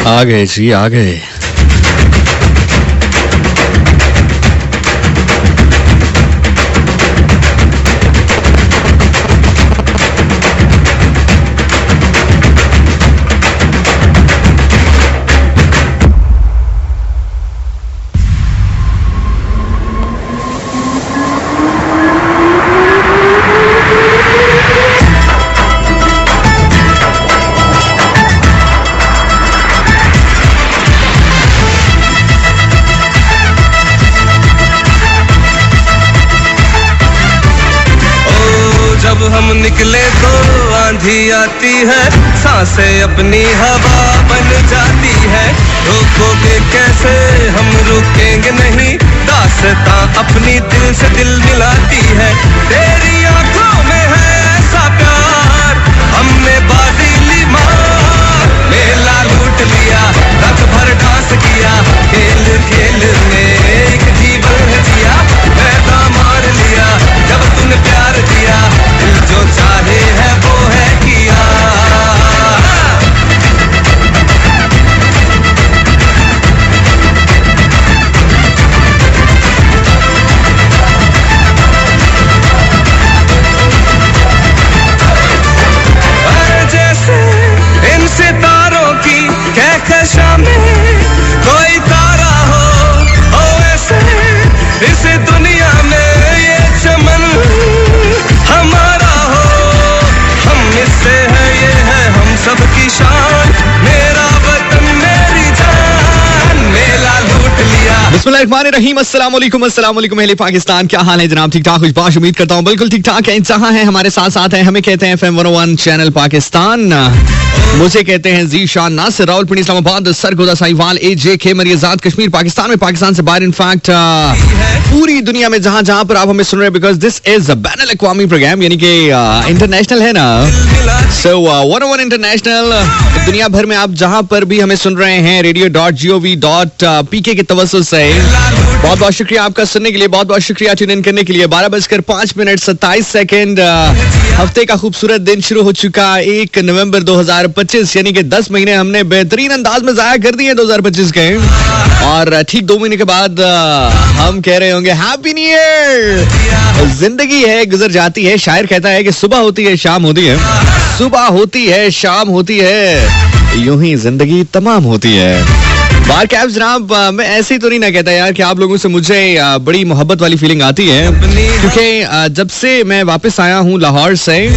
आ गए जी, आ गए। जब हम निकले तो आंधी आती है, सांसें अपनी हवा बन जाती है। रोकोगे कैसे, हम रुकेंगे नहीं, दास्तां अपनी दिल से दिल मिलाती है। तेरी आंखों में है ऐसा प्यार, हमने बाजी ली मार। मेला लूट लिया, रात भर डांस किया, खेल खेल में एक जीवन है जिया। पैदा मार लिया जब तूने प्यार दिया, दिल जो चाहे है वो है किया। जैसे इन सितारों की कहकशां में कोई तारा हो ऐसे इस दुनिया में ये चमन हमारा हो। हम इससे है, ये है हम सब की शान, मेरा वतन मेरी जान। मेला लूट लिया। बिस्मिल्लाहिर्रहमानिर्रहीम। अस्सलाम वालेकुम अहले पाकिस्तान, क्या हाल है जनाब? ठीक ठाक खुशबाश, उम्मीद करता हूँ बिल्कुल ठीक ठाक है। जहाँ है हमारे साथ साथ है, हमें कहते हैं FM 101 चैनल पाकिस्तान, मुझे कहते हैं ज़ीशान नासिर, रावलपिंडी इस्लामाबाद, सरगोदा साहिवाल, AJK मरियजाद, कश्मीर पाकिस्तान में, पाकिस्तान से बाहर, इनफैक्ट पूरी दुनिया में जहाँ जहाँ पर आप हमें सुन रहे हैं, बिकॉज दिस इज अ बैनुल अक़वामी प्रोग्राम, यानी कि इंटरनेशनल है ना। सो 101 इंटरनेशनल, दुनिया भर में आप जहाँ पर भी हमें सुन रहे हैं, radio.gov.pk के तवज्जुह से बहुत बहुत शुक्रिया आपका सुनने के लिए, बहुत बहुत शुक्रिया ट्यून इन करने के लिए। 12:05 हफ्ते का खूबसूरत दिन शुरू हो चुका, 1 नवंबर 2025, यानी कि 10 महीने हमने बेहतरीन अंदाज में जाया कर दिए 2025 के, और ठीक 2 महीने के बाद हम कह रहे होंगे हैप्पी न्यू ईयर। जिंदगी है, गुजर जाती है। शायर कहता है कि सुबह होती है शाम होती है, सुबह होती है शाम होती है, यूं ही जिंदगी तमाम होती है। बार कैब जनाब, मैं ऐसे ही तो नहीं ना कहता यार कि आप लोगों से मुझे बड़ी मोहब्बत वाली फीलिंग आती है, क्योंकि जब से मैं वापस आया हूँ लाहौर से,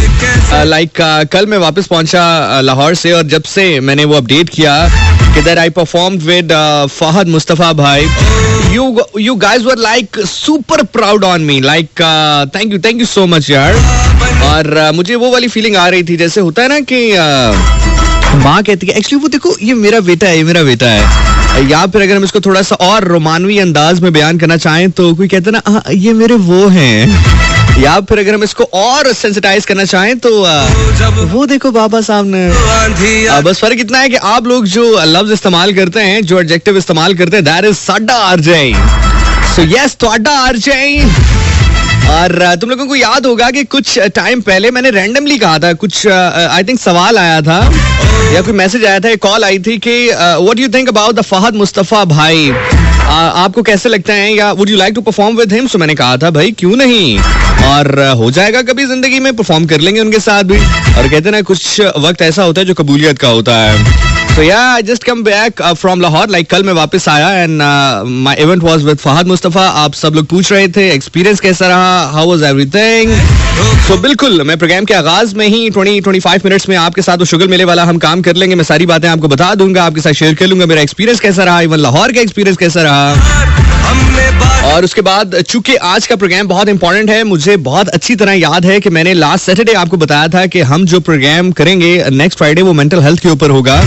कल मैं वापस पहुंचा लाहौर से, और जब से मैंने वो अपडेट किया कि that I performed with Fahad Mustafa भाई, you guys were like super proud on me, like thank you so much यार। और मुझे वो वाली फीलिंग आ रही थी, जैसे होता है ना कि माँ कहती है एक्चुअली वो देखो ये मेरा बेटा है, ये मेरा बेटा है, या फिर अगर हम इसको थोड़ा सा और रोमानवी अंदाज में बयान करना चाहें तो कोई कहता है ना ये मेरे वो हैं, या फिर अगर हम इसको और सेंसिटाइज करना चाहें तो वो देखो बाबा सामने। बस फर्क इतना है कि आप लोग जो लफ्ज इस्तेमाल करते हैं, जो एडजेक्टिव इस्तेमाल करते हैं, दैट इज साडा आरजे। सो यस, तोड़ा आरजे। और तुम लोगों को याद होगा कि कुछ टाइम पहले मैंने रैंडमली कहा था, कुछ आई थिंक सवाल आया था या कोई मैसेज आया था, एक कॉल आई थी कि what you think about the Fahad Mustafa भाई, आपको कैसे लगता है, या would you like to perform with him? So मैंने कहा था भाई क्यों नहीं, और हो जाएगा कभी जिंदगी में, परफॉर्म कर लेंगे उनके साथ भी। और कहते ना कुछ वक्त ऐसा होता है जो कबूलियत का होता है। So yeah, I just come back from Lahore. Like कल मैं वापस आया and my event was with Fahad Mustafa. आप सब लोग पूछ रहे थे एक्सपीरियंस कैसा रहा, how was everything? So बिल्कुल मैं प्रोग्राम के आगाज में ही 20-25 मिनट्स में आपके साथ वो शुगल मेले वाला हम काम कर लेंगे। मैं सारी बातें आपको बता दूंगा, आपके साथ शेयर कर लूंगा मेरा एक्सपीरियंस कैसा रहा, इवन लाहौर का एक्सपीरियंस कैसा रहा। और उसके बाद चूंकि आज का प्रोग्राम बहुत इंपॉर्टेंट है, मुझे बहुत अच्छी तरह याद है कि मैंने लास्ट सैटरडे आपको बताया था कि हम जो प्रोग्राम करेंगे नेक्स्ट फ्राइडे वो मेंटल हेल्थ के ऊपर होगा,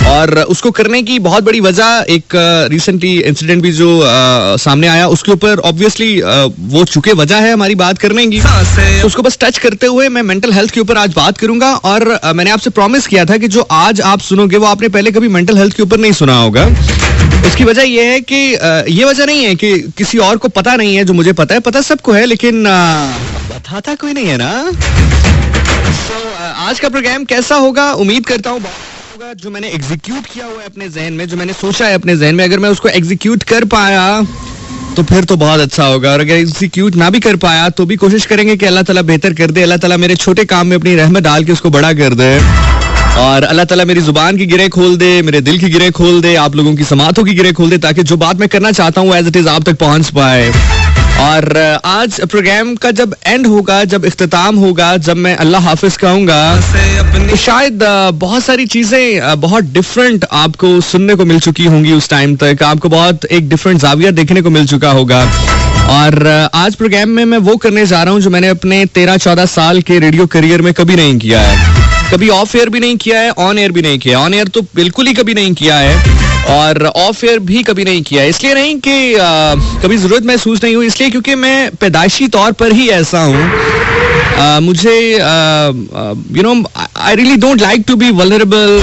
और उसको करने की बहुत बड़ी वजह एक रिसेंटली इंसिडेंट भी जो सामने आया उसके ऊपर, ऑब्वियसली वो चूंकि वजह है हमारी बात करने की, तो उसको बस टच करते हुए मैं मेंटल हेल्थ के ऊपर आज बात करूंगा। और मैंने आपसे प्रॉमिस किया था कि जो आज आप सुनोगे वो आपने पहले कभी मेंटल हेल्थ के ऊपर नहीं सुना होगा। उसकी वजह ये है कि ये वजह नहीं है कि किसी और को पता नहीं है, जो मुझे पता है, पता सबको है, लेकिन बताता कोई नहीं है ना। आज का प्रोग्राम कैसा होगा, उम्मीद करता हूँ होगा जो मैंने एग्जीक्यूट किया हुआ है अपने जहन में, जो मैंने सोचा है अपने जहन में, अगर मैं उसको एग्जीक्यूट कर पाया तो फिर तो बहुत अच्छा होगा, और अगर एग्जीक्यूट ना भी कर पाया तो भी कोशिश करेंगे कि अल्लाह ताला बेहतर कर दे, अल्लाह ताला मेरे छोटे काम में अपनी रहमत डाल के उसको बड़ा कर दे, और अल्लाह ताला मेरी जुबान की गिरें खोल दे, मेरे दिल की गिरें खोल दे, आप लोगों की समातों की गिरें खोल दे, ताकि जो बात मैं करना चाहता हूँ एज इट इज आप तक पहुंच पाए। और आज प्रोग्राम का जब एंड होगा, जब इख्तिताम होगा, जब मैं अल्लाह हाफिज कहूंगा, तो शायद बहुत सारी चीजें बहुत डिफरेंट आपको सुनने को मिल चुकी होंगी उस टाइम तक, आपको बहुत एक डिफरेंट जाविया देखने को मिल चुका होगा। और आज प्रोग्राम में मैं वो करने जा रहा हूँ जो मैंने अपने 13-14 साल के रेडियो करियर में कभी नहीं किया है, कभी ऑफ एयर भी नहीं किया है, ऑन एयर भी नहीं किया। ऑन एयर तो बिल्कुल ही कभी नहीं किया है, और ऑफ एयर भी कभी नहीं किया। इसलिए नहीं कि कभी जरूरत महसूस नहीं हुई, इसलिए क्योंकि मैं पैदाइशी तौर पर ही ऐसा हूँ। मुझे I really don't like to be vulnerable,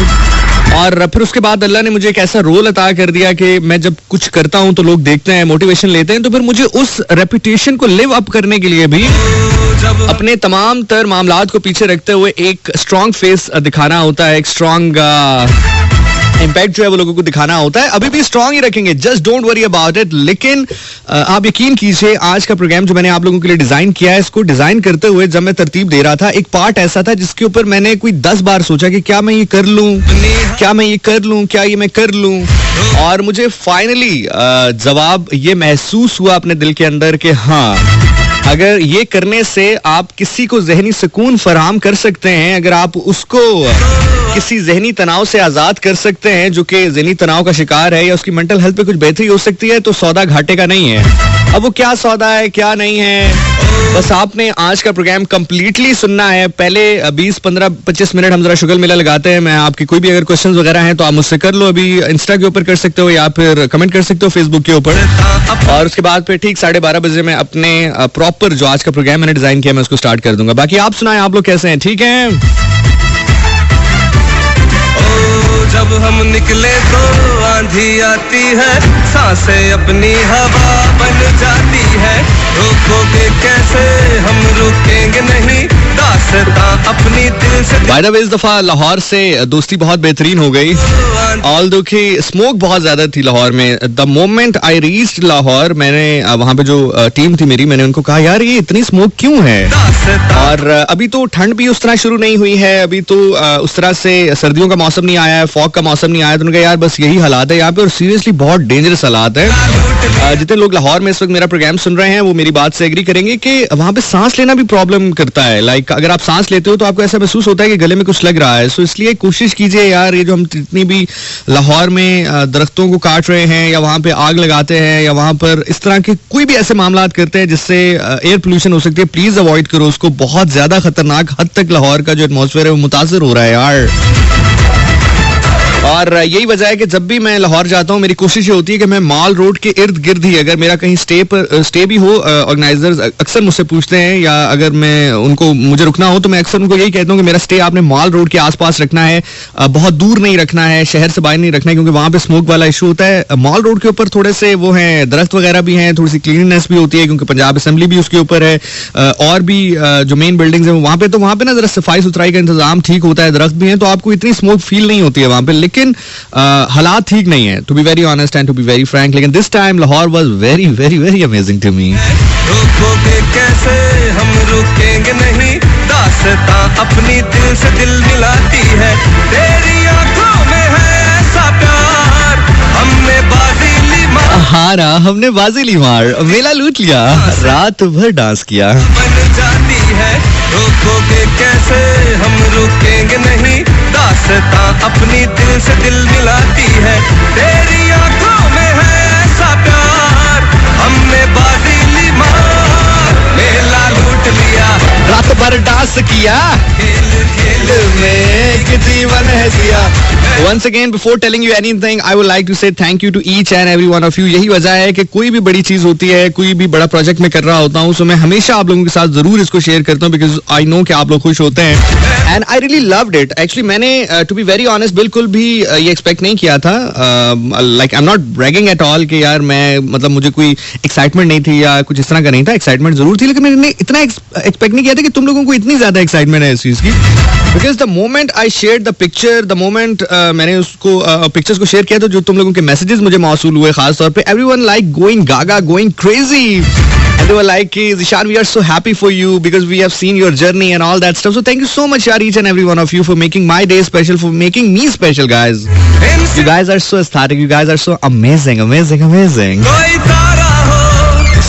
और फिर उसके बाद अल्लाह ने मुझे एक ऐसा रोल अता कर दिया कि मैं जब कुछ करता हूँ तो लोग देखते हैं, मोटिवेशन लेते हैं, तो फिर मुझे उस रेपुटेशन को लिव अप करने के लिए भी अपने तमाम तर मामलात को पीछे रखते हुए एक स्ट्रॉन्ग फेस दिखाना होता है, एक स्ट्रॉन्ग इम्पैक्ट जो है वो लोगों को दिखाना होता है। अभी भी स्ट्रॉन्ग ही रखेंगे, just don't worry about it. लेकिन आप यकीन कीजिए, आज का प्रोग्राम जो मैंने आप लोगों के लिए डिजाइन किया है, इसको डिजाइन करते हुए जब मैं तरतीब दे रहा था, एक पार्ट ऐसा था जिसके ऊपर मैंने कोई 10 बार सोचा कि क्या मैं ये कर लूं, क्या मैं ये कर लूं, क्या ये मैं कर लूं, और मुझे फाइनली जवाब ये महसूस हुआ अपने दिल के अंदर कि हाँ, अगर ये करने से आप किसी को जहनी सुकून फराहम कर सकते हैं, अगर आप उसको किसी जहनी तनाव से आजाद कर सकते हैं जो कि जहनी तनाव का शिकार है, या उसकी मेंटल हेल्थ पे कुछ बेहतरी हो सकती है, तो सौदा घाटे का नहीं है। अब वो क्या सौदा है, क्या नहीं है, बस आपने आज का प्रोग्राम कंप्लीटली सुनना है। पहले 20-15-25 मिनट हम जरा शुगल मेला लगाते हैं। मैं आपकी कोई भी अगर क्वेश्चंस वगैरह हैं तो आप मुझसे कर लो, अभी इंस्टा के ऊपर कर सकते हो या फिर कमेंट कर सकते हो फेसबुक के ऊपर, और उसके बाद फिर ठीक 12:30 बजे मैं अपने प्रॉपर जो आज का प्रोग्राम मैंने डिजाइन किया मैं उसको स्टार्ट कर दूंगा। बाकी आप सुनाएं, आप लोग कैसे हैं, ठीक है? जब हम निकले तो आंधी आती है, सांसें अपनी हवा बन जाती है, रोकोगे कैसे, हम रुकेंगे नहीं, दास्तां अपनी दिल से। बाय द वे, इस दफा लाहौर से दोस्ती बहुत बेहतरीन हो गई, ऑल्दो कि स्मोक बहुत ज्यादा थी लाहौर में। The moment I reached Lahore, मैंने वहां पे जो टीम थी मेरी, मैंने उनको कहा यार ये इतनी स्मोक क्यों है, और अभी तो ठंड भी उस तरह शुरू नहीं हुई है, अभी तो उस तरह से सर्दियों का मौसम नहीं आया है, फॉग का मौसम नहीं आया, तो उन्होंने कहा यार बस यही हालात है यहाँ पे, और सीरियसली बहुत डेंजरस हालात है। जितने लोग लाहौर में इस वक्त मेरा प्रोग्राम सुन रहे हैं वो मेरी बात से एग्री करेंगे कि वहां पे सांस लेना भी प्रॉब्लम करता है। लाइक अगर आप सांस लेते हो तो आपको ऐसा महसूस होता है कि गले में कुछ लग रहा है। सो इसलिए कोशिश कीजिए यार, ये जो हम जितनी भी लाहौर में दरख्तों को काट रहे हैं, या वहां पे आग लगाते हैं, या वहां पर इस तरह के कोई भी ऐसे मामला करते हैं जिससे एयर पोल्यूशन हो सकती है, प्लीज अवॉइड करो उसको। बहुत ज्यादा खतरनाक हद तक लाहौर का जो एटमॉस्फेयर है वो मुतासिर हो रहा है यार। और यही वजह है कि जब भी मैं लाहौर जाता हूँ मेरी कोशिश ये होती है कि मैं माल रोड के इर्द गिर्द ही, अगर मेरा कहीं स्टे भी हो, ऑर्गेनाइजर्स अक्सर मुझसे पूछते हैं, या अगर मैं उनको मुझे रुकना हो तो मैं अक्सर उनको यही कहता हूँ कि मेरा स्टे आपने माल रोड के आसपास रखना है, बहुत दूर नहीं रखना है, शहर से बाहर नहीं रखना है, क्योंकि वहां पे स्मोक वाला इशू होता है। माल रोड के ऊपर थोड़े से वो हैं, दरख्त वगैरह भी हैं, थोड़ी सी क्लीननेस भी होती है, क्योंकि पंजाब असेंबली भी उसके ऊपर है, और भी जो मेन बिल्डिंग्स हैं वहां पे, तो वहां पे ना जरा सफाई सुथराई का इंतजाम ठीक होता है, दरख्त भी हैं, तो आपको इतनी स्मोक फील नहीं होती है वहां पे। लेकिन हालात ठीक नहीं है, to be very honest and to be very frank. लेकिन this time Lahore was very very very amazing to me. रोकोगे कैसे, हम रुकेंगे नहीं, दास्तां अपनी दिल से दिल मिलाती है, तेरी आंखों में है ऐसा प्यार, हमने बाजी ली मार, हारा हमने बाजी ली मार, मेला लूट लिया, रात भर डांस किया, बन जाती है, रोकोगे कैसे, हम रुकेंगे नहीं, दास्तां अपनी दिल से दिल मिलाती है, तेरी आंखों में है ऐसा प्यार, हमने बाजी ली मार, मेला लूट लिया, रात भर डांस किया, खेल खेल में एक जीवन है जिया। Once again, before telling you anything, I would like to say thank you to each and every one of you. यही वजह है कि कोई भी बड़ी चीज होती है, कोई भी बड़ा प्रोजेक्ट में कर रहा होता हूँ, so मैं हमेशा आप लोगों के साथ जरूर इसको शेयर करता हूँ, because I know कि आप लोग खुश होते हैं, and I really loved it. Actually मैंने to be very honest बिल्कुल भी ये एक्सपेक्ट नहीं किया था, like I'm not bragging at all कि यार मैं मतलब मुझे कोई एक्साइटमेंट नहीं थी या कुछ इस तरह का नहीं था। एक्साइटमेंट जरूर थी, लेकिन मैंने इतना एक्सपेक्ट नहीं किया था कि तुम लोगों को इतनी ज्यादा एक्साइटमेंट है इस चीज की। Because the moment I share the picture, the moment मैंने उसको पिक्चर्स को शेयर किया तो जो तुम लोगों के मैसेजेस मुझे मौसूल हुए खास तौर पे, everyone like going Gaga, going crazy. And they were like, Zishan, we are so happy for you because we have seen your journey and all that stuff. So thank you so much, yaar, each and every one of you for making my day special, for making me special, guys. You guys are so aesthetic. You guys are so amazing, amazing, amazing.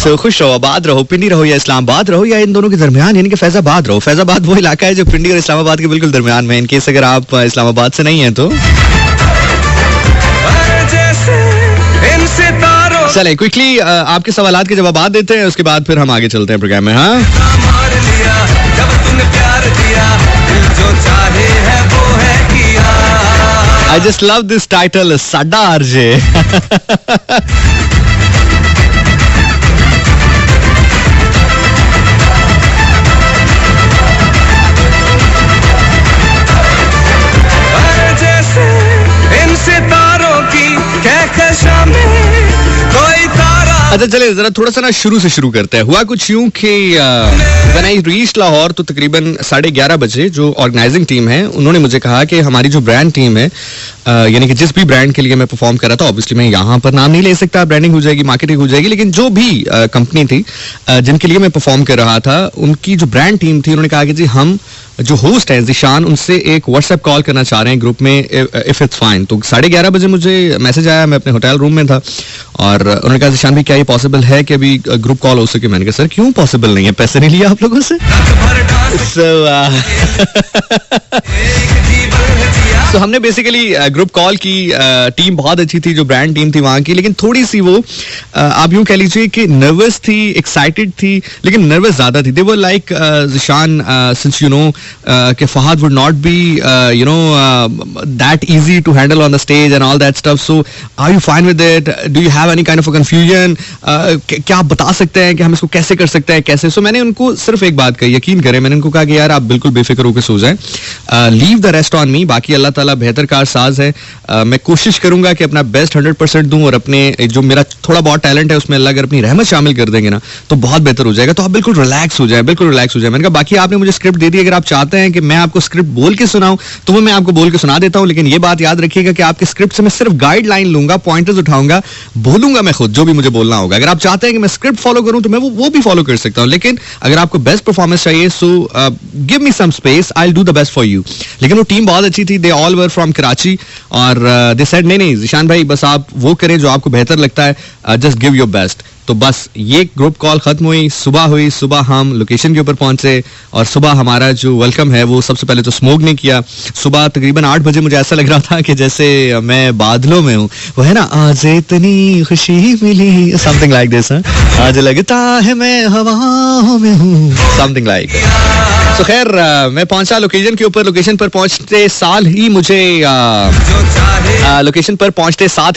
So खुश रहो, आबाद रहो, पिंडी रहो या इस्लामाबाद रहो या इन दोनों के दरमियान, यानी कि फैजाबाद रहो. फैजाबाद वो इलाका है जो पिंडी और इस्लामाबाद के बिल्कुल दरमियान में. इनकेस अगर आप इस्लामाबाद से नहीं हैं तो चले क्विकली आपके सवालात के जवाब देते हैं, उसके बाद फिर हम आगे चलते हैं प्रोग्राम में. हाँ, आई जस्ट लव दिस टाइटल, साडा आरजे. अच्छा चले जरा थोड़ा सा ना शुरू से शुरू करते हैं. हुआ कुछ यूं कि व्हेन आई रीच्ड लाहौर तो तकरीबन 11:30 बजे जो ऑर्गेनाइजिंग टीम है उन्होंने मुझे कहा कि हमारी जो ब्रांड टीम है, यानी कि जिस भी ब्रांड के लिए मैं परफॉर्म कर रहा था, ऑब्वियसली मैं यहाँ पर नाम नहीं ले सकता, ब्रांडिंग हो जाएगी, मार्केटिंग हो जाएगी, लेकिन जो भी कंपनी थी जिनके लिए मैं परफॉर्म कर रहा था, उनकी जो ब्रांड टीम थी, उन्होंने कहा कि जी हम जो होस्ट हैं ज़िशान, उनसे एक व्हाट्सएप कॉल करना चाह रहे हैं ग्रुप में, इफ इट्स फाइन. तो 11:30 बजे मुझे मैसेज आया, मैं अपने होटल रूम में था और उन्होंने कहा ज़िशान भाई क्या ये पॉसिबल है कि अभी ग्रुप कॉल हो सके. मैंने कहा सर क्यों पॉसिबल नहीं है, पैसे नहीं लिए आप लोगों से. तो हमने बेसिकली ग्रुप कॉल की. टीम बहुत अच्छी थी जो ब्रांड टीम थी वहाँ की, लेकिन थोड़ी सी वो आप यूँ कह लीजिए कि नर्वस थी, एक्साइटेड थी, लेकिन नर्वस ज़्यादा थी. They were like Zeeshan, since you know कि Fahad would not be you know that easy to handle on the stage and all that stuff. So are you fine with it, do you have any kind of a confusion, क्या आप बता सकते हैं कि हम इसको कैसे कर सकते हैं, कैसे. सो मैंने उनको सिर्फ एक बात कही, यकीन करें, मैंने उनको कहा कि यार आप बिल्कुल बेफिक्र होकर सो जाएं, leave the rest on me, बाकी अल्लाह ताला बेहतर कारसाज है. मैं कोशिश करूंगा कि अपना बेस्ट 100% दूं और अपने जो मेरा थोड़ा बहुत टैलेंट है उसमें अल्लाह अगर अपनी रहमत शामिल कर देंगे ना तो बहुत बेहतर हो जाएगा. तो आप बिल्कुल रिलैक्स हो जाए, बिल्कुल रिलैक्स हो जाए. मैंने कहा बाकी आपने मुझे स्क्रिप्ट दे दी, अगर आप चाहते हैं कि मैं आपको स्क्रिप्ट बोल के सुनाऊं तो वो मैं आपको बोल के सुना देता हूं, लेकिन ये बात याद रखिएगा कि आपके स्क्रिप्ट से मैं सिर्फ गाइडलाइन लूंगा, पॉइंटर्स उठाऊंगा, बोलूंगा मैं खुद जो भी मुझे बोलना होगा. अगर आप चाहते हैं कि मैं स्क्रिप्ट फॉलो करूं तो मैं वो भी फॉलो कर सकता हूं, लेकिन अगर आपको बेस्ट परफॉर्मेंस चाहिए so give me some space, I will do the best for you. लेकिन वो टीम बहुत अच्छी थी, they all were from Karachi और दे सेड नहीं ज़िशान भाई बस आप वो करें जो आपको बेहतर लगता है, जस्ट गिव योर बेस्ट. तो बस ये ग्रुप कॉल खत्म हुई, सुबह हम लोकेशन के ऊपर पहुंचे और सुबह हमारा जो वेलकम है वो सबसे पहले तो स्मोक ने किया. सुबह तकरीबन 8 बजे मुझे ऐसा लग रहा था कि जैसे मैं बादलों में हूँ, वो है ना, आज इतनी खुशी मिली, समथिंग लाइक दिस. आज लगता है मैं हवाओं में हूँ, समथिंग लाइक. तो खैर मैं पहुंचा लोकेशन के ऊपर. लोकेशन पर पहुंचते साथ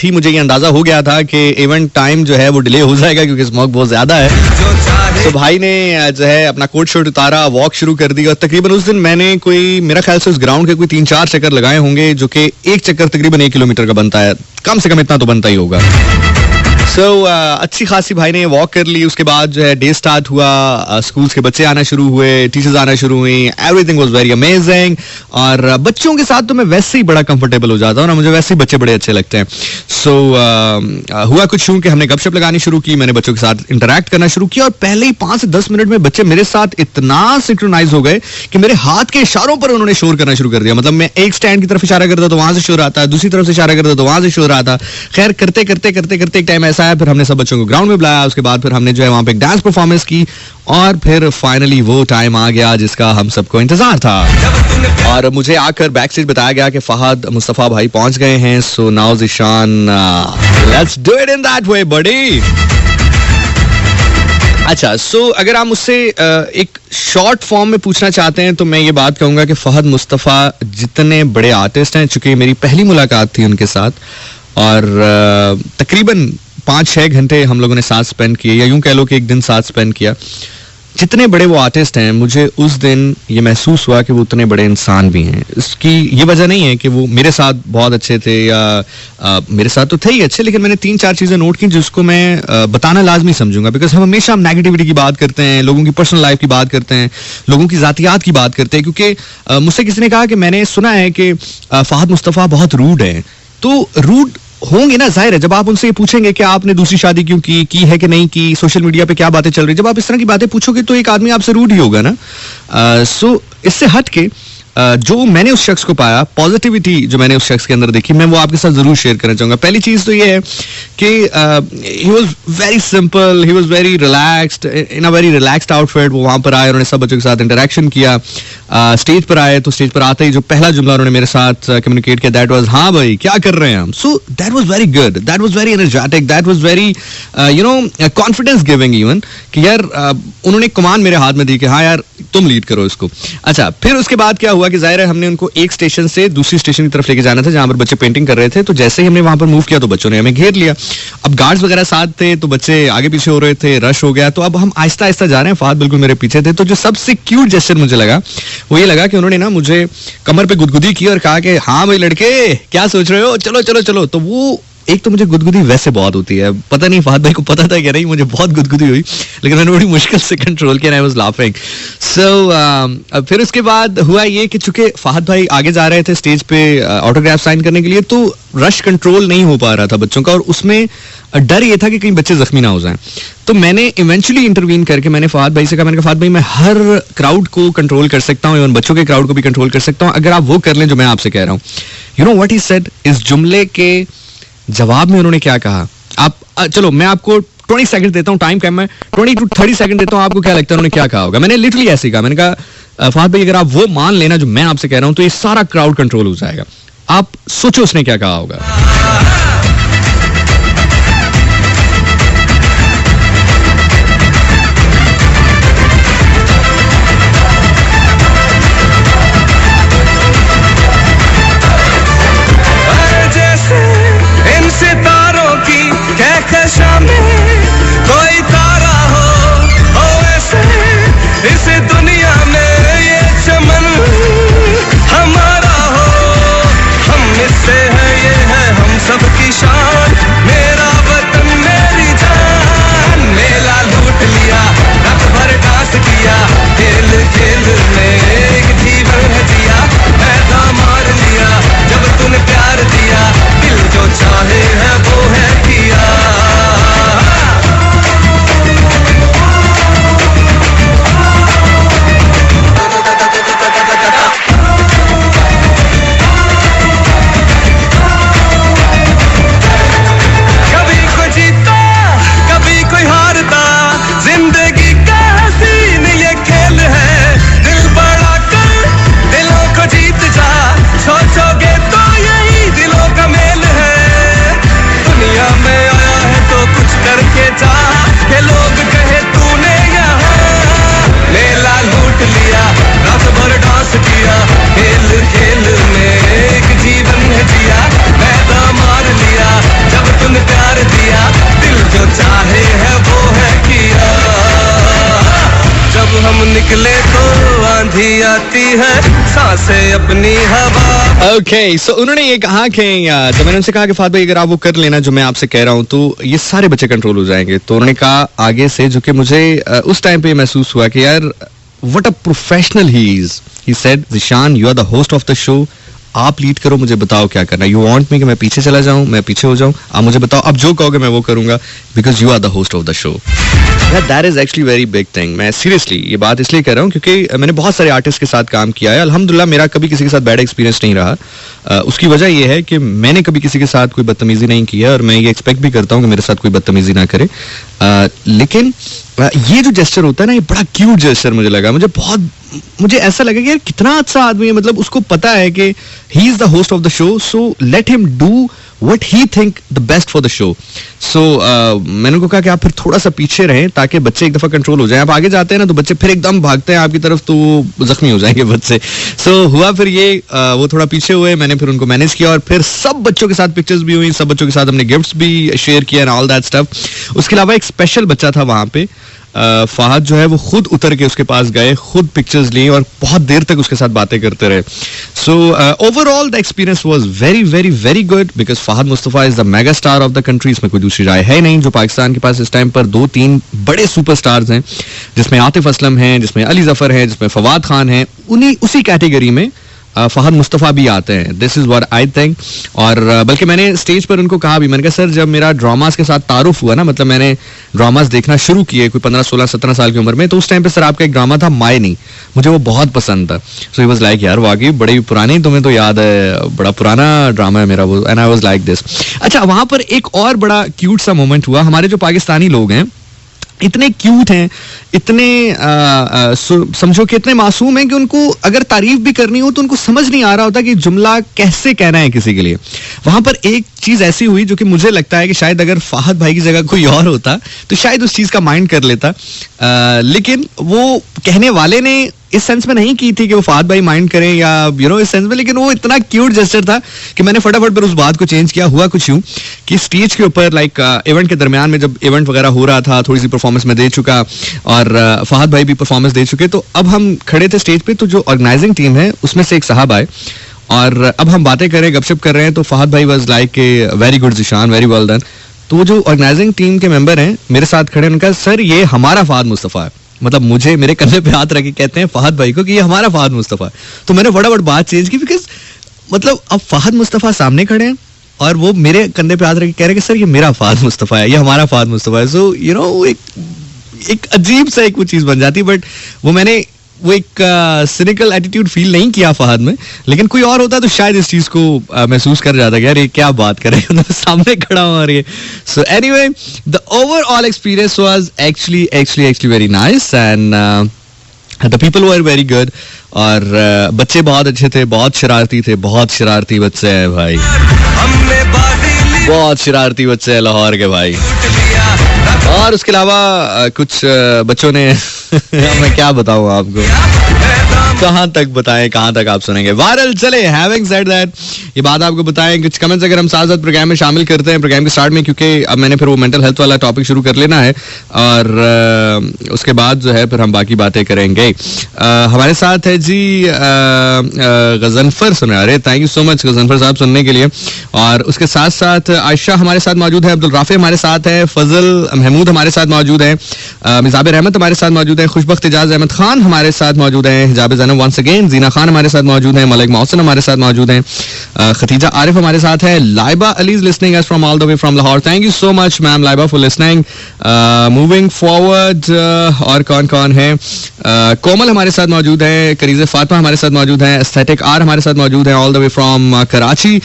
ही मुझे ये अंदाजा हो गया था कि इवेंट टाइम जो है वो डिले हो जाएगा क्योंकि स्मोक बहुत ज्यादा है. तो भाई ने जो है अपना कोट शर्ट उतारा, वॉक शुरू कर दी और तकरीबन उस दिन मैंने कोई, मेरा ख्याल से उस ग्राउंड के कोई 3-4 चक्कर लगाए होंगे, जो कि एक चक्कर तकरीबन 1 किलोमीटर का बनता है, कम से कम इतना तो बनता ही होगा. अच्छी खासी भाई ने वॉक कर ली. उसके बाद जो है डे स्टार्ट हुआ, स्कूल्स के बच्चे आना शुरू हुए, टीचर्स आना शुरू हुई, एवरीथिंग वाज वेरी अमेजिंग. और बच्चों के साथ तो मैं वैसे ही बड़ा कंफर्टेबल हो जाता हूँ ना, मुझे वैसे ही बच्चे बड़े अच्छे लगते हैं. हुआ कुछ यूं कि हमने गपशप लगानी शुरू की, मैंने बच्चों के साथ इंटरेक्ट करना शुरू किया और पहले ही 5 से 10 मिनट में बच्चे मेरे साथ इतना सिंक्रोनाइज हो गए कि मेरे हाथ के इशारों पर उन्होंने शोर करना शुरू कर दिया. मतलब मैं एक स्टैंड की तरफ इशारा करता तो वहां से शोर आता, दूसरी तरफ से इशारा करता तो वहां से शोर आता. खैर करते करते एक टाइम ऐसा है, फिर हमने सब बच्चों को ग्राउंड में बुलाया. उसके बाद फिर हमने जो है वहां पे एक डांस परफॉर्मेंस की और फिर फाइनली वो टाइम आ गया जिसका हम सबको इंतजार था. और मुझे आकर बैक स्टेज बताया गया कि फहद मुस्तफा भाई पहुंच गए हैं. So now Zeeshan, let's do it in that way buddy. अच्छा, सो अगर आप मुझसे एक शॉर्ट फॉर्म में पूछना चाहते हैं तो मैं ये बात कहूंगा कि फहद मुस्तफा जितने बड़े आर्टिस्ट हैं, चूंकि मेरी पहली मुलाकात थी उनके साथ और तकरीबन 5-6 घंटे हम लोगों ने साथ स्पेंड किए, या यूं कह लो कि एक दिन साथ स्पेंड किया. जितने बड़े वो आर्टिस्ट हैं, मुझे उस दिन ये महसूस हुआ कि वो उतने बड़े इंसान भी हैं। इसकी ये वजह नहीं है कि वो मेरे साथ बहुत अच्छे थे या मेरे साथ तो थे ही अच्छे, लेकिन मैंने 3-4 चीजें नोट की जिसको मैं बताना लाजमी समझूंगा। बिकॉज हम हमेशा नेगेटिविटी की बात करते हैं, लोगों की पर्सनल लाइफ की बात करते हैं, लोगों की जातियात की बात करते हैं, क्योंकि मुझसे किसी ने कहा कि मैंने सुना है कि फहद मुस्तफ़ा बहुत रूड है। तो रूड होंगे ना, जाहिर है। जब आप उनसे ये पूछेंगे कि आपने दूसरी शादी क्यों की है कि नहीं की, सोशल मीडिया पे क्या बातें चल रही, जब आप इस तरह की बातें पूछोगे तो एक आदमी आपसे रूड ही होगा ना। सो इससे हट के जो मैंने उस शख्स को पाया, पॉजिटिविटी जो मैंने उस शख्स के अंदर देखी, मैं वो आपके साथ जरूर शेयर करना चाहूंगा। पहली चीज तो ये है कि he was very simple, he was very relaxed, in a very relaxed outfit. वो वहां पर आए, उन्होंने सब बच्चों के साथ इंटरेक्शन किया। स्टेज पर आए तो स्टेज पर आते ही जो पहला जुमला उन्होंने मेरे साथ कम्युनिकेट किया, दैट वाज हाँ भाई क्या कर रहे हैं हम। So that was very good, that was very energetic, that was very confidence giving even कि यार उन्होंने कमान मेरे हाथ में दी कि हाँ यार तुम लीड करो इसको। अच्छा, फिर उसके बाद क्या हुआ कि जाहिर है हमने उनको एक स्टेशन से दूसरी स्टेशन की तरफ लेके जाना था जहां पर बच्चे पेंटिंग कर रहे थे। तो जैसे ही हमने वहां पर मूव किया तो बच्चों ने हमें घेर लिया। अब गार्ड्स वगैरह साथ थे तो बच्चे आगे पीछे हो रहे थे, रश हो गया। तो अब हम आहिस्ता आहिस्ता जा रहे हैं, फहद बिल्कुल मेरे पीछे थे। तो जो सबसे क्यूट जेस्चर मुझे लगा वो ये लगा कि उन्होंने ना मुझे कमर पे गुदगुदी की और कहा कि हाँ भाई लड़के क्या सोच रहे हो, चलो चलो चलो। तो वो एक तो मुझे गुदगुदी वैसे बहुत होती है, पता नहीं फहद भाई को पता था क्या नहीं, मुझे बहुत गुदगुदी हुई, लेकिन मैंने बड़ी मुश्किल से कंट्रोल किया, आई वाज लाफिंग। सो फिर उसके बाद हुआ ये कि चूंकि फहद भाई आगे जा रहे थे स्टेज पे ऑटोग्राफ साइन करने के लिए, तो रश कंट्रोल नहीं हो पा रहा था बच्चों का, और उसमें डर ये था कि कहीं बच्चे जख्मी ना हो जाएं। तो मैंने इवेंचुअली इंटरवीन करके मैंने फहद भाई से कहा, मैंने कहा फहद भाई मैं हर क्राउड को कंट्रोल कर सकता हूँ, इवन बच्चों के क्राउड को भी कंट्रोल कर सकता हूँ, अगर आप वो कर लें जो मैं आपसे कह रहा हूँ। You know what he said, इस जुमले के जवाब में उन्होंने क्या कहा। आप चलो मैं आपको 20 सेकंड देता हूँ, टाइम कम है, 20 to 30 सेकंड देता हूँ, आपको क्या लगता है उन्होंने क्या कहा होगा। मैंने लिटरली ऐसे कहा, मैंने कहा फहद भाई अगर आप वो मान लेना जो मैं आपसे कह रहा हूँ तो ये सारा क्राउड कंट्रोल हो जाएगा। आप सोचो उसने क्या कहा होगा। सितारों की कहकशां में कोई तारा हो ऐसे इस दुनिया में ये चमन हमारा हो, हम इससे है, ये है हम सबकी शान, मेरा वतन मेरी जान। मेला लूट लिया, रात भर डांस किया, खेल खेल में एक जीवन है जिया, पैदा मार लिया जब तूने प्यार दिया, दिल जो चाहे है वो है किया। कभी कोई जीता कभी कोई हारता, जिंदगी का हसीन ये खेल है, दिल बड़ा कर दिलों को जीत जा, सोचोगे तो यही दिलों का मेल है। दुनिया में आया है तो कुछ करके जा, के लोग कहे तूने यहाँ मेला लूट लिया, रात भर डांस किया, खेल खेल में एक जीवन है जिया, पैदा मार लिया जब तूने प्यार दिया, दिल जो चाहे है वो है किया। जब हम निकले तो आंधी आती है, सांसें अपनी हवा। ओके, सो उन्होंने ये कहा कि तो मैंने उनसे कहा कि फहद भाई अगर आप वो कर लेना जो मैं आपसे कह रहा हूँ तो ये सारे बच्चे कंट्रोल हो जाएंगे। तो उन्होंने कहा आगे से, जो कि मुझे उस टाइम पे महसूस हुआ कि यार what a professional he is. He said Zeeshan you are the host of the show, आप लीड करो, मुझे बताओ क्या करना है। यू वांट मी कि मैं पीछे चला जाऊं, मैं पीछे हो जाऊं, आप मुझे बताओ, आप जो कहोगे मैं वो करूंगा, because you are the host of the show. That is actually very big thing. मैं सीरियसली ये बात इसलिए कर रहा हूँ क्योंकि मैंने बहुत सारे आर्टिस्ट के साथ काम किया है, अल्हम्दुलिल्लाह मेरा कभी किसी के साथ बैड एक्सपीरियंस नहीं रहा। उसकी वजह यह है कि मैंने कभी किसी के साथ कोई बदतमीजी नहीं की है, और मैं ये एक्सपेक्ट भी करता हूँ कि मेरे साथ कोई बदतमीजी ना करे। लेकिन ये जो जेस्चर होता है ना, ये बड़ा क्यूट जेस्चर मुझे लगा, मुझे ऐसा लगा कि यार कितना अच्छा आदमी है, मतलब उसको पता है कि he is the host of the show, so let him do what he think the best for the show. So मैंने उनको कहा कि आप फिर थोड़ा सा पीछे रहें ताकि बच्चे एक दफा कंट्रोल हो जाएं। आप आगे जाते हैं ना तो बच्चे फिर एकदम भागते हैं आपकी तरफ, तो वो जख्मी हो जाएंगे बच्चे। सो हुआ फिर ये वो थोड़ा पीछे हुए, मैंने फिर उनको मैनेज किया, और फिर सब बच्चों के साथ पिक्चर्स भी हुई, सब बच्चों के साथ हमने गिफ्ट्स भी शेयर किया एंड ऑल दैट स्टफ। उसके अलावा एक स्पेशल बच्चा था वहां पे फहद जो है वो खुद उतर के उसके पास गए, खुद पिक्चर्स लिए और बहुत देर तक उसके साथ बातें करते रहे. So overall the experience was very very very good because Fahad Mustafa is the mega star of the country. इसमें कोई दूसरी राय है नहीं. जो पाकिस्तान के पास इस टाइम पर 2-3 बड़े सुपरस्टार्स हैं, जिसमें आतिफ असलम हैं, जिसमें अली जफर हैं, जिसमें फवाद खान हैं, उसी कैटेगरी में फहद मुस्तफा भी आते हैं. This is what I think. और बल्कि मैंने स्टेज पर उनको कहा भी, मैंने कहा सर जब मेरा ड्रामास के साथ तारुफ हुआ ना, मतलब मैंने ड्रामास देखना शुरू किए कोई 15, 16, 17 साल की उम्र में, तो उस टाइम पे सर आपका एक ड्रामा था मायनी, मुझे वो बहुत पसंद था. सो ही वाज लाइक यार वाकई बड़ी पुरानी, तुम्हें तो याद है, बड़ा पुराना ड्रामा है मेरा वो. And I was like this. अच्छा, वहां पर एक और बड़ा क्यूट सा मोमेंट हुआ. हमारे जो पाकिस्तानी लोग हैं इतने क्यूट हैं, इतने समझो कि इतने मासूम हैं कि उनको अगर तारीफ भी करनी हो तो उनको समझ नहीं आ रहा होता कि जुमला कैसे कहना है किसी के लिए. वहां पर एक चीज ऐसी हुई जो कि मुझे लगता है कि शायद अगर फहद भाई की जगह कोई और होता तो शायद उस चीज का माइंड कर लेता, लेकिन वो कहने वाले ने इस सेंस में नहीं की थी कि वो फहद भाई माइंड करें या इस सेंस में, लेकिन वो इतना क्यूट जेस्चर था कि मैंने फटाफट पर उस बात को चेंज किया. हुआ कुछ यूं कि स्टेज के ऊपर लाइक इवेंट के दरमियान में जब इवेंट वगैरह हो रहा था, थोड़ी सी परफॉर्मेंस में दे चुका और फहद भाई भी परफॉर्मेंस दे चुके, तो अब हम खड़े थे स्टेज पे, तो जो ऑर्गेनाइजिंग टीम है उसमें से एक साहब आए और अब हम बातें कर रहे हैं, गपशप कर रहे हैं, तो फहद भाई was like very good Zeeshan, very well done. तो वो जो ऑर्गेनाइजिंग टीम के मेंबर हैं मेरे साथ खड़े, उनका सर ये हमारा फहद मुस्तफा है. मतलब मुझे मेरे कंधे पे हाथ रख के कहते हैं फहद भाई को कि ये हमारा फहद मुस्तफा है. तो मैंने फटाफट बात चेंज की बिकॉज मतलब अब फहद मुस्तफा सामने खड़े हैं और वो मेरे कंधे पे हाथ रख के कह रहे हैं कि सर ये मेरा फहद मुस्तफा है, ये हमारा फहद मुस्तफा है. सो एक अजीब सा एक वो चीज बन जाती है. बट मैंने एक सिनिकल एटीट्यूड फील नहीं किया फहद में, लेकिन कोई और होता तो शायद इस चीज को महसूस कर जाता कि यार ये क्या बात कर रहे हैं, सामने खड़ा हूं और ये. So anyway the overall experience was actually very nice and the people were very good. और बच्चे बहुत अच्छे थे, बहुत शरारती बच्चे हैं भाई, बहुत शरारती बच्चे हैं लाहौर के भाई. और उसके अलावा कुछ बच्चों ने मैं क्या बताऊं आपको, कहां तक बताएं, कहां तक आप सुनेंगे. वायरल चले. हैविंग सेड दैट, ये बात आपको बताएं कुछ कमेंट्स अगर हम साथ साथ प्रोग्राम में शामिल करते हैं प्रोग्राम के स्टार्ट में, क्योंकि अब मैंने फिर वो मेंटल हेल्थ वाला टॉपिक शुरू कर लेना है और उसके बाद जो है फिर हम बाकी बातें करेंगे. हमारे साथ है जी गजनफर सुना. अरे thank you so much Ghazanfar साहब सुनने के लिए. और उसके साथ साथ आयशा हमारे साथ मौजूद है, अब्दुल राफी हमारे साथ है, फजल महमूद हमारे साथ मौजूद है, मिजाबिर अहमद हमारे साथ मौजूद है, खुशबख्त इजाज अहमद खान हमारे साथ मौजूद है, हिजाब ज़ैनब वंस अगेन, जीना खान हमारे साथ मौजूद है, मलिक मोहसिन हमारे साथ मौजूद हैं, खतीजा आरिफ हमारे साथ है, Laiba Ali is listening us from all the way from Lahore. Thank you so much ma'am Laiba for listening. Moving forward और कौन है, कोमल हमारे साथ मौजूद है, करीज़े फातिमा हमारे साथ मौजूद है, एस्थेटिक आर हमारे साथ मौजूद है all the way from Karachi,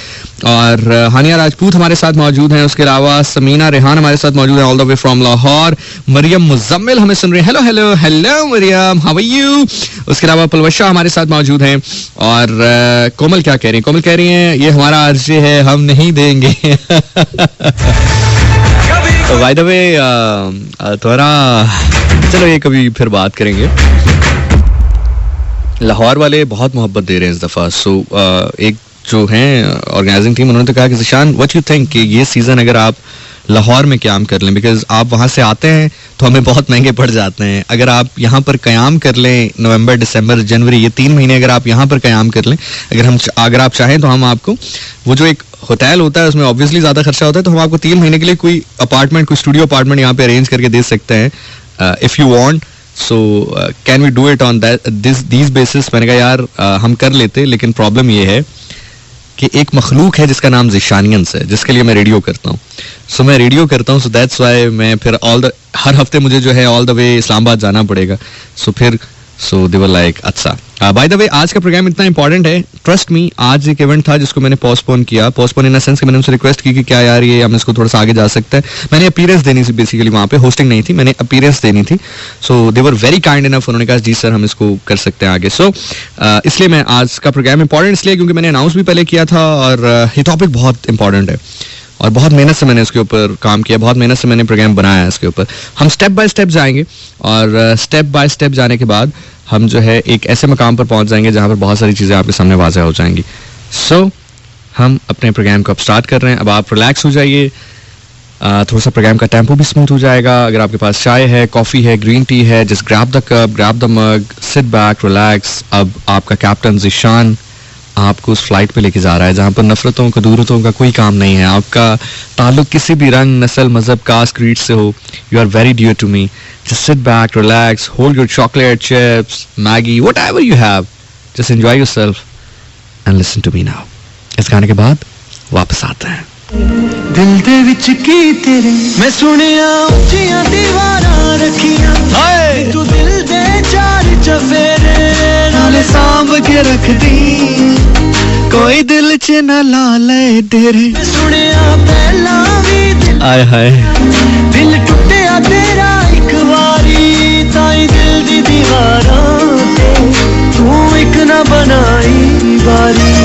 और हानिया राजपूत हमारे साथ मौजूद हैं. उसके अलावा समीना रेहान हमारे साथ मौजूद है all the way from Lahore. Maryam Muzammil हमें सुन रही है. Hello hello hello Maryam, how are you. उसके अलावा पलवशा हमारे साथ मौजूद हैं. और कोमल क्या कह रही हैं, कोमल कह रही हैं ये हमारा अर्ज है, हम नहीं देंगे. बाय द वे थोड़ा चलो ये कभी फिर बात करेंगे. लाहौर वाले बहुत मोहब्बत दे रहे हैं इस दफा. सो एक जो हैं ऑर्गेनाइजिंग टीम, उन्होंने तो कहा कि जिशान व्हाट यू थिंक कि ये सीजन अगर आप लाहौर में क्याम कर लें, बिकॉज आप वहाँ से आते हैं तो हमें बहुत महंगे पड़ जाते हैं, अगर आप यहाँ पर क्याम कर लें नवंबर दिसंबर जनवरी ये 3 महीने अगर आप यहाँ पर क्याम कर लें, अगर आप चाहें तो हम आपको वो जो एक होटल होता है उसमें ऑब्वियसली ज़्यादा खर्चा होता है, तो हम आपको 3 महीने के लिए कोई अपार्टमेंट, कोई स्टूडियो अपार्टमेंट यहाँ पे अरेंज करके दे सकते हैं if you want. So can we do it on these basis. मैंने कहा यार हम कर लेते, लेकिन प्रॉब्लम ये है कि एक मखलूक है जिसका नाम जिशानियंस है, जिसके लिए मैं रेडियो करता हूँ. सो मैं रेडियो करता हूँ, सो दैट्स वाई मैं फिर हर हफ्ते मुझे जो है ऑल द वे इस्लामाबाद जाना पड़ेगा. सो दे वर लाइक अच्छा. बाय द वे आज का प्रोग्राम इतना इंपॉर्टेंट है, ट्रस्ट मी. आज एक इवेंट था जिसको मैंने पोस्टपोन इन द सेंस कि मैंने उनसे रिक्वेस्ट की कि क्या यार ये हम इसको थोड़ा सा आगे जा सकते हैं. मैंने अपीयरेंस देनी थी बेसिकली, वहाँ पे होस्टिंग नहीं थी, मैंने अपीयरेंस देनी थी. सो दे वर वेरी काइंड इनफ, उन्होंने कहा जी सर हम इसको कर सकते हैं आगे. सो इसलिए मैं आज का प्रोग्राम इंपॉर्टेंट इसलिए क्योंकि मैंने अनाउंस भी पहले किया था और ये टॉपिक बहुत इंपॉर्टेंट है और बहुत मेहनत से मैंने इसके ऊपर काम किया, बहुत मेहनत से मैंने प्रोग्राम बनाया है इसके ऊपर. हम स्टेप बाय स्टेप जाएंगे और स्टेप बाय स्टेप जाने के बाद हम जो है एक ऐसे मकाम पर पहुंच जाएंगे जहां पर बहुत सारी चीज़ें आपके सामने वाज़ेह हो जाएंगी. सो हम अपने प्रोग्राम को अब स्टार्ट कर रहे हैं. अब आप रिलैक्स हो जाइए, थोड़ा सा प्रोग्राम का टेम्पो भी स्मूथ हो जाएगा. अगर आपके पास चाय है, कॉफी है, ग्रीन टी है, just grab the cup, grab the mug, seat back, relax. अब आपका कैप्टन ज़ीशान आपको उस फ्लाइट पे लेके जा रहा है जहां पर नफरतों कदूरतों का कोई काम नहीं है. आपका ताल्लुक किसी भी रंग, नस्ल, मजहब, कास्ट, क्रीड से हो, you are very dear to me. Just sit back, relax, hold your chocolate, chips, Maggi, whatever you have, just enjoy yourself and listen to me now. इस गाने के बाद वापस आते हैं. दिल दे विच की तेरे मैं सुनिया उच्चियां दीवारां रखियां, तू दिल दे चार चफेरे नाले सांभ के रख दी, कोई दिल च न ला ले तेरे. मैं सुनिया पहला भी दिल आय हाय दिल टुटिया तेरा एक वारी, ताई दिल दी दीवारां ते तू एक ना बनाई बारी.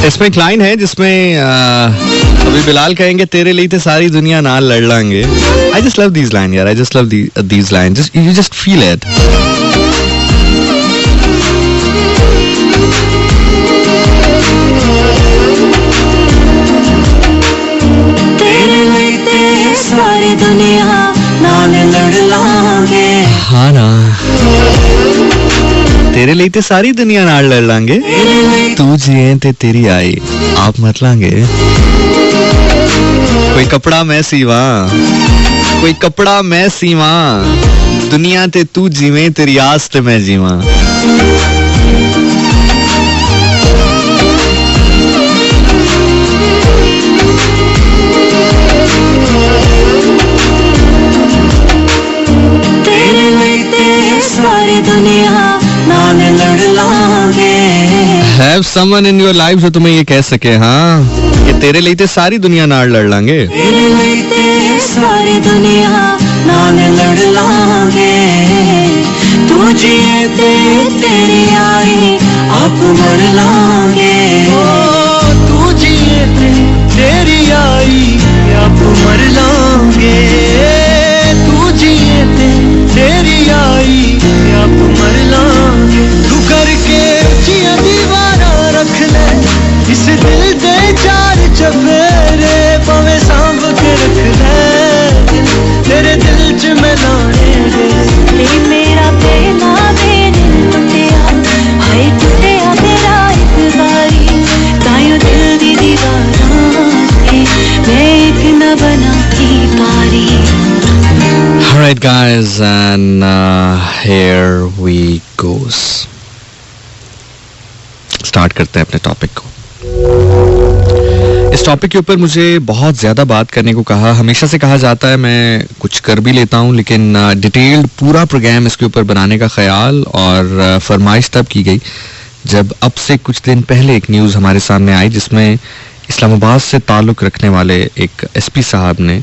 इसमें एक लाइन है जिसमें अभी बिलाल कहेंगे तेरे लिए तो सारी दुनिया नाल लड़ लांगे. I just love these line यार, I just love these line, just you just feel it. सारी दुनिया नाल लड़ लांगे. हाँ ना, तेरे लिए ते सारी दुनिया नाल लड़ लांगे, तू जिए ते तेरी आई आप मत लांगे. कोई कपड़ा मैं सीवा, कोई कपड़ा मैं सीवा, दुनिया ते तू जीवे तेरी आस ते मैं जीवा. तेरे लिए ते सारी दुनिया नाल लड़ लांगे. Have someone in your life जो तुम्हें ये कह सके, हाँ, कि तेरे लिए ते सारी दुनिया नाल लड़ लांगे. तेरे लिए ते सारी दुनिया नाल लड़ लांगे, तू जिए ते तेरी आई आप मर लांगे. तू जिए ते तेरी आई आप मर लांगे, तू जिए ते तेरी आई आप मर लांगे. तू करके जिया दीवारा रख ले इस दिल दे चार चफेरे, पवे सांभ के रख ले तेरे दिल च मैं लाने दे. मेरा पहला भी दिल टुटिया, हाय टुटिया तेरा एक बारी, तायूं दिल दी दीवारां ते मैं एक न बना की पारी. Alright guys, and here we goes. Start करते हैं अपने टॉपिक को. इस टॉपिक के ऊपर मुझे बहुत ज़्यादा बात करने को कहा. हमेशा से कहा जाता है, मैं कुछ कर भी लेता हूँ, लेकिन डिटेल्ड पूरा प्रोग्राम इसके ऊपर बनाने का ख्याल और फरमाइश तब की गई जब अब से कुछ दिन पहले एक न्यूज़ हमारे सामने आई जिसमें इस्लामाबाद से ताल्लुक़ रखने वाले एक एसपी साहब ने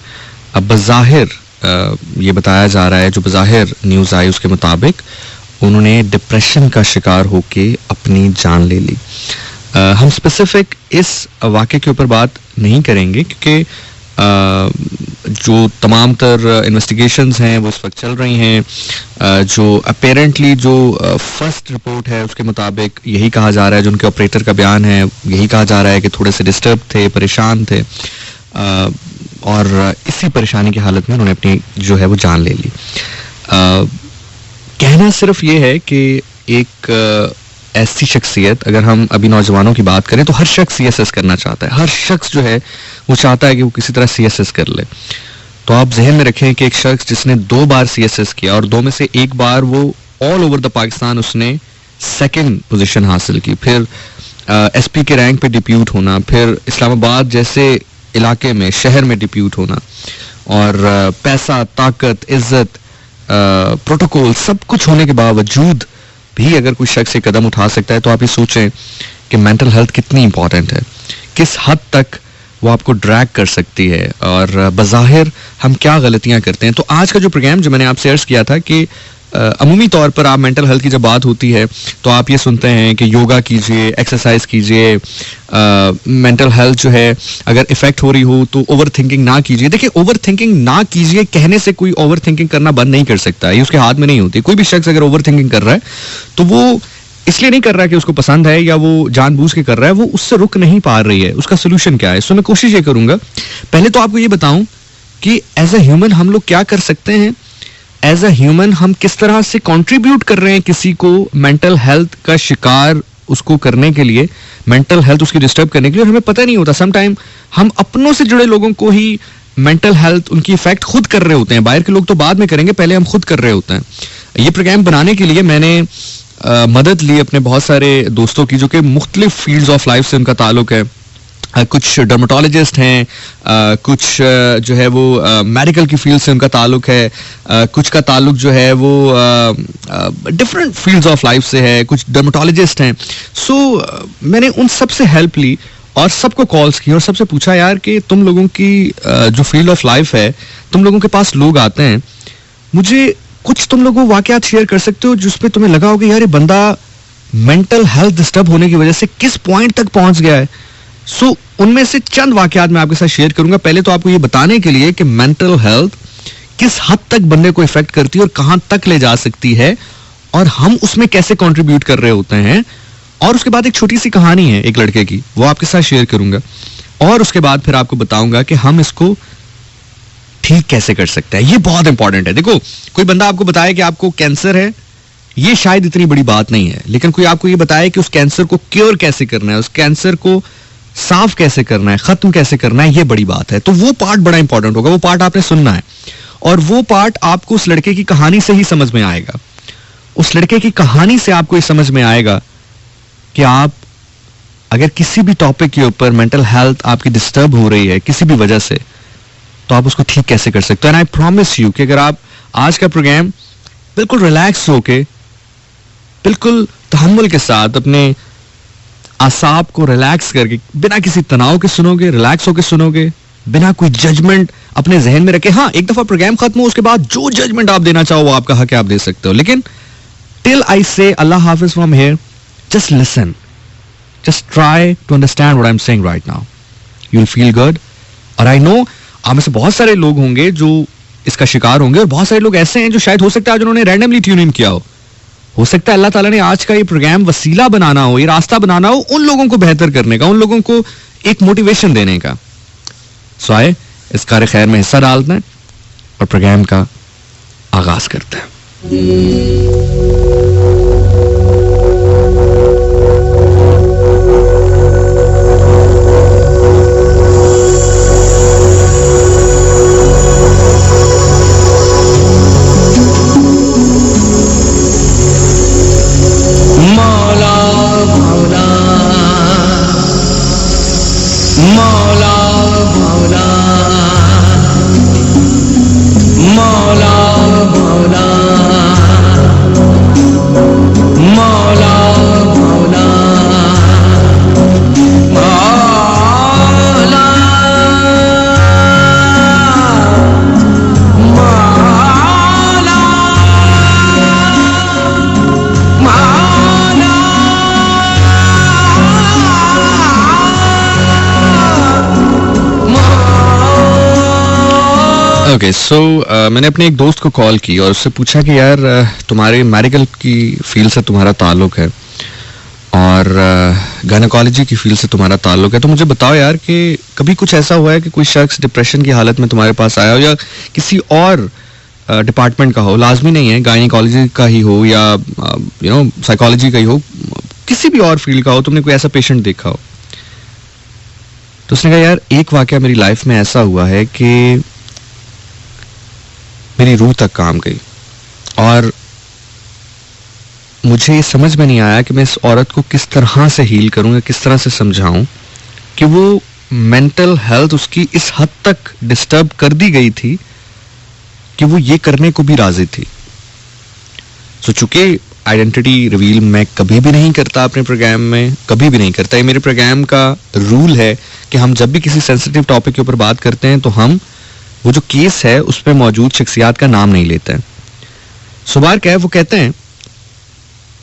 अब बज़ाहिर ये बताया जा रहा है, जो बज़ाहिर न्यूज़ आई उसके मुताबिक उन्होंने डिप्रेशन का शिकार होके अपनी जान ले ली। हम स्पेसिफिक इस वाक़े के ऊपर बात नहीं करेंगे क्योंकि जो तमाम तर इन्वेस्टिगेशंस हैं वो इस वक्त चल रही हैं। जो अपेरेंटली जो फर्स्ट रिपोर्ट है उसके मुताबिक यही कहा जा रहा है, जो उनके ऑपरेटर का बयान है यही कहा जा रहा है कि थोड़े से डिस्टर्ब थे, परेशान थे, और इसी परेशानी की हालत में उन्होंने अपनी जो है वो जान ले ली। कहना सिर्फ ये है कि एक ऐसी शख्सियत, अगर हम अभी नौजवानों की बात करें तो हर शख्स CSS करना चाहता है, हर शख्स जो है वो चाहता है कि वो किसी तरह CSS कर ले। तो आप जहन में रखें कि एक शख्स जिसने 2 बार CSS किया और 2 में से 1 बार वो ऑल ओवर द पाकिस्तान उसने 2nd पोजीशन हासिल की, फिर SP के रैंक पे डिप्यूट होना, फिर इस्लामाबाद जैसे इलाके में, शहर में डिप्यूट होना, और पैसा, ताकत, इज्जत, प्रोटोकॉल सब कुछ होने के बावजूद भी अगर कोई शख्स एक कदम उठा सकता है तो आप ये सोचें कि मेंटल हेल्थ कितनी इंपॉर्टेंट है, किस हद तक वो आपको ड्रैग कर सकती है और बज़ाहिर हम क्या गलतियां करते हैं। तो आज का जो प्रोग्राम जो मैंने आपसे अर्ज किया था कि अमूमी तौर पर आप मेंटल हेल्थ की जब बात होती है तो आप ये सुनते हैं कि योगा कीजिए, एक्सरसाइज कीजिए, मेंटल हेल्थ जो है अगर इफेक्ट हो रही हो तो ओवर थिंकिंग ना कीजिए। देखिए, ओवर थिंकिंग ना कीजिए कहने से कोई ओवर थिंकिंग करना बंद नहीं कर सकता, ये उसके हाथ में नहीं होती। कोई भी शख्स अगर ओवर थिंकिंग कर रहा है तो वो इसलिए नहीं कर रहा कि उसको पसंद है या वो जानबूझ के कर रहा है, वो उससे रुक नहीं पा रही है। उसका सोल्यूशन क्या है? सो मैं कोशिश ये करूंगा, पहले तो आपको ये बताऊं कि एज अ ह्यूमन हम लोग क्या कर सकते हैं, एज अ ह्यूमन हम किस तरह से कंट्रीब्यूट कर रहे हैं किसी को मेंटल हेल्थ का शिकार उसको करने के लिए, मेंटल हेल्थ उसकी डिस्टर्ब करने के लिए। और हमें पता नहीं होता, समटाइम हम अपनों से जुड़े लोगों को ही मेंटल हेल्थ उनकी इफेक्ट खुद कर रहे होते हैं। बाहर के लोग तो बाद में करेंगे, पहले हम खुद कर रहे होते हैं। ये प्रोग्राम बनाने के लिए मैंने मदद ली अपने बहुत सारे दोस्तों की, जो कि मुख्तलिफ फील्ड्स ऑफ लाइफ से उनका ताल्लुक है। कुछ डर्मेटोलॉजिस्ट हैं, कुछ जो है वो मेडिकल की फील्ड से उनका ताल्लुक है, कुछ का ताल्लुक जो है वो डिफरेंट फील्ड्स ऑफ लाइफ से है, कुछ डर्मेटोलॉजिस्ट हैं। सो मैंने उन सब से हेल्प ली और सबको कॉल्स की और सबसे पूछा, यार कि तुम लोगों की जो फील्ड ऑफ लाइफ है, तुम लोगों के पास लोग आते हैं, मुझे कुछ तुम लोगों वाकयात शेयर कर सकते हो जिसपे तुम्हें लगा होगा यार ये बंदा मेंटल हेल्थ डिस्टर्ब होने की वजह से किस पॉइंट तक पहुंच गया है। सो उनमें से चंद वाकयात मैं आपके साथ शेयर करूंगा। पहले तो आपको ये बताने के लिए कि मेंटल हेल्थ किस हद तक बंदे को इफेक्ट करती है और कहां तक ले जा सकती है और हम उसमें कैसे कंट्रीब्यूट कर रहे होते हैं। और उसके बाद एक छोटी सी कहानी है एक लड़के की, वो आपके साथ शेयर करूंगा। और उसके बाद फिर आपको बताऊंगा कि हम इसको ठीक कैसे कर सकते हैं। ये बहुत इंपॉर्टेंट है। देखो, कोई बंदा आपको बताए कि आपको कैंसर है, ये शायद इतनी बड़ी बात नहीं है, लेकिन कोई आपको ये बताए कि उस कैंसर को क्योर कैसे करना है, उस कैंसर को साफ कैसे करना है, खत्म कैसे करना है, ये बड़ी बात है। तो वो पार्ट बड़ा इंपॉर्टेंट होगा, वो पार्ट आपने सुनना है और वो पार्ट आपको उस लड़के की कहानी से ही समझ में आएगा। उस लड़के की कहानी से आपको ये समझ में आएगा कि आप अगर किसी भी टॉपिक के ऊपर मेंटल हेल्थ आपकी डिस्टर्ब हो रही है किसी भी वजह से, तो आप उसको ठीक कैसे कर सकते हो। एंड आई प्रॉमिस यू कि अगर आप आज का प्रोग्राम बिल्कुल रिलैक्स होके, बिल्कुल तहम्मुल के साथ, अपने आसाब को रिलैक्स करके, बिना किसी तनाव के सुनोगे, रिलैक्स होके सुनोगे, बिना कोई जजमेंट अपने जहन में रखे। हाँ, एक दफा प्रोग्राम खत्म हो उसके बाद जो जजमेंट आप देना चाहो वो आपका हक है, आप दे सकते हो, लेकिन टिल आई से अल्लाह हाफिज from here, just listen, just try to understand what I am saying right now, you will feel good. और आई नो आप में से बहुत सारे लोग होंगे जो इसका शिकार होंगे और बहुत सारे लोग ऐसे हैं जो शायद हो सकता है आज उन्होंने रैंडमली ट्यून इन किया हो सकता है अल्लाह ताला ने आज का ये प्रोग्राम वसीला बनाना हो, ये रास्ता बनाना हो उन लोगों को बेहतर करने का, उन लोगों को एक मोटिवेशन देने का। सो आए इस कार्य खैर में हिस्सा डालते हैं और प्रोग्राम का आगाज करते हैं। ओके सो मैंने अपने एक दोस्त को कॉल की और उससे पूछा कि यार तुम्हारे मेडिकल की फील्ड से तुम्हारा ताल्लुक है और गायनेकोलॉजी की फील्ड से तुम्हारा ताल्लुक है, तो मुझे बताओ यार कि कभी कुछ ऐसा हुआ है कि कोई शख्स डिप्रेशन की हालत में तुम्हारे पास आया हो या किसी और डिपार्टमेंट का हो, लाजमी नहीं है गायनेकोलॉजी का ही हो या साइकोलॉजी का ही हो, किसी भी और फील्ड का हो, तुमने कोई ऐसा पेशेंट देखा हो? तो उसने कहा यार एक वाकया मेरी लाइफ में ऐसा हुआ है कि मेरी रूह तक काम गई और मुझे ये समझ में नहीं आया कि मैं इस औरत को किस तरह से हील करूं या किस तरह से समझाऊं कि वो मेंटल हेल्थ उसकी इस हद तक डिस्टर्ब कर दी गई थी कि वो ये करने को भी राजी थी। सो चूंकि आइडेंटिटी रिवील मैं कभी भी नहीं करता अपने प्रोग्राम में, कभी भी नहीं करता, ये मेरे प्रोग्राम का रूल है कि हम जब भी किसी सेंसिटिव टॉपिक के ऊपर बात करते हैं तो हम वो जो केस है उस पर मौजूद शख्सियात का नाम नहीं लेते हैं। सुबार क्या है, वो कहते हैं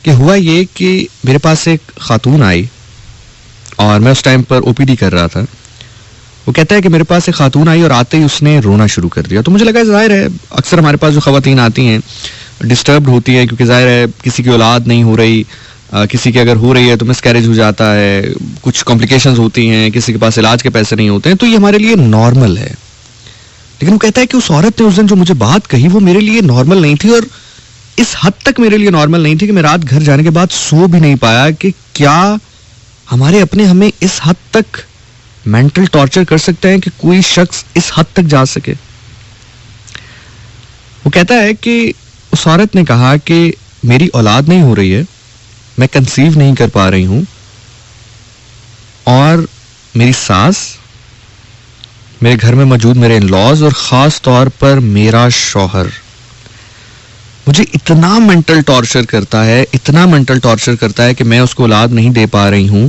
कि हुआ ये कि मेरे पास एक खातून आई और मैं उस टाइम पर ओपीडी कर रहा था। वो कहता है कि मेरे पास एक खातून आई और आते ही उसने रोना शुरू कर दिया। तो मुझे लगा जाहिर है अक्सर हमारे पास जो खवातीन आती हैं डिस्टर्ब्ड होती है क्योंकि जाहिर है किसी की औलाद नहीं हो रही, किसी की अगर हो रही है तो मिसकैरेज हो जाता है, कुछ कॉम्प्लिकेशंस होती हैं, किसी के पास इलाज के पैसे नहीं होते हैं, तो ये हमारे लिए नॉर्मल है। लेकिन वो कहता है कि उस औरत ने उस दिन जो मुझे बात कही वो मेरे लिए नॉर्मल नहीं थी और इस हद तक मेरे लिए नॉर्मल नहीं थी कि मैं रात घर जाने के बाद सो भी नहीं पाया कि क्या हमारे अपने हमें इस हद तक मेंटल टॉर्चर कर सकते हैं कि कोई शख्स इस हद तक जा सके। वो कहता है कि उस औरत ने कहा कि मेरी औलाद नहीं हो रही है, मैं कंसीव नहीं कर पा रही हूं और मेरी सास, मेरे घर में मौजूद मेरे इन-लॉज और खास तौर पर मेरा शौहर मुझे इतना मेंटल टॉर्चर करता है, इतना मेंटल टॉर्चर करता है कि मैं उसको औलाद नहीं दे पा रही हूं,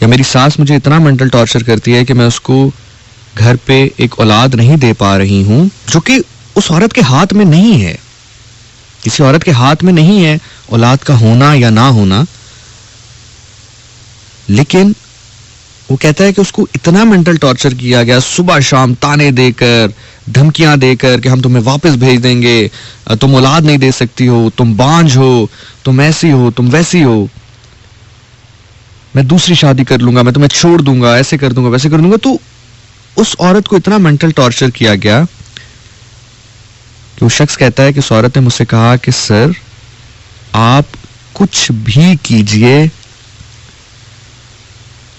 या मेरी सास मुझे इतना मेंटल टॉर्चर करती है कि मैं उसको घर पे एक औलाद नहीं दे पा रही हूं, जो कि उस औरत के हाथ में नहीं है। किसी औरत के हाथ में नहीं है औलाद का होना या ना होना, लेकिन वो कहता है कि उसको इतना मेंटल टॉर्चर किया गया, सुबह शाम ताने देकर, धमकियां देकर कि हम तुम्हें वापस भेज देंगे, तुम औलाद नहीं दे सकती हो, तुम बांझ हो, तुम ऐसी हो, तुम वैसी हो, मैं दूसरी शादी कर लूंगा, मैं तुम्हें छोड़ दूंगा, ऐसे कर दूंगा, वैसे कर दूंगा। तो उस औरत को इतना मेंटल टॉर्चर किया गया कि वो शख्स कहता है कि उस औरत ने मुझसे कहा कि सर आप कुछ भी कीजिए,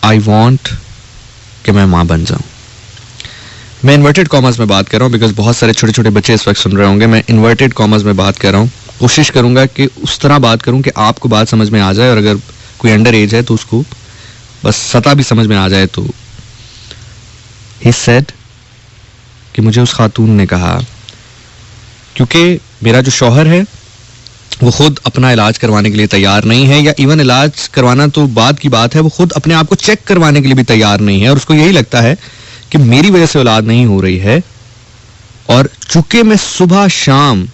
आई वॉन्ट कि मैं मां बन जाऊं। मैं इन्वर्टेड कॉमर्स में बात कर रहा हूं बिकॉज बहुत सारे छोटे छोटे बच्चे इस वक्त सुन रहे होंगे। मैं इन्वर्टेड कॉमर्स में बात कर रहा हूं, कोशिश करूंगा कि उस तरह बात करूं कि आपको बात समझ में आ जाए और अगर कोई अंडर एज है तो उसको बस सता भी समझ में आ जाए। तो ही सेड कि मुझे उस खातून ने कहा, क्योंकि मेरा जो शौहर है वो खुद अपना इलाज करवाने के लिए तैयार नहीं है, या इवन इलाज करवाना तो बाद की बात है, वो खुद अपने आप को चेक करवाने के लिए भी तैयार नहीं है और उसको यही लगता है कि मेरी वजह से औलाद नहीं हो रही है। और चूंकि मैं सुबह शाम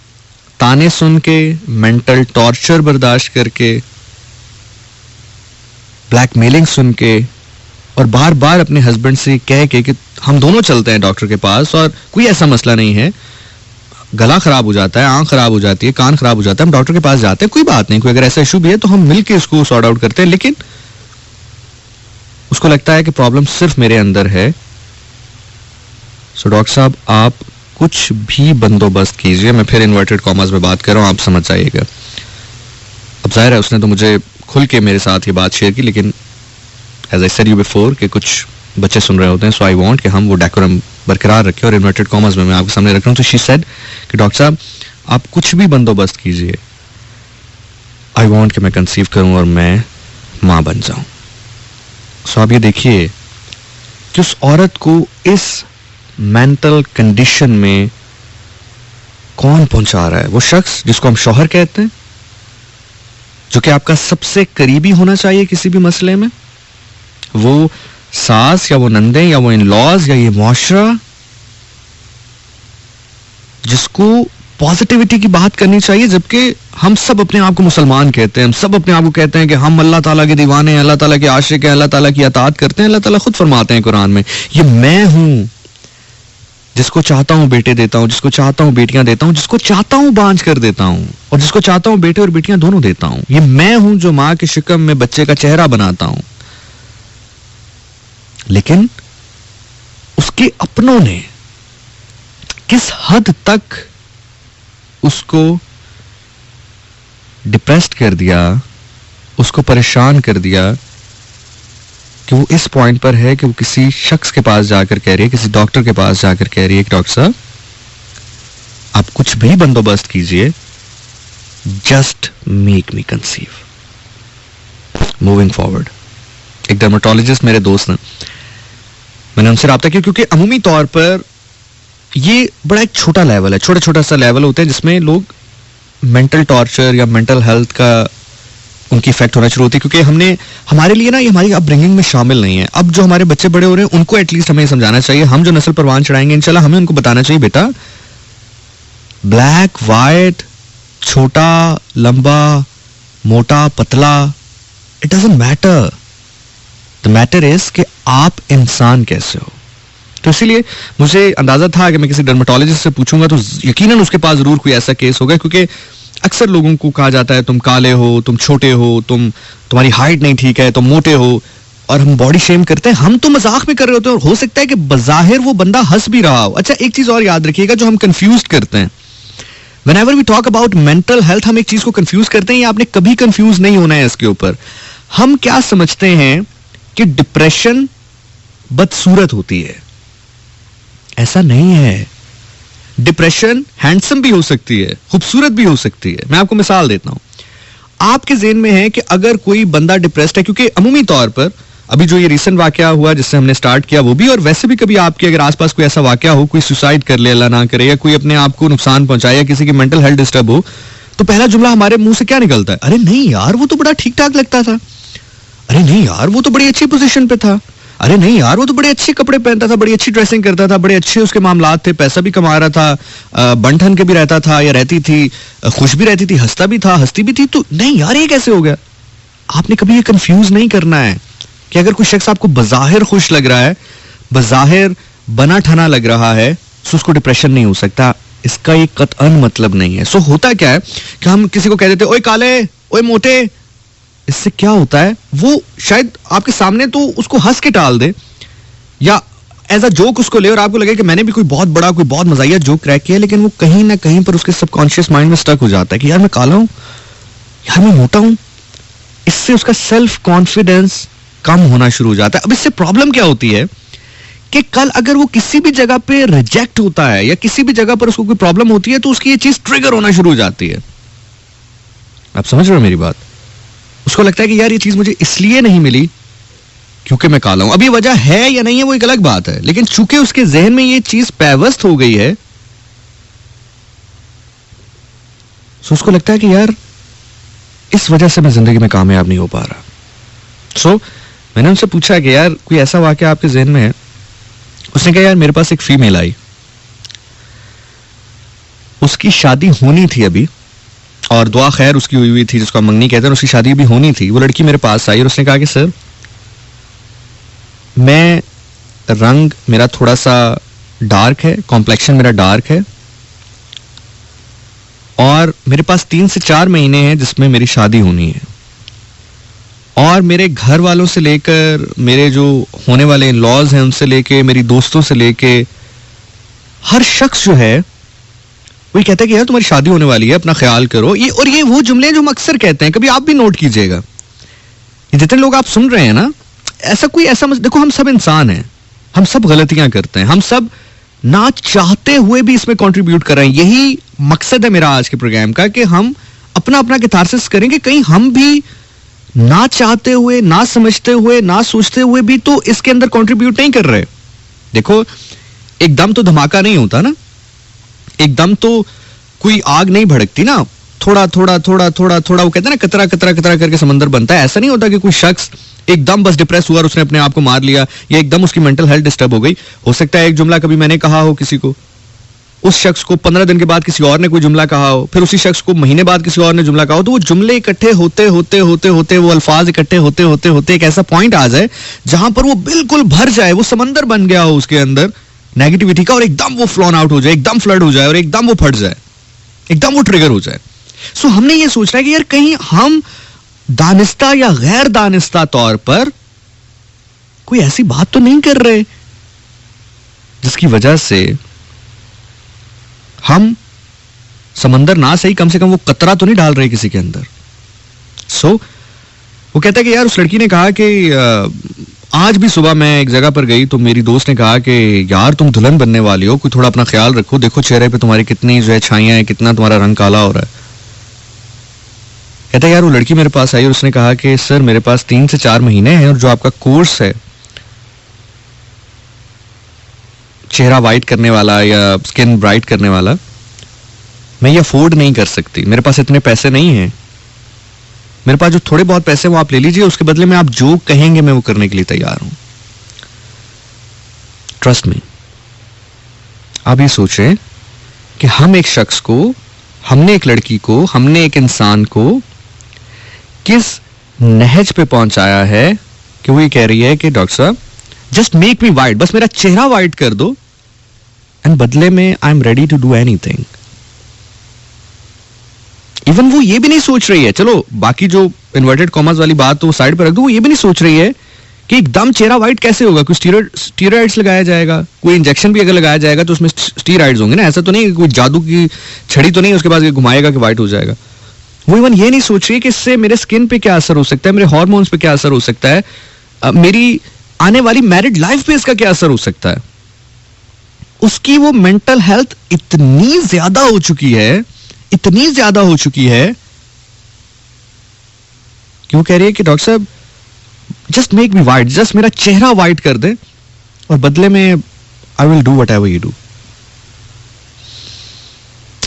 ताने सुन के, मेंटल टॉर्चर बर्दाश्त करके, ब्लैकमेलिंग सुन के और बार बार अपने हस्बैंड से कह के कि हम दोनों चलते हैं डॉक्टर के पास और कोई ऐसा मसला नहीं है, गला खराब हो जाता है, आंख खराब हो जाती है, कान खराब हो जाता है, हम डॉक्टर के पास जाते हैं, कोई बात नहीं, कोई अगर ऐसा इशू भी है तो हम मिलके इसको सॉर्ट आउट करते हैं, लेकिन उसको लगता है कि प्रॉब्लम सिर्फ मेरे अंदर है। सो डॉक्टर साहब आप कुछ भी बंदोबस्त कीजिए। मैं फिर इन्वर्टेड कॉमर्स में बात कर रहा हूं, आप समझ जाइएगा। अब जाहिर है उसने तो मुझे खुल के मेरे साथ ये बात शेयर की, लेकिन as I said you before कि कुछ बच्चे सुन रहे होते हैं, सो आई वांट कि हम वो डेकोरम बरकरार रखें और इन्वर्टेड कॉमर्स में मैं आपके सामने रख रहा हूं। तो शी सेड कि डॉक्टर साहब आप कुछ भी बंदोबस्त कीजिए, आई वांट कि मैं कंसीव करूं और मैं मां बन जाऊं। सो आप ये देखिए कि उस औरत को इस मेंटल कंडीशन में कौन पहुंचा रहा है? वो शख्स जिसको हम शौहर कहते हैं, जो कि आपका सबसे करीबी होना चाहिए किसी भी मसले में, वो सास या वो नंदे या वो इन-लॉज या ये मुआशरा जिसको पॉजिटिविटी की बात करनी चाहिए, जबकि हम सब अपने आप को मुसलमान कहते हैं, हम सब अपने आप को कहते हैं कि हम अल्लाह ताला के दीवाने हैं, अल्लाह ताला के आशिक हैं, अल्लाह ताला की अताअत करते हैं। अल्लाह ताला खुद फरमाते हैं कुरान में, ये मैं हूं, जिसको चाहता हूं बेटे देता हूं, जिसको चाहता हूं बेटियां देता हूं, जिसको चाहता हूं बांझ कर देता हूं, और जिसको चाहता हूं बेटे और बेटियां दोनों देता हूं। ये मैं हूं जो मां के शिकम में बच्चे का चेहरा बनाता हूं। लेकिन उसके अपनों ने किस हद तक उसको डिप्रेस्ड कर दिया, उसको परेशान कर दिया कि वो इस पॉइंट पर है कि वो किसी शख्स के पास जाकर कह रही है, किसी डॉक्टर के पास जाकर कह रही है कि डॉक्टर साहब आप कुछ भी बंदोबस्त कीजिए, just make me conceive. Moving forward, एक डर्मेटोलॉजिस्ट मेरे दोस्त ने, मैंने उनसे राब्ता किया क्योंकि अमूमी तौर पर ये बड़ा एक छोटा लेवल है, छोटा छोटा सा लेवल होता है जिसमें लोग मेंटल टॉर्चर या मेंटल हेल्थ का उनकी इफेक्ट होना शुरू होती है, क्योंकि हमने हमारे लिए ना ये हमारी अपब्रिंगिंग में शामिल नहीं है। अब जो हमारे बच्चे बड़े हो रहे हैं उनको एटलीस्ट हमें समझाना चाहिए, हम जो नस्ल परवान चढ़ाएंगे इंशाल्लाह हमें उनको बताना चाहिए बेटा ब्लैक वाइट, छोटा लंबा, मोटा पतला, it doesn't matter, the matter is कि आप इंसान कैसे हो। तो इसीलिए मुझे अंदाजा था कि मैं किसी डर्मेटोलॉजिस्ट से पूछूंगा तो यकीनन उसके पास जरूर कोई ऐसा केस होगा, क्योंकि अक्सर लोगों को कहा जाता है तुम काले हो, तुम छोटे हो, तुम्हारी हाइट नहीं ठीक है, तुम मोटे हो, और हम बॉडी शेम करते हैं। हम तो मजाक में कर रहे होते हैं और हो सकता है कि बज़ाहिर वो बंदा हंस भी रहा हो। अच्छा, एक चीज और याद रखिएगा जो हम कंफ्यूज करते हैं, whenever we talk about mental health, हम एक चीज को कंफ्यूज करते हैं, ये आपने कभी कंफ्यूज नहीं होना है इसके ऊपर। हम क्या समझते हैं कि डिप्रेशन बदसूरत होती है, ऐसा नहीं है। डिप्रेशन हैंडसम भी हो सकती है, खूबसूरत भी हो सकती है। मैं आपको मिसाल देता हूं, आपके ज़हन में है कि अगर कोई बंदा डिप्रेस्ड है, क्योंकि अमूमी तौर पर अभी जो ये रिसेंट वाकया हुआ जिससे हमने स्टार्ट किया वो भी, और वैसे भी कभी आपके अगर आसपास कोई ऐसा वाकया हो, कोई सुसाइड कर ले अल्लाह ना करे, या कोई अपने आप को नुकसान पहुंचाए, या किसी की मेंटल हेल्थ डिस्टर्ब हो, तो पहला जुमला हमारे मुंह से क्या निकलता है? अरे नहीं यार वो तो बड़ा ठीक ठाक लगता था, अरे नहीं यार वो तो बड़ी अच्छी पोजीशन पे था, अरे नहीं यार वो तो बड़े अच्छे कपड़े पहनता था, बड़ी अच्छी ड्रेसिंग करता था, बड़े अच्छे उसके मामलात थे, पैसा भी कमा रहा था, बन ठन के भी रहता था या रहती थी, खुश भी रहती थी, हंसता भी था, हंसती भी थी, तो नहीं यार ये कैसे हो गया? आपने कभी ये कंफ्यूज नहीं करना है कि अगर कोई शख्स आपको बज़ाहिर खुश लग रहा है, बज़ाहिर बना ठना लग रहा है, तो उसको डिप्रेशन नहीं हो सकता। इसका एक कतअन मतलब नहीं है। सो होता क्या है कि हम किसी को कह देते ओए काले, ओए मोटे, इससे क्या होता है वो शायद आपके सामने तो उसको हंस के टाल दे या एज अ जोक उसको ले, और आपको लगे कि मैंने भी कोई बहुत बड़ा, कोई बहुत मजाया जोक क्रैक किया, लेकिन वो कहीं ना कहीं पर उसके सबकॉन्शियस माइंड में स्टक हो जाता है कि यार मैं काला हूं, यार मैं मोटा हूं। इससे उसका सेल्फ कॉन्फिडेंस कम होना शुरू हो जाता है। अब इससे प्रॉब्लम क्या होती है कि कल अगर वो किसी भी जगह पे रिजेक्ट होता है या किसी भी जगह पर उसको कोई प्रॉब्लम होती है तो उसकी ये चीज ट्रिगर होना शुरू हो जाती है। आप समझ रहे हो मेरी बात? उसको लगता है कि यार ये चीज मुझे इसलिए नहीं मिली क्योंकि मैं काला हूं। अब ये वजह है या नहीं है वो एक अलग बात है, लेकिन चूंकि उसके जहन में ये चीज पैवस्त हो गई है, सो उसको लगता है कि यार इस वजह से मैं जिंदगी में कामयाब नहीं हो पा रहा। सो मैंने उनसे पूछा कि यार कोई ऐसा वाकया आपके जहन में है? उसने कहा यार मेरे पास एक फीमेल आई, उसकी शादी होनी थी अभी, और दुआ खैर उसकी हुई थी, जिसको हम मंगनी कहते हैं, उसकी शादी भी होनी थी। वो लड़की मेरे पास आई और उसने कहा कि सर मैं रंग मेरा थोड़ा सा डार्क है, कॉम्प्लेक्शन मेरा डार्क है, और मेरे पास 3 से 4 महीने हैं जिसमें मेरी शादी होनी है, और मेरे घर वालों से लेकर मेरे जो होने वाले इन लॉज हैं उनसे लेके मेरी दोस्तों से लेके हर शख्स जो है वही कहता है कि यार तुम्हारी शादी होने वाली है, अपना ख्याल करो। ये वो जुमले जो हम अक्सर कहते हैं, कभी आप भी नोट कीजिएगा। जितने लोग आप सुन रहे हैं ना, ऐसा देखो हम सब इंसान हैं, हम सब गलतियां करते हैं, हम सब ना चाहते हुए भी इसमें कंट्रीब्यूट कर रहे हैं। यही मकसद है मेरा आज के प्रोग्राम का कि हम अपना कैथारसिस करें कि कहीं हम भी ना चाहते हुए, ना समझते हुए, ना सोचते हुए भी तो इसके अंदर कंट्रीब्यूट नहीं कर रहे। देखो एकदम तो धमाका नहीं होता ना, एकदम तो कोई आग नहीं भड़कती ना, थोड़ा थोड़ा थोड़ा थोड़ा थोड़ा वो कहते हैं ना कतरा कतरा कतरा करके समंदर बनता है। ऐसा नहीं होता कि कोई शख्स एकदम बस डिप्रेस हुआ और उसने अपने आप को मार लिया या एकदम उसकी मेंटल हेल्थ डिस्टर्ब हो गई। हो सकता है एक जुमला कभी मैंने कहा हो किसी को, उस शख्स को 15 दिन के बाद किसी और ने कोई जुमला कहा हो, फिर उसी शख्स को महीने बाद किसी और ने जुमला कहा हो, तो वो जुमले इकट्ठे होते होते होते होते वो अल्फाज इकट्ठे होते होते होते एक ऐसा पॉइंट आ जाए जहां पर वो बिल्कुल भर जाए, वो समंदर बन गया हो उसके अंदर, नेगेटिविटी का और एकदम वो फ्लोन आउट हो जाए, एकदम फ्लड हो जाए और एकदम वो फट जाए, एकदम वो ट्रिगर हो जाए. सो हमने ये सोच रहा है कि यार कहीं हम दानिस्ता या गैर दानिस्ता तौर पर कोई ऐसी बात तो नहीं कर रहे जिसकी वजह से हम समंदर ना सही कम से कम वो कतरा तो नहीं डाल रहे किसी के अंदर. सो वो कहता है कि यार उस लड़की ने कहा कि आज भी सुबह मैं एक जगह पर गई तो मेरी दोस्त ने कहा कि यार तुम दुल्हन बनने वाली हो, कोई थोड़ा अपना ख्याल रखो, देखो चेहरे पे तुम्हारी कितनी जो है छाइयां हैं, कितना तुम्हारा रंग काला हो रहा है. कहता है यार वो लड़की मेरे पास आई और उसने कहा कि सर मेरे पास 3 से 4 महीने हैं और जो आपका कोर्स है चेहरा वाइट करने वाला या स्किन ब्राइट करने वाला, मैं ये अफोर्ड नहीं कर सकती, मेरे पास इतने पैसे नहीं हैं, मेरे पास जो थोड़े बहुत पैसे वो आप ले लीजिए, उसके बदले में आप जो कहेंगे मैं वो करने के लिए तैयार हूं. Trust me. आप ये सोचें कि हम एक शख्स को, हमने एक लड़की को, हमने एक इंसान को किस नहज पे पहुंचाया है कि वो ये कह रही है कि डॉक्टर साहब जस्ट मेक मी वाइट, बस मेरा चेहरा वाइट कर दो एंड बदले में I am ready to do anything. Even वो ये भी नहीं सोच रही है, चलो बाकी जो इन्वर्टेड कॉमर्स वाली बात तो साइड पर रख दो, वो ये भी नहीं सोच रही है कि एकदम चेहरा वाइट कैसे होगा, कोई स्टीरॉइड्स लगाया जाएगा, कोई इंजेक्शन भी अगर लगाया जाएगा तो उसमें स्टीरॉइड्स होंगे ना, ऐसा तो नहीं कोई जादू की छड़ी तो नहीं उसके पास घुमाएगा कि वाइट हो जाएगा. वो इवन ये नहीं सोच रही है कि इससे मेरे स्किन पे क्या असर हो सकता है, मेरे हार्मोन्स पे क्या असर हो सकता है, मेरी आने वाली मैरिड लाइफ पे इसका क्या असर हो सकता है. उसकी वो मेंटल हेल्थ इतनी ज्यादा हो चुकी है, इतनी ज्यादा हो चुकी है कि वो कह रही है कि डॉक्टर साहब just make me white, just मेरा चेहरा वाइट कर दे और बदले में आई will do what ever you do.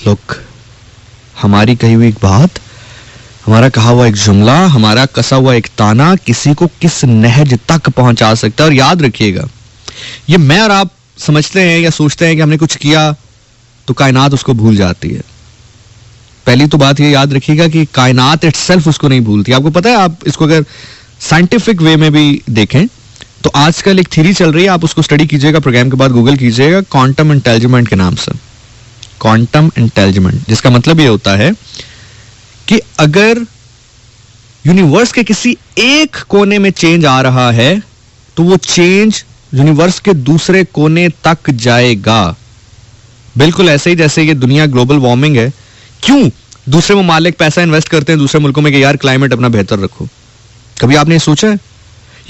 Look, हमारी कही हुई एक बात, हमारा कहा हुआ एक जुमला, हमारा कसा हुआ एक ताना किसी को किस नहज तक पहुंचा सकता है. और याद रखिएगा, ये मैं और आप समझते हैं या सोचते हैं कि हमने कुछ किया तो कायनात उसको भूल जाती है. पहली तो बात ये याद रखिएगा कि कायनात इटसेल्फ उसको नहीं भूलती. आपको पता है, आप इसको अगर साइंटिफिक वे में भी देखें तो आजकल एक थ्योरी चल रही है, आप उसको स्टडी कीजिएगा, प्रोग्राम के बाद गूगल कीजिएगा, क्वांटम इंटेलिजेंट के नाम से. क्वांटम इंटेलिजेंट, जिसका मतलब ये होता है कि अगर यूनिवर्स के किसी एक कोने में चेंज आ रहा है तो वो चेंज यूनिवर्स के दूसरे कोने तक जाएगा. बिल्कुल ऐसे ही जैसे ये दुनिया ग्लोबल वार्मिंग है, क्यों दूसरे ममालिक पैसा इन्वेस्ट करते हैं दूसरे मुल्कों में कि यार क्लाइमेट अपना बेहतर रखो, कभी आपने सोचा है?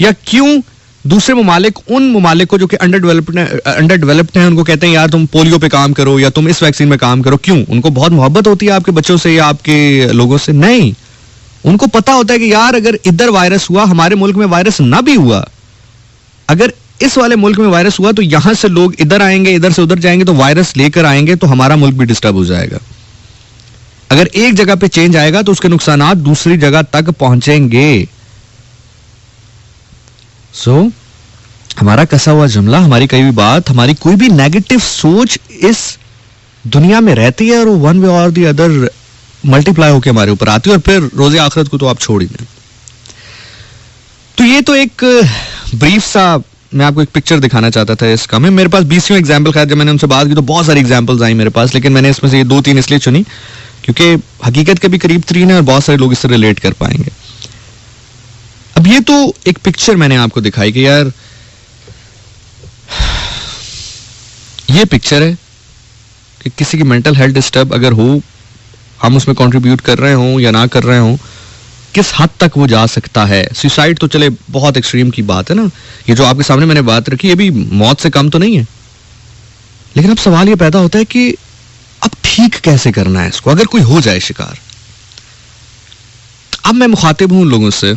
या क्यों दूसरे ममालिक उन ममालिक को जो कि अंडर डेवलप्ड हैं उनको कहते हैं यार तुम पोलियो पे काम करो या तुम इस वैक्सीन में काम करो? क्यों? उनको बहुत मोहब्बत होती है आपके बच्चों से या आपके लोगों से? नहीं, उनको पता होता है कि यार अगर इधर वायरस हुआ, हमारे मुल्क में वायरस ना भी हुआ, अगर इस वाले मुल्क में वायरस हुआ तो यहां से लोग इधर आएंगे, इधर से उधर जाएंगे तो वायरस लेकर आएंगे, तो हमारा मुल्क भी डिस्टर्ब हो जाएगा. अगर एक जगह पे चेंज आएगा तो उसके नुकसानात दूसरी जगह तक पहुंचेंगे. सो हमारा कसा हुआ जुमला, हमारी कही हुई बात, हमारी कोई भी नेगेटिव सोच इस दुनिया में रहती है और वो वन वे और दी अदर मल्टीप्लाई होकर हमारे ऊपर आती है और फिर रोजे आखिरत को तो आप छोड़ ही दें. तो ये तो एक ब्रीफ सा मैं आपको एक पिक्चर दिखाना चाहता था इसका. मैं मेरे पास 20 एग्जाम्पल, खैर जब मैंने उनसे बात की तो बहुत सारी एग्जाम्पल्स आई मेरे पास, लेकिन मैंने इसमें से ये 2-3 इसलिए चुनी क्योंकि हकीकत के भी करीब 3 है और बहुत सारे लोग इससे रिलेट कर पाएंगे. अब ये तो एक पिक्चर मैंने आपको दिखाई कि यार ये पिक्चर है कि किसी की मेंटल हेल्थ डिस्टर्ब अगर हो, हम उसमें कंट्रीब्यूट कर रहे हों या ना कर रहे हों, किस हद तक वो जा सकता है. सुसाइड तो चले बहुत एक्सट्रीम की बात है ना, ये जो आपके सामने मैंने बात रखी ये भी मौत से कम तो नहीं है, लेकिन अब सवाल ये पैदा होता है कि अब ठीक कैसे करना है इसको अगर कोई हो जाए शिकार. अब मैं मुखातिब हूं उन लोगों से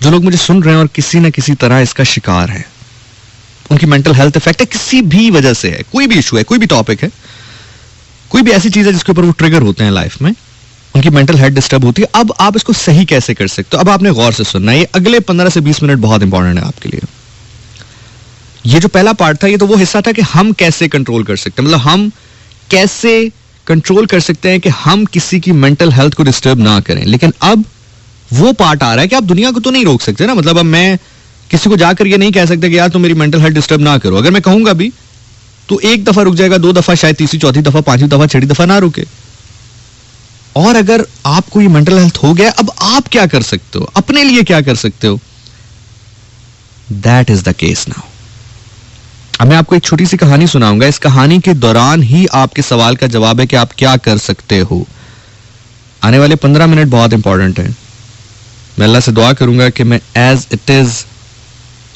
जो लोग मुझे सुन रहे हैं और किसी ना किसी तरह इसका शिकार है, उनकी मेंटल हेल्थ इफेक्ट है, किसी भी वजह से है, कोई भी इशू है, कोई भी टॉपिक है, कोई भी ऐसी चीज है जिसके ऊपर वो ट्रिगर होते हैं लाइफ में, उनकी मेंटल हेल्थ डिस्टर्ब होती है. अब आप इसको सही कैसे कर सकते हो? अब आपने गौर से सुनना है, ये अगले 15 से 20 मिनट बहुत इंपॉर्टेंट है आपके लिए. ये जो पहला पार्ट था ये तो वो हिस्सा था कि हम कैसे कंट्रोल कर सकते हैं, मतलब हम कैसे कंट्रोल कर सकते हैं कि हम किसी की मेंटल हेल्थ को डिस्टर्ब ना करें. लेकिन अब वो पार्ट आ रहा है कि आप दुनिया को तो नहीं रोक सकते ना, मतलब अब मैं किसी को जाकर ये नहीं कह सकते कि यार तुम मेरी मेंटल हेल्थ डिस्टर्ब ना करो। अगर मैं कहूंगा भी तो एक दफा रुक जाएगा, 2 दफा, शायद तीसरी, चौथी दफा, 5वीं दफा, 6वीं दफा ना रुके। और अगर आपको ये मेंटल हेल्थ हो गया, अब आप क्या कर सकते हो, अपने लिए क्या कर सकते हो? That is the case now. अब मैं आपको एक छोटी सी कहानी सुनाऊंगा। इस कहानी के दौरान ही आपके सवाल का जवाब है कि आप क्या कर सकते हो। आने वाले 15 मिनट बहुत इंपॉर्टेंट है। मैं अल्लाह से दुआ करूंगा कि मैं एज इट इज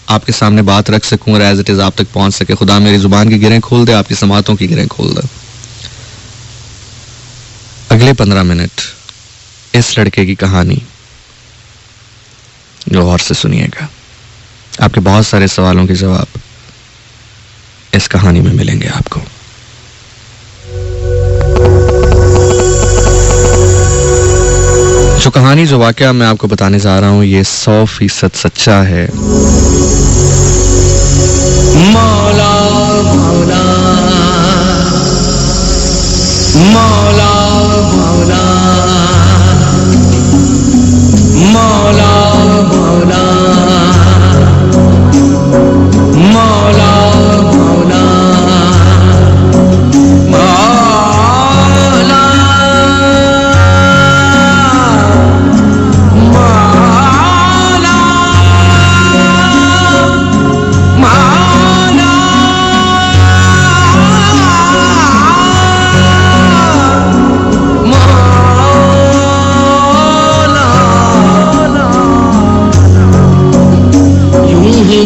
आपके सामने बात रख सकूं और एज इट इज आप तक पहुंच सके। खुदा मेरी जुबान की गिरें खोल दे, आपकी समातों की गिरें खोल दे। अगले 15 मिनट इस लड़के की कहानी गौर से सुनिएगा। आपके बहुत सारे सवालों के जवाब इस कहानी में मिलेंगे आपको। जो कहानी, जो वाकया मैं आपको बताने जा रहा हूं, ये 100% सच्चा है। मौला मौला मौला मौला मौला मौला मौला मौला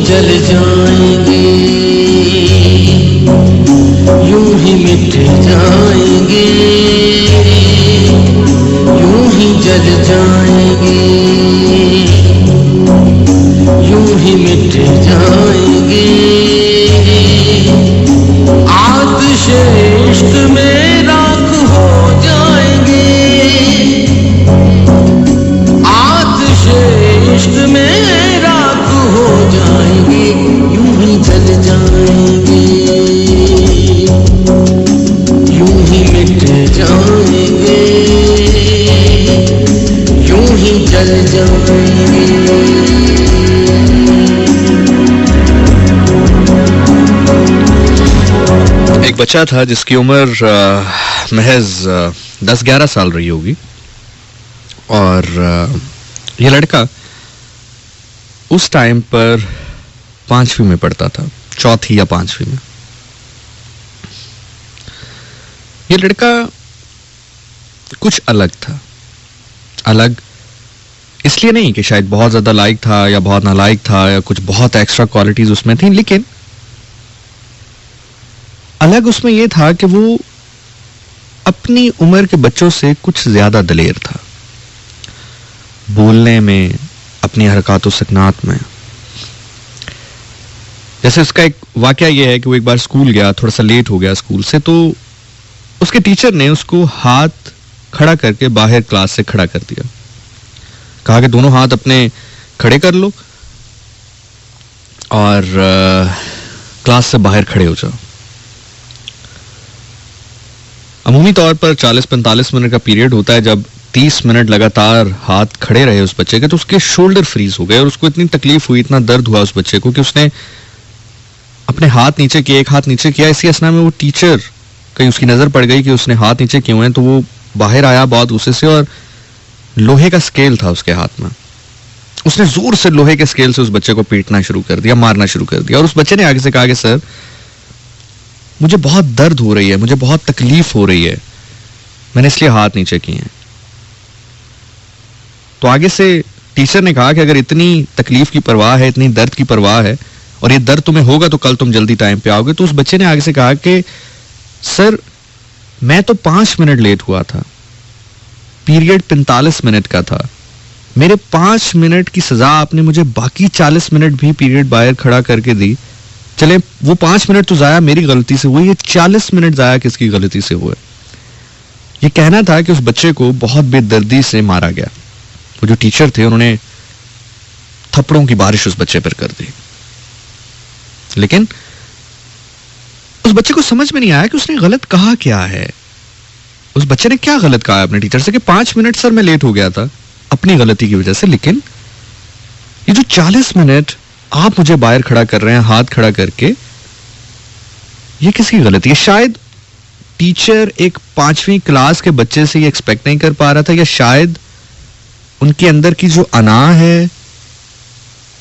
जल जाएंगे, यूं ही मिट जाएंगे, यूं ही जल जाएंगे, यूं ही मिट जाएंगे। आतिश इश्क में राख हो जाएंगे, आतिश इश्क में राख हो जाएंगे, यूं ही जल जाएंगे, यूं ही मिट जाएंगे, यूं ही जल जाएंगे। एक बच्चा था जिसकी उम्र महज 10-11 साल रही होगी और ये लड़का उस टाइम पर 5वीं में पढ़ता था, 4थी या 5वीं में। ये लड़का कुछ अलग था। अलग इसलिए नहीं कि शायद बहुत ज्यादा लाइक था या बहुत नालायक था या कुछ बहुत एक्स्ट्रा क्वालिटीज उसमें थी, लेकिन अलग उसमें यह था कि वो अपनी उम्र के बच्चों से कुछ ज्यादा दलेर था, बोलने में, अपनी हरकत और सकनात में। जैसे उसका एक वाकया यह है कि वो एक बार स्कूल गया, थोड़ा सा लेट हो गया स्कूल से, तो उसके टीचर ने उसको हाथ खड़ा करके बाहर क्लास से खड़ा कर दिया। कहा कि दोनों हाथ अपने खड़े कर लो और क्लास से बाहर खड़े हो जाओ। अमूमी तौर पर 40-45 मिनट का पीरियड होता है। जब 30 मिनट लगातार हाथ खड़े रहे उस बच्चे के, तो उसके शोल्डर फ्रीज हो गए और उसको इतनी तकलीफ हुई, इतना दर्द हुआ उस बच्चे को कि उसने अपने हाथ नीचे किए, एक हाथ नीचे किया। इसी असना में वो टीचर, कहीं उसकी नजर पड़ गई कि उसने हाथ नीचे किए हुए हैं, तो वो बाहर आया बहुत गुस्से से और लोहे का स्केल था उसके हाथ में। उसने जोर से लोहे के स्केल से उस बच्चे को पीटना शुरू कर दिया, मारना शुरू कर दिया। और उस बच्चे ने आगे से कहा कि सर मुझे बहुत दर्द हो रही है, मुझे बहुत तकलीफ हो रही है, मैंने इसलिए हाथ नीचे किए हैं। तो आगे से टीचर ने कहा कि अगर इतनी तकलीफ की परवाह है, इतनी दर्द की परवाह है और ये दर्द तुम्हें होगा तो कल तुम जल्दी टाइम पे आओगे। तो उस बच्चे ने आगे से कहा कि सर मैं तो 5 मिनट लेट हुआ था, पीरियड 45 मिनट का था, मेरे 5 मिनट की सजा आपने मुझे बाकी 40 मिनट भी पीरियड बाहर खड़ा करके दी। चले वो 5 मिनट तो जाया मेरी गलती से हुए, ये 40 मिनट जाया किसकी गलती से हुए? ये कहना था कि उस बच्चे को बहुत बेदर्दी से मारा गया। वो जो टीचर थे उन्होंने थप्पड़ों की बारिश उस बच्चे पर कर दी। लेकिन उस बच्चे को समझ में नहीं आया कि उसने गलत कहा क्या है। उस बच्चे ने क्या गलत कहा अपने टीचर से कि 5 मिनट सर मैं लेट हो गया था अपनी गलती की वजह से, लेकिन ये जो 40 मिनट आप मुझे बाहर खड़ा कर रहे हैं हाथ खड़ा करके, ये किसकी गलती है? शायद टीचर एक 5वीं क्लास के बच्चे से ये एक्सपेक्ट नहीं कर पा रहा था, या शायद उनके अंदर की जो अना है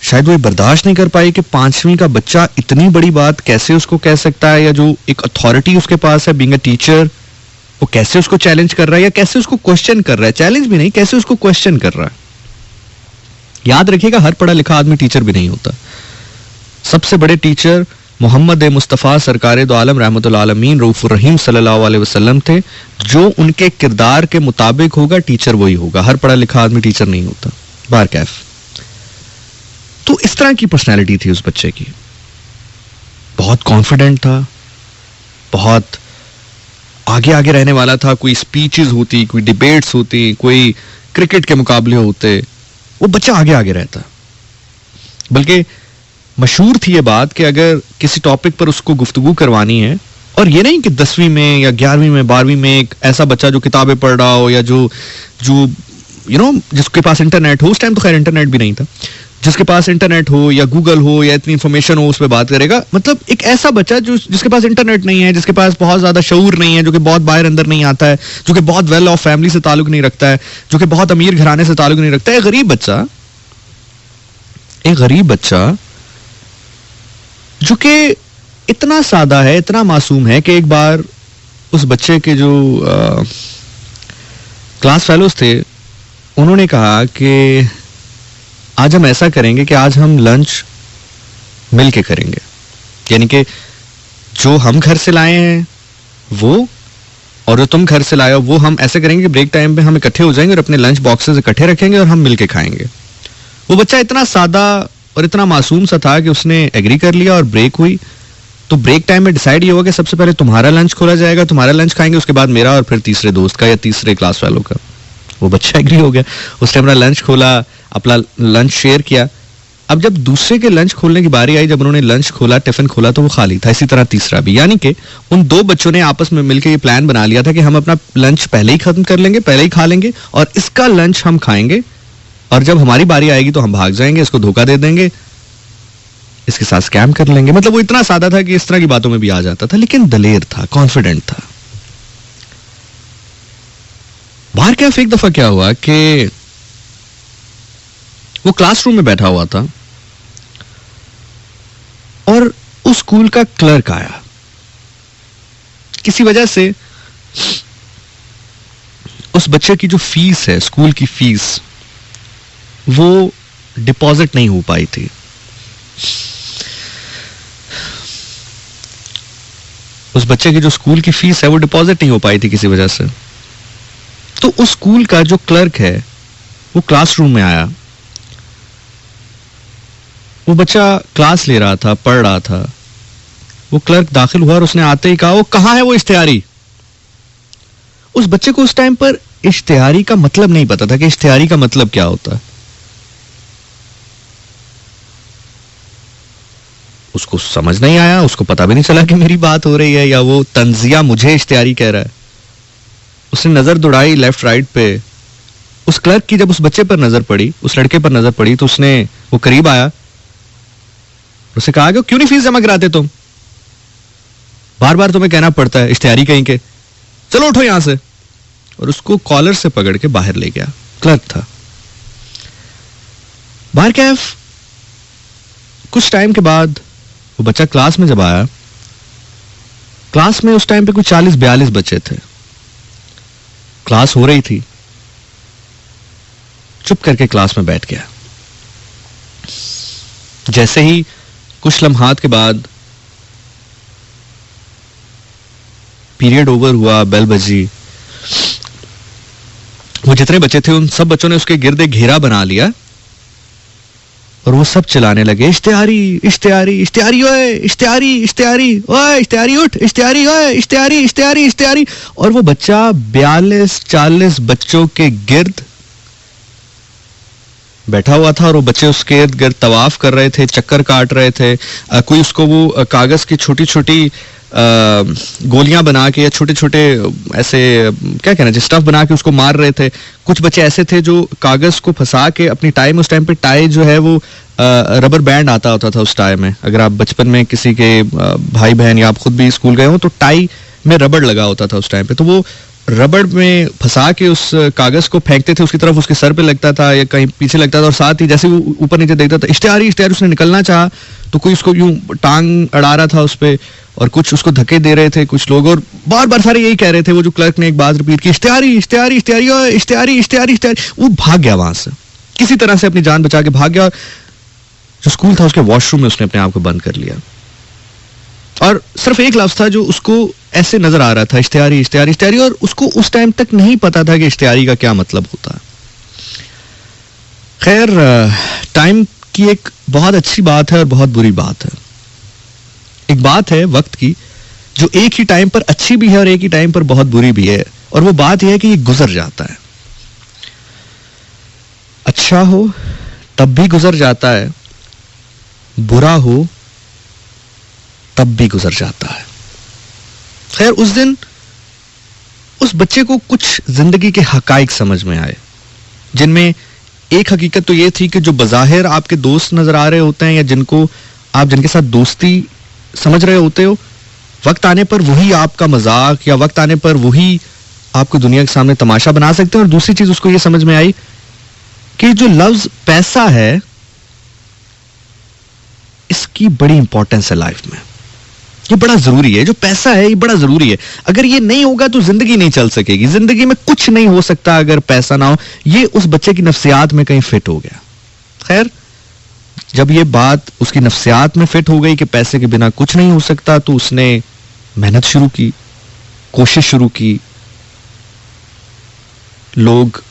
शायद वो बर्दाश्त नहीं कर पाई कि 5वीं का बच्चा इतनी बड़ी बात कैसे उसको कह सकता है, या जो एक अथॉरिटी उसके पास है बीइंग अ टीचर, वो कैसे उसको चैलेंज कर रहा है या कैसे उसको क्वेश्चन कर रहा है। चैलेंज भी नहीं, कैसे उसको क्वेश्चन कर रहा है। याद रखिएगा, हर पढ़ा लिखा आदमी टीचर भी नहीं होता। सबसे बड़े टीचर मोहम्मद मुस्तफ़ा सरकार दो आलम रहमतुल आलमीन रऊफुर रहीम सल्लल्लाहु अलैहि वसल्लम थे। जो उनके किरदार के मुताबिक होगा टीचर वही होगा, हर पढ़ा लिखा आदमी टीचर नहीं होता। बार कैफ। तो इस तरह की पर्सनैलिटी थी उस बच्चे की, बहुत कॉन्फिडेंट था, बहुत आगे आगे रहने वाला था। कोई स्पीचेस होती, कोई डिबेट्स होती, कोई क्रिकेट के मुकाबले होते, वो बच्चा आगे आगे रहता। बल्कि मशहूर थी ये बात कि अगर किसी टॉपिक पर उसको गुफ्तगू करवानी है, और ये नहीं कि 10वीं में या 11वीं में 12वीं में एक ऐसा बच्चा जो किताबें पढ़ रहा हो, या जो जिसके पास इंटरनेट हो, उस टाइम तो खैर इंटरनेट भी नहीं था, जिसके पास इंटरनेट हो या गूगल हो या इतनी इंफॉर्मेशन हो उस पर बात करेगा। मतलब एक ऐसा बच्चा जिसके पास इंटरनेट नहीं है, जिसके पास बहुत ज्यादा शऊर नहीं है, जो कि बहुत बाहर अंदर नहीं आता है, जो कि बहुत वेल ऑफ फैमिली से ताल्लुक नहीं रखता है, जो कि बहुत अमीर घराने से ताल्लुक नहीं रखता है। एक गरीब बच्चा जो कि इतना सादा है, इतना मासूम है कि एक बार उस बच्चे के जो क्लास फेलोज थे उन्होंने कहा कि आज हम ऐसा करेंगे कि आज हम लंच मिल के करेंगे, यानी कि जो हम घर से लाए हैं वो और जो तुम घर से लाए हो वो हम ऐसे करेंगे कि ब्रेक टाइम पे हम इकट्ठे हो जाएंगे और अपने लंच बॉक्सेस इकट्ठे रखेंगे और हम मिल के खाएंगे। वो बच्चा इतना सादा और इतना मासूम सा था कि उसने एग्री कर लिया, और ब्रेक हुई तो ब्रेक टाइम में डिसाइड ये होगा कि सबसे पहले तुम्हारा लंच खोला जाएगा, तुम्हारा लंच खाएंगे, उसके बाद मेरा, और फिर तीसरे दोस्त का या तीसरे क्लास वालों का। वो बच्चा एग्री हो गया, उसने अपना लंच खोला, अपना लंच शेयर किया। अब जब दूसरे के लंच खोलने की बारी आई, जब उन्होंने लंच खोला, टिफिन खोला, तो वो खाली था। इसी तरह तीसरा भी, यानी कि उन दो बच्चों ने आपस में मिलकर ये प्लान बना लिया था कि हम अपना लंच पहले ही खत्म कर लेंगे, पहले ही खा लेंगे, और इसका लंच हम खाएंगे, और जब हमारी बारी आएगी तो हम भाग जाएंगे, इसको धोखा दे देंगे, इसके साथ स्कैम कर लेंगे। मतलब वो इतना सादा था कि इस तरह की बातों में भी आ जाता था, लेकिन दलेर था, कॉन्फिडेंट था। बाहर क्या एक दफा क्या हुआ कि वो क्लासरूम में बैठा हुआ था और उस स्कूल का क्लर्क आया। किसी वजह से उस बच्चे की जो फीस है, स्कूल की फीस, वो डिपॉजिट नहीं हो पाई थी। उस बच्चे की जो स्कूल की फीस है वो डिपॉजिट नहीं हो पाई थी किसी वजह से। तो उस स्कूल का जो क्लर्क है वो क्लासरूम में आया। वो बच्चा क्लास ले रहा था, पढ़ रहा था। वो क्लर्क दाखिल हुआ और उसने आते ही कहा, वो कहां है वो इश्तिहारी? उस बच्चे को उस टाइम पर इश्तिहारी का मतलब नहीं पता था कि इश्तिहारी का मतलब क्या होता है। उसको समझ नहीं आया, उसको पता भी नहीं चला कि मेरी बात हो रही है या वो तंजिया मुझे इश्तिहारी कह रहा है। उसने नजर दौड़ाई लेफ्ट राइट पे। उस क्लर्क की जब उस बच्चे पर नजर पड़ी, उस लड़के पर नजर पड़ी, तो उसने वो करीब आया, उससे कहा कि क्यों नहीं फीस जमा कराते तुम? बार बार तुम्हें कहना पड़ता है, इश्तिहारी कहीं के, चलो उठो यहां से। और उसको कॉलर से पकड़ के बाहर ले गया। क्लर्क था बाहर। कैफ कुछ टाइम के बाद वो बच्चा क्लास में जब आया, क्लास में उस टाइम पे कुछ 40-42 बच्चे थे। क्लास हो रही थी, चुप करके क्लास में बैठ गया। जैसे ही कुछ लम्हात के बाद पीरियड ओवर हुआ, बेल बजी, वो जितने बच्चे थे उन सब बच्चों ने उसके गिर्द घेरा बना लिया और वो सब चिल्लाने लगे, इश्तिहारी इश्तिहारी इश्तिहारी ओए इश्तिहारी इश्तिहारी ओए इश्तिहारी उठ इश्तिहारी ओए इश्तिहारी इश्तिहारी इश्तिहारी। और वो बच्चा 42-40 बच्चों के गिर्द बैठा हुआ था और वो बच्चे उसके इर्द गिर्द तवाफ कर रहे थे, चक्कर काट रहे थे। कोई उसको वो कागज की छोटी छोटी गोलियां बना के या छोटे छोटे ऐसे क्या कहना चाहिए स्टफ बना के उसको मार रहे थे। कुछ बच्चे ऐसे थे जो कागज को फंसा के अपनी टाई में, उस टाइम पे टाई जो है वो रबर बैंड आता होता था उस टाई में। अगर आप बचपन में किसी के भाई बहन या आप खुद भी स्कूल गए हो तो टाई में रबड़ लगा होता था उस टाइम पे, तो वो रबड़ में फंसा के उस कागज को फेंकते थे, उसकी तरफ उसके सर पे लगता था या कहीं पीछे लगता था, और साथ ही जैसे वो ऊपर नीचे देखता था इश्तिहारी इश्तिहारी, उसने निकलना चाहा तो कोई उसको यूं टांग अड़ा रहा था उस पे, और कुछ उसको धक्के दे रहे थे कुछ लोग, और बार बार सारे यही कह रहे थे। वो जो क्लर्क ने एक बात रिपीट की, इश्तिहारी इश्तिहारी इश्तिहारी इश्तिहारी इश्तिहारी इश्तिहारी, वो भाग गया वहां से, किसी तरह से अपनी जान बचा के भाग गया, और जो स्कूल था उसके वॉशरूम में उसने अपने आप को बंद कर लिया, और सिर्फ एक लफ्ज था जो उसको ऐसे नजर आ रहा था, इश्तिहारी इश्तिहारी इश्तिहारी, और उसको उस टाइम तक नहीं पता था कि इश्तिहारी का क्या मतलब होता है। खैर, टाइम की एक बहुत अच्छी बात है और बहुत बुरी बात है। एक बात है वक्त की जो एक ही टाइम पर अच्छी भी है और एक ही टाइम पर बहुत बुरी भी है, और वो बात यह है कि ये गुजर जाता है। अच्छा हो तब भी गुजर जाता है, बुरा हो तब भी गुजर जाता है। खैर, उस दिन उस बच्चे को कुछ जिंदगी के हकाइक समझ में आए, जिनमें एक हकीकत तो ये थी कि जो बज़ाहिर आपके दोस्त नजर आ रहे होते हैं या जिनको आप जिनके साथ दोस्ती समझ रहे होते हो, वक्त आने पर वही आपका मजाक या वक्त आने पर वही आपको दुनिया के सामने तमाशा बना सकते हैं। और दूसरी चीज उसको ये समझ में आई कि जो लफ्ज पैसा है इसकी बड़ी इंपॉर्टेंस है लाइफ में, ये बड़ा जरूरी है। जो पैसा है ये बड़ा जरूरी है, अगर ये नहीं होगा तो जिंदगी नहीं चल सकेगी, जिंदगी में कुछ नहीं हो सकता अगर पैसा ना हो। ये उस बच्चे की नफ्सियात में कहीं फिट हो गया। खैर, जब ये बात उसकी नफ्सियात में फिट हो गई कि पैसे के बिना कुछ नहीं हो सकता, तो उसने मेहनत शुरू की, कोशिश शुरू की। लोग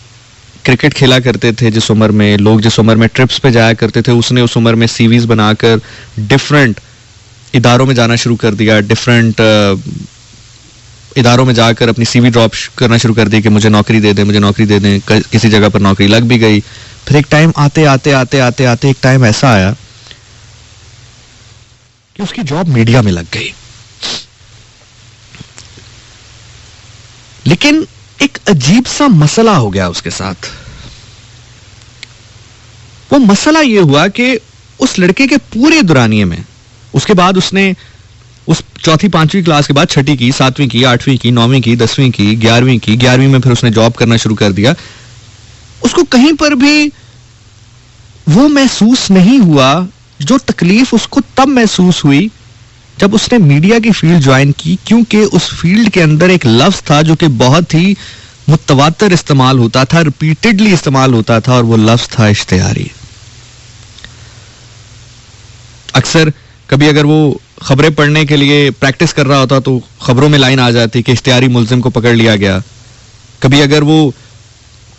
क्रिकेट खेला करते थे जिस उम्र में, लोग जिस उम्र में ट्रिप्स पे जाया करते थे, उसने उस उम्र में सीवीज बनाकर डिफरेंट इदारों में जाना शुरू कर दिया, डिफरेंट इदारों में जाकर अपनी सीवी ड्रॉप करना शुरू कर दी कि मुझे नौकरी दे दें, मुझे नौकरी दे दें। किसी जगह पर नौकरी लग भी गई। फिर एक टाइम आते आते आते आते आते एक टाइम ऐसा आया कि उसकी जॉब मीडिया में लग गई। लेकिन एक अजीब सा मसला हो गया उसके साथ। वो मसला ये हुआ कि उस लड़के के पूरे दुरानिये में, उसके बाद उसने उस चौथी पांचवी क्लास के बाद छठी की, सातवीं की, आठवीं की, नौवीं की, 10वीं की, 11वीं की, 11वीं में फिर उसने जॉब करना शुरू कर दिया। उसको कहीं पर भी वो महसूस नहीं हुआ जो तकलीफ उसको तब महसूस हुई जब उसने मीडिया की फील्ड ज्वाइन की, क्योंकि उस फील्ड के अंदर एक लफ्ज था जो कि बहुत ही मुतवातर इस्तेमाल होता था, रिपीटेडली इस्तेमाल होता था, और वो लफ्ज था इश्तिहारी। अक्सर कभी अगर वो खबरें पढ़ने के लिए प्रैक्टिस कर रहा होता तो खबरों में लाइन आ जाती कि इश्तिहारी मुल्जिम को पकड़ लिया गया। कभी अगर वो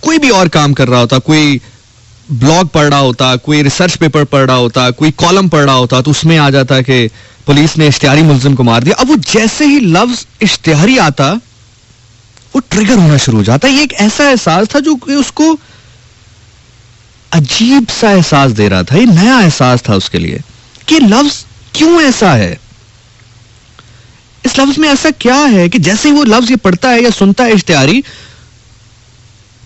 कोई भी और काम कर रहा होता, कोई ब्लॉग पढ़ रहा होता, कोई रिसर्च पेपर पढ़ रहा होता, कोई कॉलम पढ़ रहा होता, तो उसमें आ जाता कि पुलिस ने इश्तिहारी मुल्जिम को मार दिया। अब वो जैसे ही लफ्ज इश्तिहारी आता वो ट्रिगर होना शुरू हो जाता। ये एक ऐसा एहसास था जो कि उसको अजीब सा एहसास दे रहा था, ये नया एहसास था उसके लिए कि लफ्ज क्यों ऐसा है, इस लफ्ज में ऐसा क्या है कि जैसे ही वो लफ्ज ये पढ़ता है या सुनता है इश्तिहारी,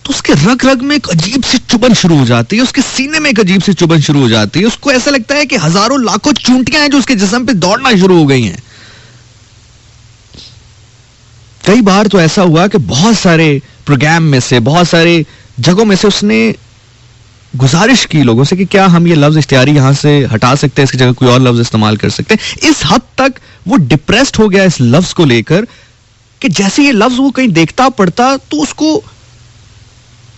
तो उसके रग रग में एक अजीब सी चुभन शुरू हो जाती है, उसके सीने में एक अजीब सी चुभन शुरू हो जाती है। उसको ऐसा लगता है कि हजारों लाखों चूंटियां हैं जो उसके जिस्म पे दौड़ना शुरू हो गई हैं। कई बार तो ऐसा हुआ कि बहुत सारे प्रोग्राम में से, बहुत सारे जगहों में से उसने गुजारिश की लोगों से कि क्या हम ये लफ्ज इश्तिहारी यहां से हटा सकते हैं, इसकी जगह कोई और लफ्ज इस्तेमाल कर सकते हैं। इस हद तक वो डिप्रेस्ड हो गया इस लफ्ज को लेकर कि जैसे ये लफ्ज वो कहीं देखता पढ़ता तो उसको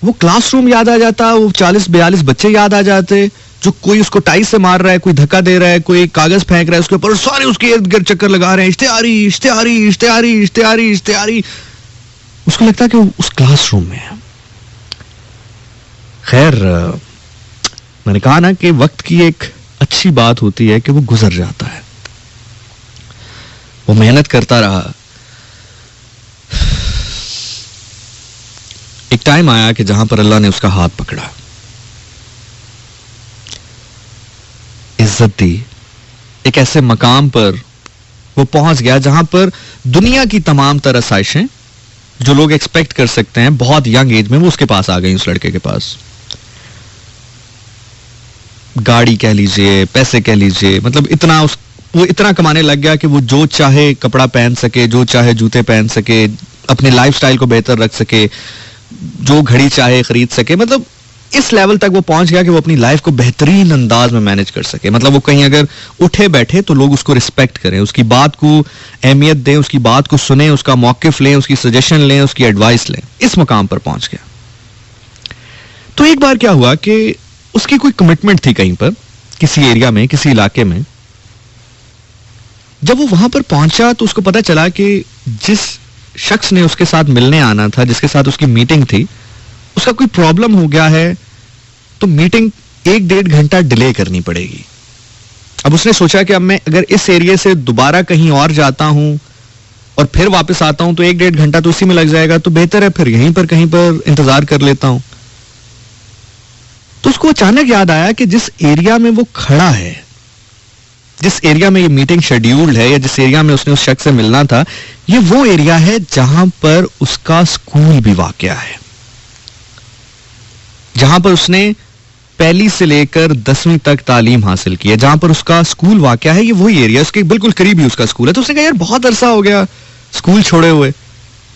वो क्लासरूम याद आ जाता, वो 40-42 बच्चे याद आ जाते जो कोई उसको टाई से मार रहा है, कोई धक्का दे रहा है, कोई कागज फेंक रहा है उसके ऊपर, सारे उसके इर्द गिर्द चक्कर लगा रहे हैं, इश्तिहारी इश्तिहारी इश्तिहारी इश्तिहारी इश्तिहारी। उसको लगता है कि वो उस क्लासरूम में है। खैर, मैंने कहा ना कि वक्त की एक अच्छी बात होती है कि वो गुजर जाता है। वो मेहनत करता रहा। एक टाइम आया कि जहां पर अल्लाह ने उसका हाथ पकड़ा, इज्जत दी, एक ऐसे मकाम पर वो पहुंच गया जहां पर दुनिया की तमाम तरह आसाइशें जो लोग एक्सपेक्ट कर सकते हैं बहुत यंग एज में, वो उसके पास आ गई, उस लड़के के पास। गाड़ी कह लीजिए, पैसे कह लीजिए, मतलब वो इतना कमाने लग गया कि वो जो चाहे कपड़ा पहन सके, जो चाहे जूते पहन सके, अपने लाइफस्टाइल को बेहतर रख सके, जो घड़ी चाहे खरीद सके। मतलब इस लेवल तक वो पहुंच गया कि वो अपनी लाइफ को बेहतरीन अंदाज में मैनेज कर सके। मतलब वो कहीं अगर उठे बैठे तो लोग उसको रिस्पेक्ट करें, उसकी बात को अहमियत दें, उसकी बात को सुने, उसका मौकिफ लें, उसकी सजेशन लें, उसकी एडवाइस लें। इस मुकाम पर पहुंच गया। तो एक बार क्या हुआ कि उसकी कोई कमिटमेंट थी कहीं पर, किसी एरिया में, किसी इलाके में। जब वो वहां पर पहुंचा तो उसको पता चला कि जिस शख्स ने उसके साथ मिलने आना था, जिसके साथ उसकी मीटिंग थी, उसका कोई प्रॉब्लम हो गया है, तो मीटिंग 1-1.5 घंटा डिले करनी पड़ेगी। अब उसने सोचा कि अब मैं अगर इस एरिया से दोबारा कहीं और जाता हूं और फिर वापस आता हूं तो 1-1.5 घंटा तो उसी में लग जाएगा, तो बेहतर है फिर यहीं पर कहीं पर इंतजार कर लेता हूं। तो उसको अचानक याद आया कि जिस एरिया में वो खड़ा है, जिस एरिया में ये मीटिंग शेड्यूल्ड है, या जिस एरिया में उसने उस शख्स से मिलना था, ये वो एरिया है जहां पर उसका स्कूल भी वाक़या है, जहां पर उसने पहली से लेकर 10वीं तक तालीम हासिल की है, जहां पर उसका स्कूल वाक़या है, ये वही एरिया, उसके बिल्कुल करीब ही उसका स्कूल है। तो उसने कहा यार बहुत अरसा हो गया स्कूल छोड़े हुए,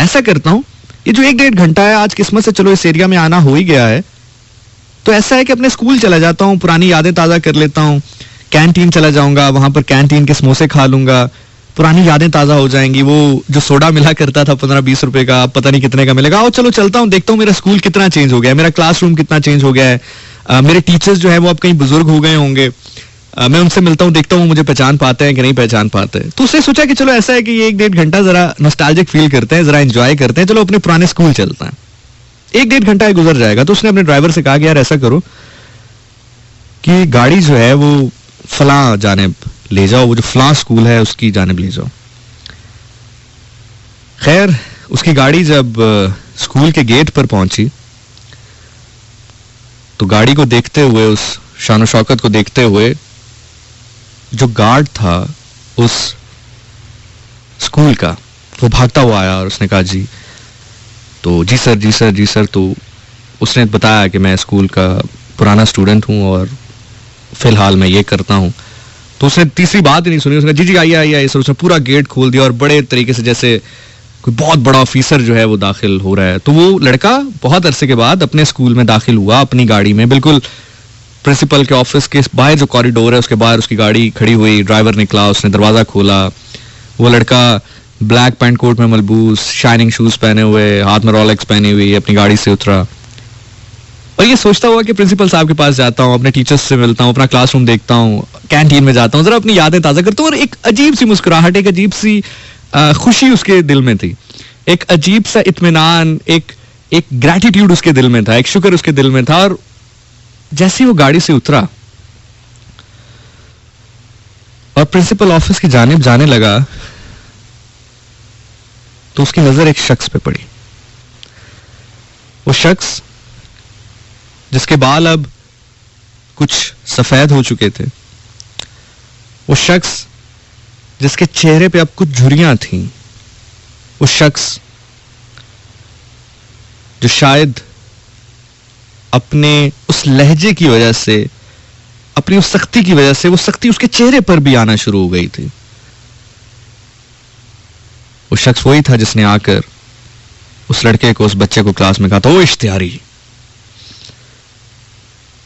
ऐसा करता हूं, ये जो 1-1.5 घंटा है, आज किस्मत से चलो इस एरिया में आना हो ही गया है, तो ऐसा है कि अपने स्कूल चला जाता हूं, पुरानी यादें ताज़ा कर लेता हूं, कैंटीन चला जाऊंगा, वहां पर कैंटीन के समोसे खा लूंगा, पुरानी यादें ताज़ा हो जाएंगी। वो जो सोडा मिला करता था 15-20 रुपए का, पता नहीं कितने का मिलेगा। आओ चलो चलता हूं, देखता हूं मेरा स्कूल कितना चेंज हो गया है, मेरा क्लासरूम कितना चेंज हो गया है, मेरे टीचर्स जो है वो अब कहीं बुजुर्ग हो गए होंगे, मैं उनसे मिलता हूं, देखता हूं मुझे पहचान पाते हैं कि नहीं पहचान पाते। तो उसने सोचा कि चलो ऐसा है कि ये 1-1.5 घंटा जरा नॉस्टैल्जिक फील करते हैं, जरा एंजॉय करते हैं, चलो अपने पुराने स्कूल चलते हैं, 1-1.5 घंटा गुजर जाएगा। तो उसने अपने ड्राइवर से कहा कि यार ऐसा करो कि गाड़ी जो है वो फलां जानिब ले जाओ, वो जो फलां स्कूल है उसकी जानिब ले जाओ। खैर उसकी गाड़ी जब स्कूल के गेट पर पहुंची तो गाड़ी को देखते हुए, उस शान शौकत को देखते हुए, जो गार्ड था उस स्कूल का, वो भागता हुआ आया और उसने कहा जी, तो जी सर जी सर जी सर। तो उसने बताया कि मैं स्कूल का पुराना स्टूडेंट हूं और फिलहाल मैं ये करता हूं। तो उसने तीसरी बात ही नहीं सुनी, उसने जी जी आइए आइए, सर उसने पूरा गेट खोल दिया और बड़े तरीके से जैसे कोई बहुत बड़ा ऑफिसर जो है वो दाखिल हो रहा है। तो वो लड़का बहुत अरसे के बाद अपने स्कूल में दाखिल हुआ, अपनी गाड़ी में, बिल्कुल प्रिंसिपल के ऑफिस के बाहर जो कॉरिडोर है उसके बाहर उसकी गाड़ी खड़ी हुई, ड्राइवर निकला, उसने दरवाजा खोला, वो लड़का ब्लैक पैंट कोट में मलबूस, शाइनिंग शूज पहने हुए, हाथ में रोलेक्स पहनी हुई, अपनी गाड़ी से उतरा और ये सोचता हुआ कि प्रिंसिपल साहब के पास जाता हूँ, अपने टीचर्स से मिलता हूँ, अपना क्लासरूम देखता हूँ, कैंटीन में जाता हूँ, जरा अपनी यादें ताज़ा करता हूँ। और एक अजीब सी मुस्कुराहट, एक अजीब सी खुशी उसके दिल में थी, एक अजीब सा इत्मीनान, एक ग्रैटिट्यूड उसके दिल में था, एक शुक्र उसके दिल में था। और जैसे वो गाड़ी से उतरा और प्रिंसिपल ऑफिस की जानिब जाने लगा तो उसकी नजर एक शख्स पे पड़ी। वो शख्स जिसके बाल अब कुछ सफेद हो चुके थे, वो शख्स जिसके चेहरे पे अब कुछ झुर्रियां थीं, वो शख्स जो शायद अपने उस लहजे की वजह से, अपनी उस सख्ती की वजह से, वो सख्ती उसके चेहरे पर भी आना शुरू हो गई थी, वो शख्स वही था जिसने आकर उस लड़के को, उस बच्चे को क्लास में कहा था, ओ इश्तिहारी।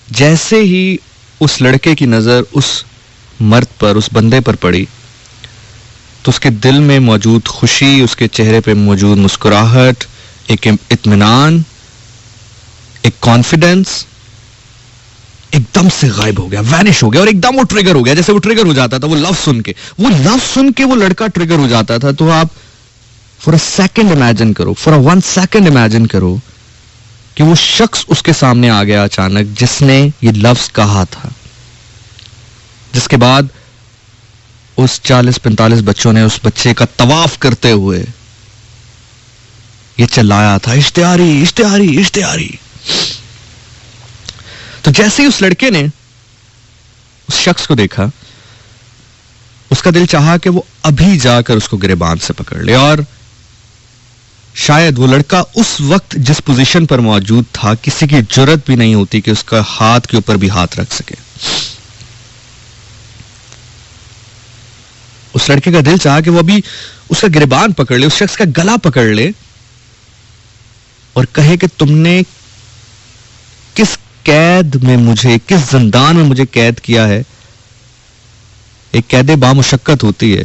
जैसे ही उस लड़के की नजर उस मर्द पर, उस बंदे पर पड़ी तो उसके दिल में मौजूद खुशी, उसके चेहरे पे मौजूद मुस्कुराहट, एक इत्मीनान, एक कॉन्फिडेंस एकदम से गायब हो गया, वैनिश हो गया। और एकदम वो ट्रिगर हो गया, जैसे वो ट्रिगर हो जाता था वो लफ्ज सुन के वो लड़का ट्रिगर हो जाता था। तो आप फॉर अ सेकंड इमेजिन करो, फॉर अ 1 सेकंड इमेजिन करो कि वो शख्स उसके सामने आ गया अचानक, जिसने ये लफ्ज कहा था, जिसके बाद उस 40-45 बच्चों ने उस बच्चे का तवाफ करते हुए ये चिल्लाया था, इश्तिहारी इश्तिहारी इश्तिहारी। तो जैसे ही उस लड़के ने उस शख्स को देखा, उसका दिल चाहा कि वो अभी जाकर उसको गिरेबान से पकड़ ले, और शायद वो लड़का उस वक्त जिस पोजीशन पर मौजूद था किसी की जुर्रत भी नहीं होती कि उसका हाथ के ऊपर भी हाथ रख सके। उस लड़के का दिल चाहा कि वो अभी उसका गिरेबान पकड़ ले, उस शख्स का गला पकड़ ले और कहे कि तुमने किस कैद में मुझे, किस जिंदान में मुझे कैद किया है। एक कैदे बामुशक्कत होती है,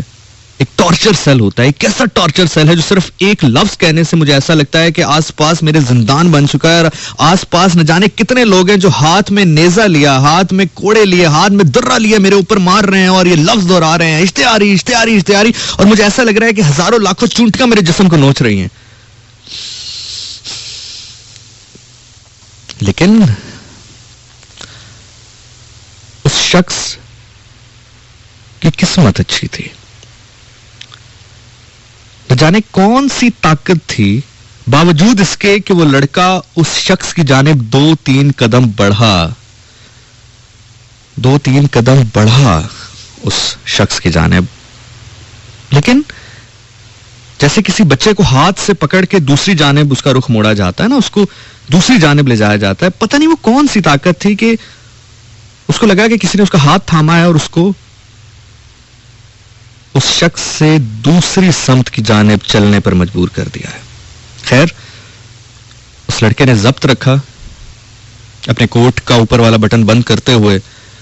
एक टॉर्चर सेल होता है। एक कैसा टॉर्चर सेल है जो सिर्फ एक लफ्ज कहने से मुझे ऐसा लगता है कि आसपास मेरे जिंदान बन चुका है, और आसपास न जाने कितने लोग हैं जो हाथ में नेजा लिया, हाथ में कोड़े लिए, हाथ में दर्रा लिया मेरे ऊपर मार रहे हैं और ये लफ्ज दोहरा रहे हैं, इश्तिहारी इश्तिहारी इश्तिहारी, और मुझे ऐसा लग रहा है कि हजारों लाखों चूंटियां मेरे जिस्म को नोच रही हैं। लेकिन उस शख्स की किस्मत अच्छी थी। न जाने कौन सी ताकत थी, बावजूद इसके कि वो लड़का उस शख्स की जानिब 2-3 कदम बढ़ा, 2-3 कदम बढ़ा उस शख्स की जानिब। लेकिन जैसे किसी बच्चे को हाथ से पकड़ के दूसरी जानिब उसका रुख मोड़ा जाता है ना, उसको दूसरी जानिब ले जाया जाता है, पता नहीं वो कौन सी ताकत थी कि उसको लगा कि किसी ने उसका हाथ थामा है और उसको उस शख्स से दूसरी समत की जानिब चलने पर मजबूर कर दिया है। खैर, उस लड़के ने जब्त रखा, अपने कोट का ऊपर वाला बटन बंद करते हुए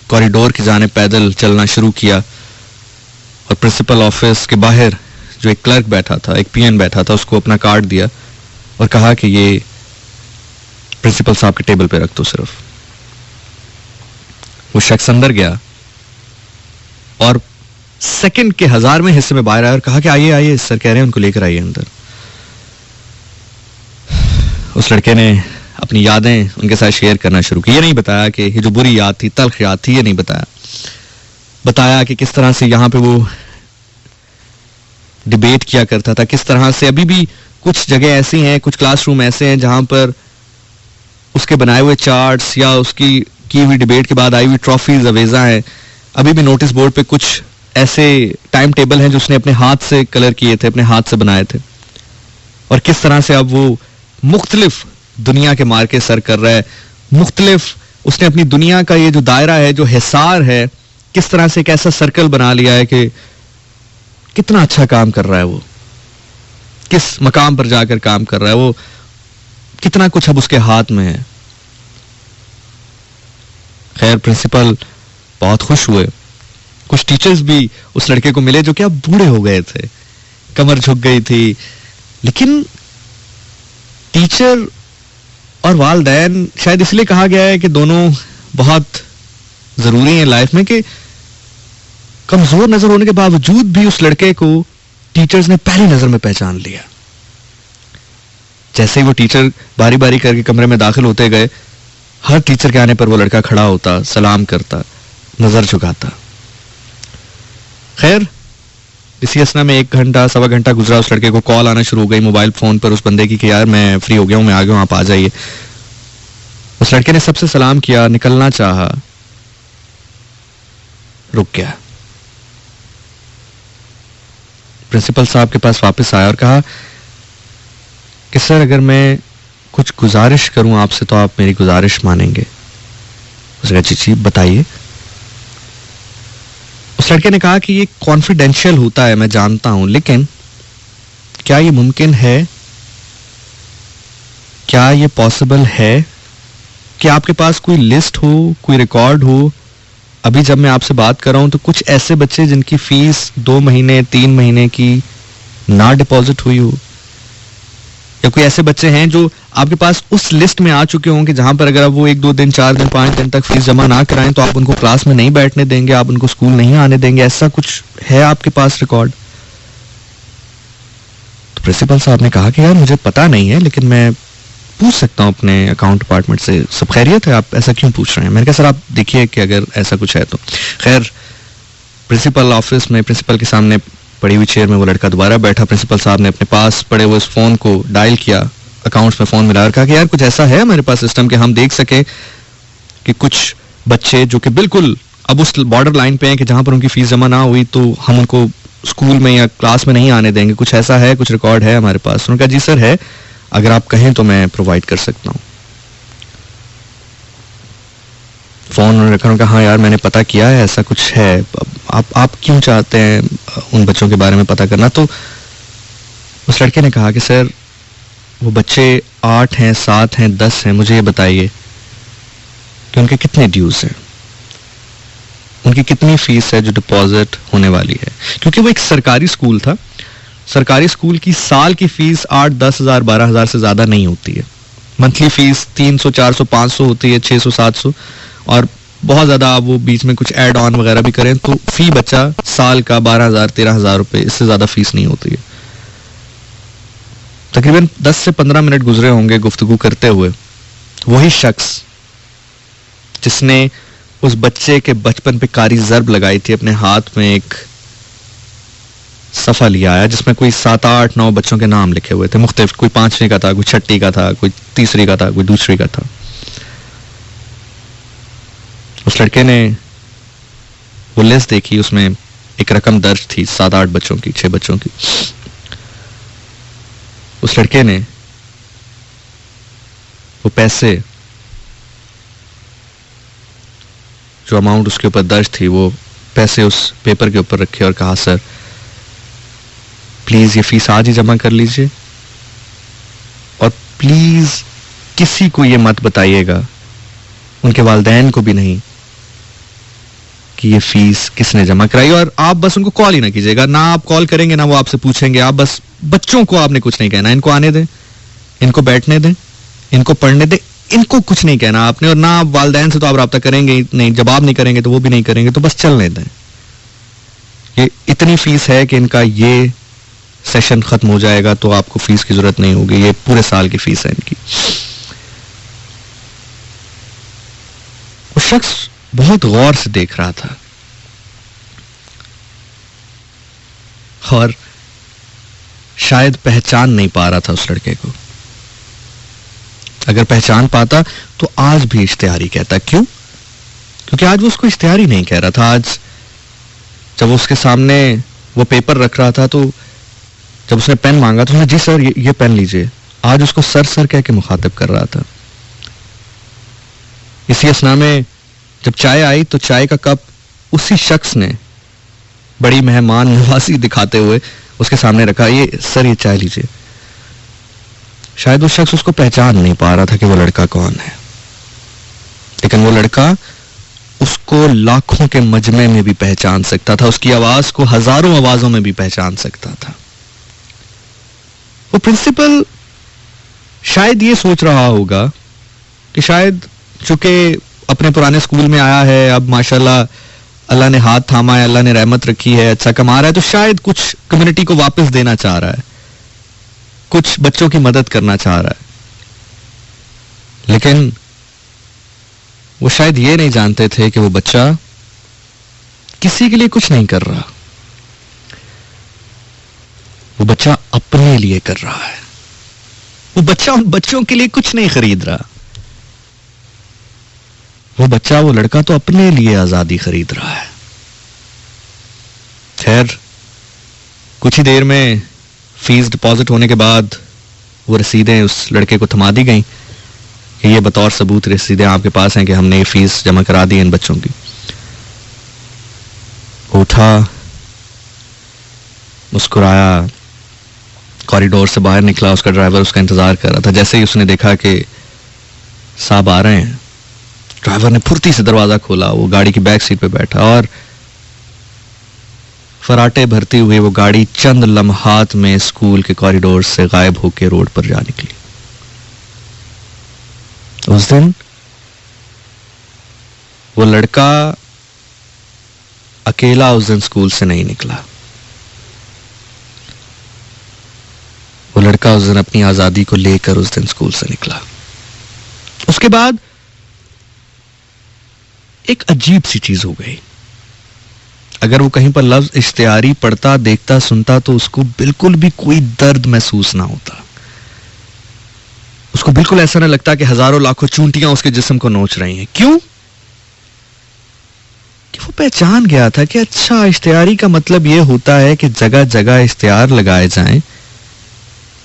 कॉरिडोर की जानिब पैदल चलना शुरू किया, और प्रिंसिपल ऑफिस के बाहर जो एक क्लर्क बैठा था, एक पीएन बैठा था, उसको अपना कार्ड दिया और कहा कि ये प्रिंसिपल साहब के टेबल पे रख दो सिर्फ। वो शख्स अंदर गया और सेकंड के 1000वें हिस्से में बाहर आया और कहा कि आइए आइए, सर कह रहे हैं उनको लेकर आइए अंदर। उस लड़के ने अपनी यादें उनके साथ शेयर करना शुरू की। ये नहीं बताया कि ये जो बुरी याद थी, तल्ख याद थी, ये नहीं बताया। बताया कि किस तरह से यहां पे वो डिबेट किया करता था, किस तरह से अभी भी कुछ जगह ऐसी हैं, कुछ क्लासरूम ऐसे हैं जहां पर उसके बनाए हुए चार्ट्स या उसकी की हुई डिबेट के बाद आई हुई ट्रॉफीज अवेजा हैं। अभी भी नोटिस बोर्ड पे कुछ ऐसे टाइम टेबल हैं जो उसने अपने हाथ से कलर किए थे, अपने हाथ से बनाए थे, और किस तरह से अब वो मुख्तलिफ दुनिया के मार्के सर कर रहा है। मुख्तलिफ उसने अपनी दुनिया का ये जो दायरा है, जो हिसार है, किस तरह से एक ऐसा सर्कल बना लिया है कि कितना अच्छा काम कर रहा है वो, किस मकाम पर जाकर काम कर रहा है वो, कितना कुछ अब उसके हाथ में है। खैर, प्रिंसिपल बहुत खुश हुए। कुछ टीचर्स भी उस लड़के को मिले जो कि अब बूढ़े हो गए थे, कमर झुक गई थी, लेकिन टीचर और वालिदैन, शायद इसलिए कहा गया है कि दोनों बहुत जरूरी हैं लाइफ में, कि कमजोर नजर होने के बावजूद भी उस लड़के को टीचर्स ने पहली नजर में पहचान लिया। जैसे ही वो टीचर बारी बारी करके कमरे में दाखिल होते गए, हर टीचर के आने पर वो लड़का खड़ा होता, सलाम करता, नजर झुकाता। खैर, इसी असना में 1 घंटा सवा घंटा गुजरा, उस लड़के को कॉल आना शुरू हो गई मोबाइल फोन पर उस बंदे की कि यार मैं फ्री हो गया हूं, मैं आ गया हूं, आप आ जाइए। उस लड़के ने सबसे सलाम किया, निकलना चाहा, रुक गया। प्रिंसिपल साहब के पास वापस आया और कहा कि सर, अगर मैं कुछ गुजारिश करूं आपसे तो आप मेरी गुजारिश मानेंगे? उसने कहा जी बताइए। उस लड़के ने कहा कि ये कॉन्फिडेंशियल होता है, मैं जानता हूं, लेकिन क्या ये मुमकिन है, क्या ये पॉसिबल है कि आपके पास कोई लिस्ट हो, कोई रिकॉर्ड हो? अभी जब मैं आपसे बात कर रहा हूं तो कुछ ऐसे बच्चे जिनकी फीस 2 महीने 3 महीने की ना डिपॉजिट हुई हो, या कोई ऐसे बच्चे हैं जो आपके पास उस लिस्ट में आ चुके होंगे जहां पर अगर आप वो 1-2 दिन 4 दिन 5 दिन तक फीस जमा ना कराएं तो आप उनको क्लास में नहीं बैठने देंगे, आप उनको स्कूल नहीं आने देंगे। ऐसा कुछ है आपके पास रिकॉर्ड? तो प्रिंसिपल साहब ने कहा कि यार मुझे पता नहीं है, लेकिन मैं पूछ सकता हूं अपने अकाउंट डिपार्टमेंट से। सब खैरियत है, आप ऐसा क्यों पूछ रहे हैं? मैंने कहा सर आप देखिए कि अगर ऐसा कुछ है तो। खैर, प्रिंसिपल ऑफिस में प्रिंसिपल के सामने पड़ी हुई चेयर में वो लड़का दोबारा बैठा। प्रिंसिपल साहब ने अपने पास पड़े हुए उस फोन को डायल किया, अकाउंट्स में फोन मिला और कहा कि यार कुछ ऐसा है हमारे पास सिस्टम के हम देख सके कि कुछ बच्चे जो कि बिल्कुल अब उस बॉर्डर लाइन पे हैं कि जहां पर उनकी फीस जमा ना हुई तो हम उनको स्कूल में या क्लास में नहीं आने देंगे, कुछ ऐसा है, कुछ रिकॉर्ड है हमारे पास? उन्होंने कहा जी सर है, अगर आप कहें तो मैं प्रोवाइड कर सकता हूँ। फोन उन्होंने रखा, उन्होंने कहा हाँ यार मैंने पता किया है, ऐसा कुछ है, आप क्यों चाहते हैं उन बच्चों के बारे में पता करना? तो उस लड़के ने कहा कि सर वो बच्चे 8 हैं, 7 हैं, 10 हैं, मुझे ये बताइए कि उनके कितने ड्यूज हैं, उनकी कितनी फीस है जो डिपॉजिट होने वाली है। क्योंकि वो एक सरकारी स्कूल था, सरकारी स्कूल की साल की फीस 8-10 हजार 12 हजार से ज्यादा नहीं होती है। मंथली फीस 300 400 500 होती है, 600 700, और बहुत ज्यादा आप वो बीच में कुछ ऐड ऑन वगैरह भी करें तो फी बच्चा साल का 12,000 13,000 रुपए, इससे ज्यादा फीस नहीं होती है। तकरीबन 10 से 15 मिनट गुजरे होंगे गुफ्तगू करते हुए। वही शख्स जिसने उस बच्चे के बचपन पे कारी जर्ब लगाई थी, अपने हाथ में एक सफा लिया आया जिसमें कोई 7 8 9 बच्चों के नाम लिखे हुए थे मुख्तलिफ, कोई 5वीं का था, कोई 6ठी का था, कोई 3री का था, कोई 2री का था। उस लड़के ने वो लिस्ट देखी, उसमें एक रकम दर्ज थी 7-8 बच्चों की, 6 बच्चों की। उस लड़के ने वो पैसे, जो अमाउंट उसके ऊपर दर्ज थी, वो पैसे उस पेपर के ऊपर रखे और कहा सर प्लीज ये फीस आज ही जमा कर लीजिए, और प्लीज किसी को ये मत बताइएगा, उनके वालिदैन को भी नहीं, कि ये फीस किसने जमा कराई। और आप बस उनको कॉल ही ना कीजिएगा, ना आप कॉल करेंगे ना वो आपसे पूछेंगे, आप बस बच्चों को आपने कुछ नहीं कहना, इनको आने दें, इनको बैठने दें, इनको पढ़ने दें, इनको कुछ नहीं कहना आपने। और ना आप वालिदैन से तो आप रब्ता करेंगे ही नहीं, जवाब नहीं करेंगे तो वो भी नहीं करेंगे, तो बस चलने दें। ये इतनी फीस है कि इनका ये सेशन खत्म हो जाएगा तो आपको फीस की जरूरत नहीं होगी, ये पूरे साल की फीस है इनकी। वो शख्स बहुत गौर से देख रहा था और शायद पहचान नहीं पा रहा था उस लड़के को। अगर पहचान पाता तो आज भी इश्तिहारी कहता। क्यों? क्योंकि आज वो उसको इश्तिहारी नहीं कह रहा था। आज जब उसके सामने वो पेपर रख रहा था तो जब उसने पेन मांगा तो उसने जी सर ये पेन लीजिए, आज उसको सर सर कह के मुखातिब कर रहा था। इसी असना में जब चाय आई तो चाय का कप उसी शख्स ने बड़ी मेहमान नवाजी दिखाते हुए उसके सामने रखा, ये सर ये चाय लीजिए। शायद वो शख्स उसको पहचान नहीं पा रहा था कि वो लड़का कौन है, लेकिन वो लड़का उसको लाखों के मजमे में भी पहचान सकता था, उसकी आवाज को हजारों आवाजों में भी पहचान सकता था। वो प्रिंसिपल शायद ये सोच रहा होगा कि शायद चूंकि अपने पुराने स्कूल में आया है, अब माशाल्लाह अल्लाह ने हाथ थामा है, अल्लाह ने रहमत रखी है, अच्छा कमा रहा है, तो शायद कुछ कम्युनिटी को वापस देना चाह रहा है, कुछ बच्चों की मदद करना चाह रहा है। लेकिन वो शायद ये नहीं जानते थे कि वो बच्चा किसी के लिए कुछ नहीं कर रहा, वो बच्चा अपने लिए कर रहा है। वो बच्चा उन बच्चों के लिए कुछ नहीं खरीद रहा, वो बच्चा, वो लड़का तो अपने लिए आजादी खरीद रहा है। खैर कुछ ही देर में फीस डिपॉजिट होने के बाद वो रसीदें उस लड़के को थमा दी गई कि ये बतौर सबूत रसीदें आपके पास हैं कि हमने ये फीस जमा करा दी इन बच्चों की। उठा, मुस्कुराया, कॉरिडोर से बाहर निकला, उसका ड्राइवर उसका इंतजार कर रहा था। जैसे ही उसने देखा कि साहब आ रहे हैं, ड्राइवर ने फुर्ती से दरवाजा खोला, वो गाड़ी की बैक सीट पे बैठा और फराटे भरती हुई वो गाड़ी चंद लम्हात में स्कूल के कॉरिडोर से गायब होकर रोड पर जा निकली। उस दिन वो लड़का अकेला उस दिन स्कूल से नहीं निकला। वो लड़का उस दिन अपनी आजादी को लेकर उस दिन स्कूल से निकला। उसके बाद एक अजीब सी चीज हो गई। अगर वो कहीं पर लफ्ज इश्तिहारी पढ़ता, देखता, सुनता तो उसको बिल्कुल भी कोई दर्द महसूस ना होता। उसको बिल्कुल ऐसा ना लगता कि हजारों लाखों चूंटियां उसके जिस्म को नोच रही हैं। क्यों? कि वो पहचान गया था कि अच्छा, इश्तिहारी का मतलब ये होता है कि जगह जगह इश्तिहार लगाए जाएं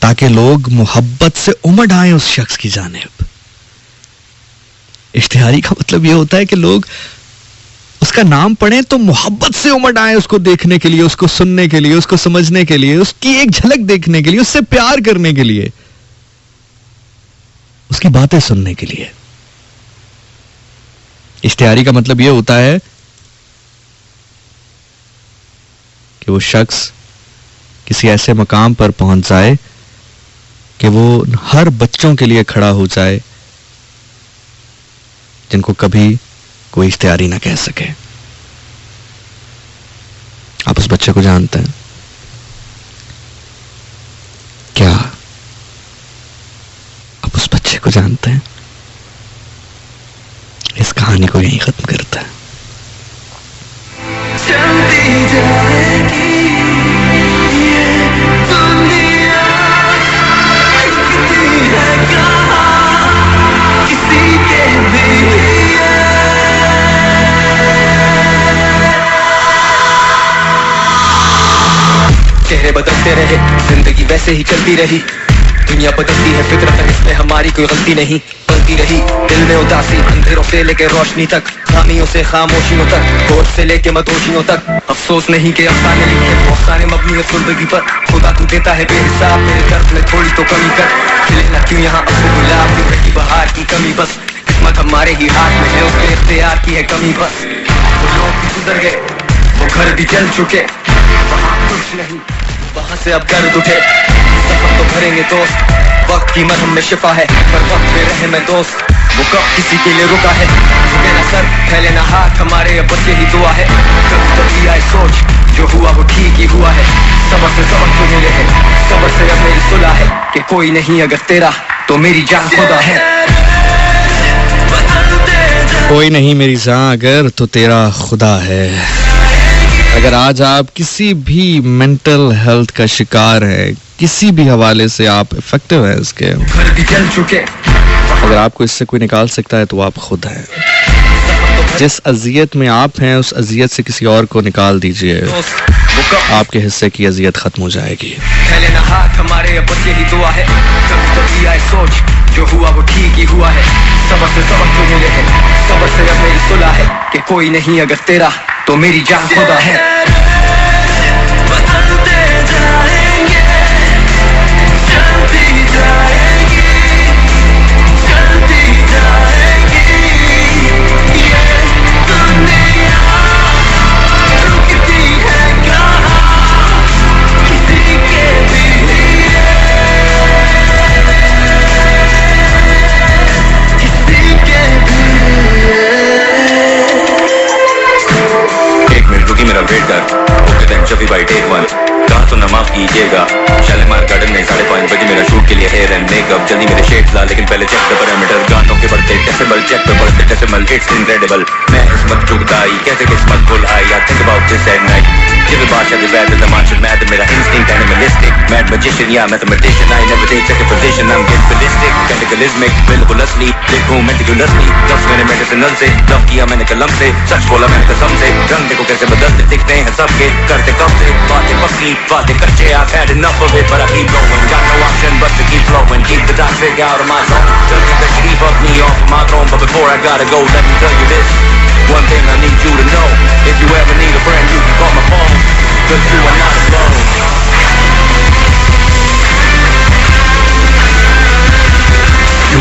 ताकि लोग मोहब्बत से उमड़ आए उस शख्स की जानिब। इश्तिहारी का मतलब ये होता है कि लोग उसका नाम पढ़ें तो मोहब्बत से उमड़ आए उसको देखने के लिए, उसको सुनने के लिए, उसको समझने के लिए, उसकी एक झलक देखने के लिए, उससे प्यार करने के लिए, उसकी बातें सुनने के लिए। इश्तिहारी का मतलब यह होता है कि वो शख्स किसी ऐसे मकाम पर पहुंच जाए कि वो हर बच्चों के लिए खड़ा हो जाए जिनको कभी कोई इश्तिहारी ना कह सके। आप उस बच्चे को जानते हैं क्या? आप उस बच्चे को जानते हैं? इस कहानी को यहीं खत्म करता है। चलती जाएगी ये दुनिया, किसी है कहाँ, किसी के भी चेहरे बदलते रहे, जिंदगी वैसे ही चलती रही। दुनिया बदलती है, फितरत है, इसमें हमारी कोई गलती नहीं। बनती रही दिल में उदासी, अंधेरों से लेके रोशनी तक, खामियों से खामोशियों तक, होश से लेके मदहोशियों तक। अफसोस नहीं कि अफसाने लिखे, अफसाने मबनी है जिंदगी पर। खुदा तू देता है बेहिसाब, मेरे दर्द में थोड़ी तो कमी कर। खिले ना क्यों यहाँ अब गुलाब, जिंदगी बहार की कमी बस। किस्मत हमारे ही हाथ में है, उसने इख्तियार की है कमी बस। वो लोग भी गुजर गए, वो घर भी जल चुके, वहाँ कुछ नहीं, वहाँ से अब दर्द उठे। सफर तो भरेंगे दोस्त, वक्त की मरहम में शिफा है, पर वक्त पे रहे मैं दोस्त। वो कब किसी के लिए रुका है, झुके ना सर, फैले ना हाथ, हमारे अब बस यही दुआ है। कभी कभी आए सोच, जो हुआ वो ठीक ही हुआ है। सबर से सबक तो मिले है, सबर से अब मेरी सुलह है कि कोई नहीं अगर तेरा तो मेरी जान खुदा है। कोई नहीं मेरी जान अगर तो तेरा खुदा है। अगर आज आप किसी भी मेंटल हेल्थ का शिकार है, किसी भी हवाले से आप इफेक्टिव है इसके, अगर आपको इससे कोई निकाल सकता है तो आप खुद हैं। जिस अजियत में आप हैं उस अजियत से किसी और को निकाल दीजिए, आपके हिस्से की अजियत खत्म हो जाएगी। हमारे अब बस यही दुआ है, कभी कभी आए सोच, जो हुआ वो ठीक ही हुआ है। सबर से सबक तो मिले है, सबर से अब मेरी सुलह है कि कोई नहीं अगर तेरा तो मेरी जान खुदा है। बदलते जाएंगे, चलती जाएगी, चलती जाएगी ये दुनिया, रुकती है कहाँ, किसी के भी लिए, किसी के भी लिए। एक मिनट रुकी, मेरा वेट कर। ओके देन जब भी बाई टेक वन, कहा तो ना माफ कीजिएगा। शालीमार गार्डन में 5:30 बजे मेरा शूट के लिए हेयर एंड मेकअप। जल्दी मेरे शेड्स ला, लेकिन पहले चेक द पैरामीटर। गानों के बढ़ते डेसिबल, चेक पे बढ़ते डेसिमल, इट्स इनक्रेडिबल। मैं इसमत चुगदाई, कैसे किस्मत भुल आई। I think about this at night. Give a bash at the bad, the martial mad, मेरा instinct animalistic, mad magician, yeah, mathematician. I never take second position, I'm get ballistic, cataclysmic, बिल्कुल असली, लिखूं meticulously, लफ्ज़ मैंने medicinal से, love किया मैंने कलम से, सच बोला मैंने कसम से, रंग देखो कैसे बदलते दिखते हैं सबके, करते कब से, बातें पक्की, बातें कच्चे, I've had enough of it, but I keep going, got no option but to keep flowing, keep the toxic out of my zone, tell me that you fuck me off of my throne, but before I gotta go, let me tell you this. One thing I need you to know, if you ever need a friend, you can call my phone, 'cause you are not alone.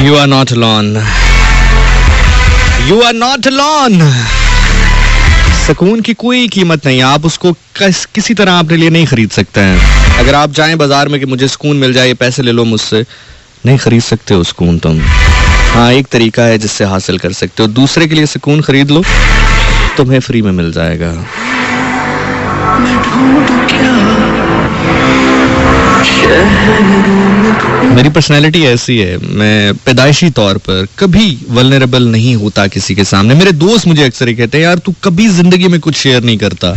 You are not alone. You are not alone. सुकून की कोई कीमत नहीं, आप उसको किसी तरह अपने लिए नहीं खरीद सकते हैं। अगर आप जाएं बाजार में कि मुझे सुकून मिल जाए, पैसे ले लो मुझसे, नहीं खरीद सकते हो सुकून तुम। हाँ, एक तरीका है जिससे हासिल कर सकते हो, दूसरे के लिए सुकून खरीद लो, तुम्हें फ्री में मिल जाएगा। मेरी पर्सनैलिटी ऐसी है, मैं पैदाइशी तौर पर कभी वल्नरेबल नहीं होता किसी के सामने। मेरे दोस्त मुझे अक्सर ही कहते हैं, यार तू कभी जिंदगी में कुछ शेयर नहीं करता।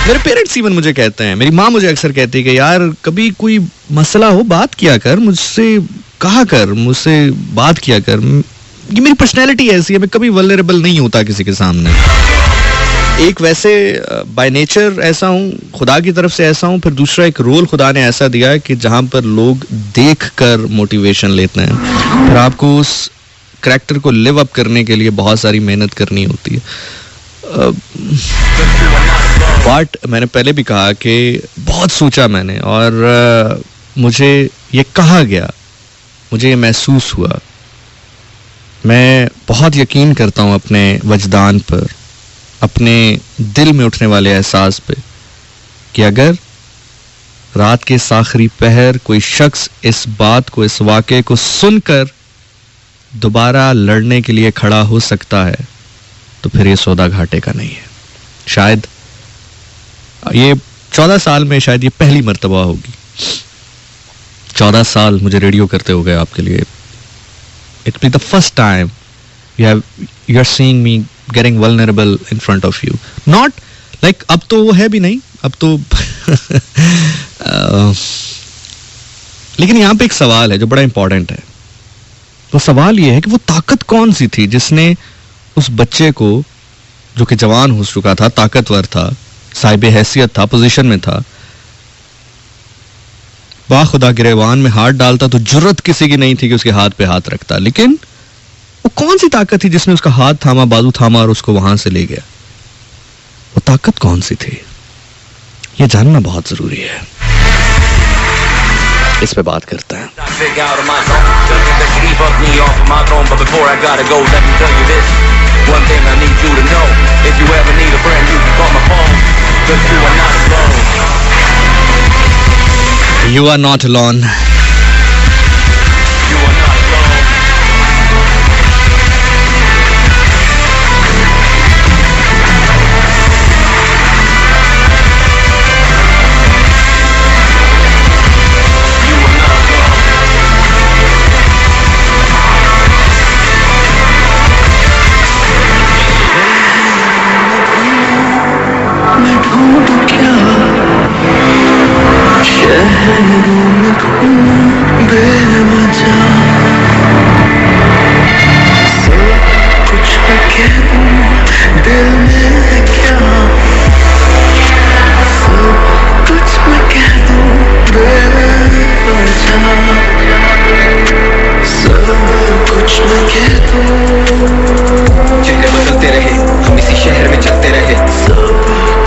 मेरे पेरेंट्स इवन मुझे कहते हैं, मेरी माँ मुझे अक्सर कहती है कि यार कभी कोई मसला हो बात किया कर, मुझसे कहा कर, मुझसे बात किया कर। ये मेरी पर्सनैलिटी ऐसी है, मैं कभी वल्नरेबल नहीं होता किसी के सामने। एक वैसे बाय नेचर ऐसा हूँ, खुदा की तरफ से ऐसा हूँ, फिर दूसरा एक रोल खुदा ने ऐसा दिया है कि जहाँ पर लोग देख कर मोटिवेशन लेते हैं, फिर आपको उस करैक्टर को लिव अप करने के लिए बहुत सारी मेहनत करनी होती है। बट मैंने पहले भी कहा कि बहुत सोचा मैंने, और मुझे ये कहा गया, मुझे ये महसूस हुआ, मैं बहुत यकीन करता हूँ अपने वजदान पर, अपने दिल में उठने वाले एहसास पे, कि अगर रात के इस आखिरी पहर कोई शख्स इस बात को, इस वाक़े को सुनकर दोबारा लड़ने के लिए खड़ा हो सकता है, तो फिर ये सौदा घाटे का नहीं है। शायद ये 14 साल में शायद ये पहली मर्तबा होगी। 14 साल मुझे रेडियो करते हो गए आपके लिए। It will be the first time you are seeing me getting vulnerable in front of you. Not like अब तो वो है भी नहीं, अब तो लेकिन यहाँ पे एक सवाल है जो बड़ा इंपॉर्टेंट है। वो सवाल ये है कि वो ताकत कौन सी थी जिसने उस बच्चे को, जो कि जवान हो चुका था, ताकतवर था, साहिब हैसियत था, पोजीशन में था, बाखुदा गिरेवान में हाथ डालता तो जुर्रत किसी की नहीं थी कि उसके हाथ पे हाथ रखता। लेकिन वो कौन सी ताकत थी जिसने उसका हाथ थामा, बाजू थामा और उसको वहां से ले गया? वो ताकत कौन सी थी, ये जानना बहुत जरूरी है। इस पे बात करते हैं। You are not alone. मैं ढूंढूं क्या शहरों में घूम बेवजह, सब कुछ मैं कह दूं दिल में है क्या, सब कुछ मैं कह दूं बेवजह, सब कुछ मैं कह दूं। चेहरे बदलते रहे, हम इसी शहर में चलते रहे, सब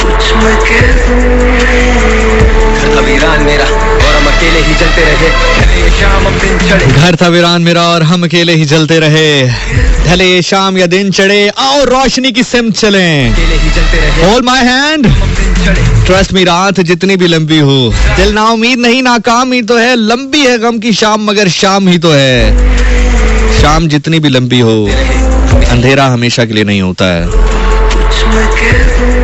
कुछ मैं कह दूं। घर था वीरान मेरा और हम अकेले ही जलते रहे, ढले ये शाम अब दिन चढ़े। घर था वीरान मेरा और हम अकेले ही जलते रहे, ढले ये शाम या दिन चढ़े, आओ रोशनी की सिमत चलें। अकेले ही जलते रहे, hold my hand, trust me, रात जितनी भी लंबी हो, दिल ना उम्मीद नहीं, नाकाम ही तो है, लंबी है गम की शाम मगर शाम ही तो है। शाम जितनी भी लंबी हो, अंधेरा हमेशा के लिए नहीं होता है। कुछ मैं कह दूं।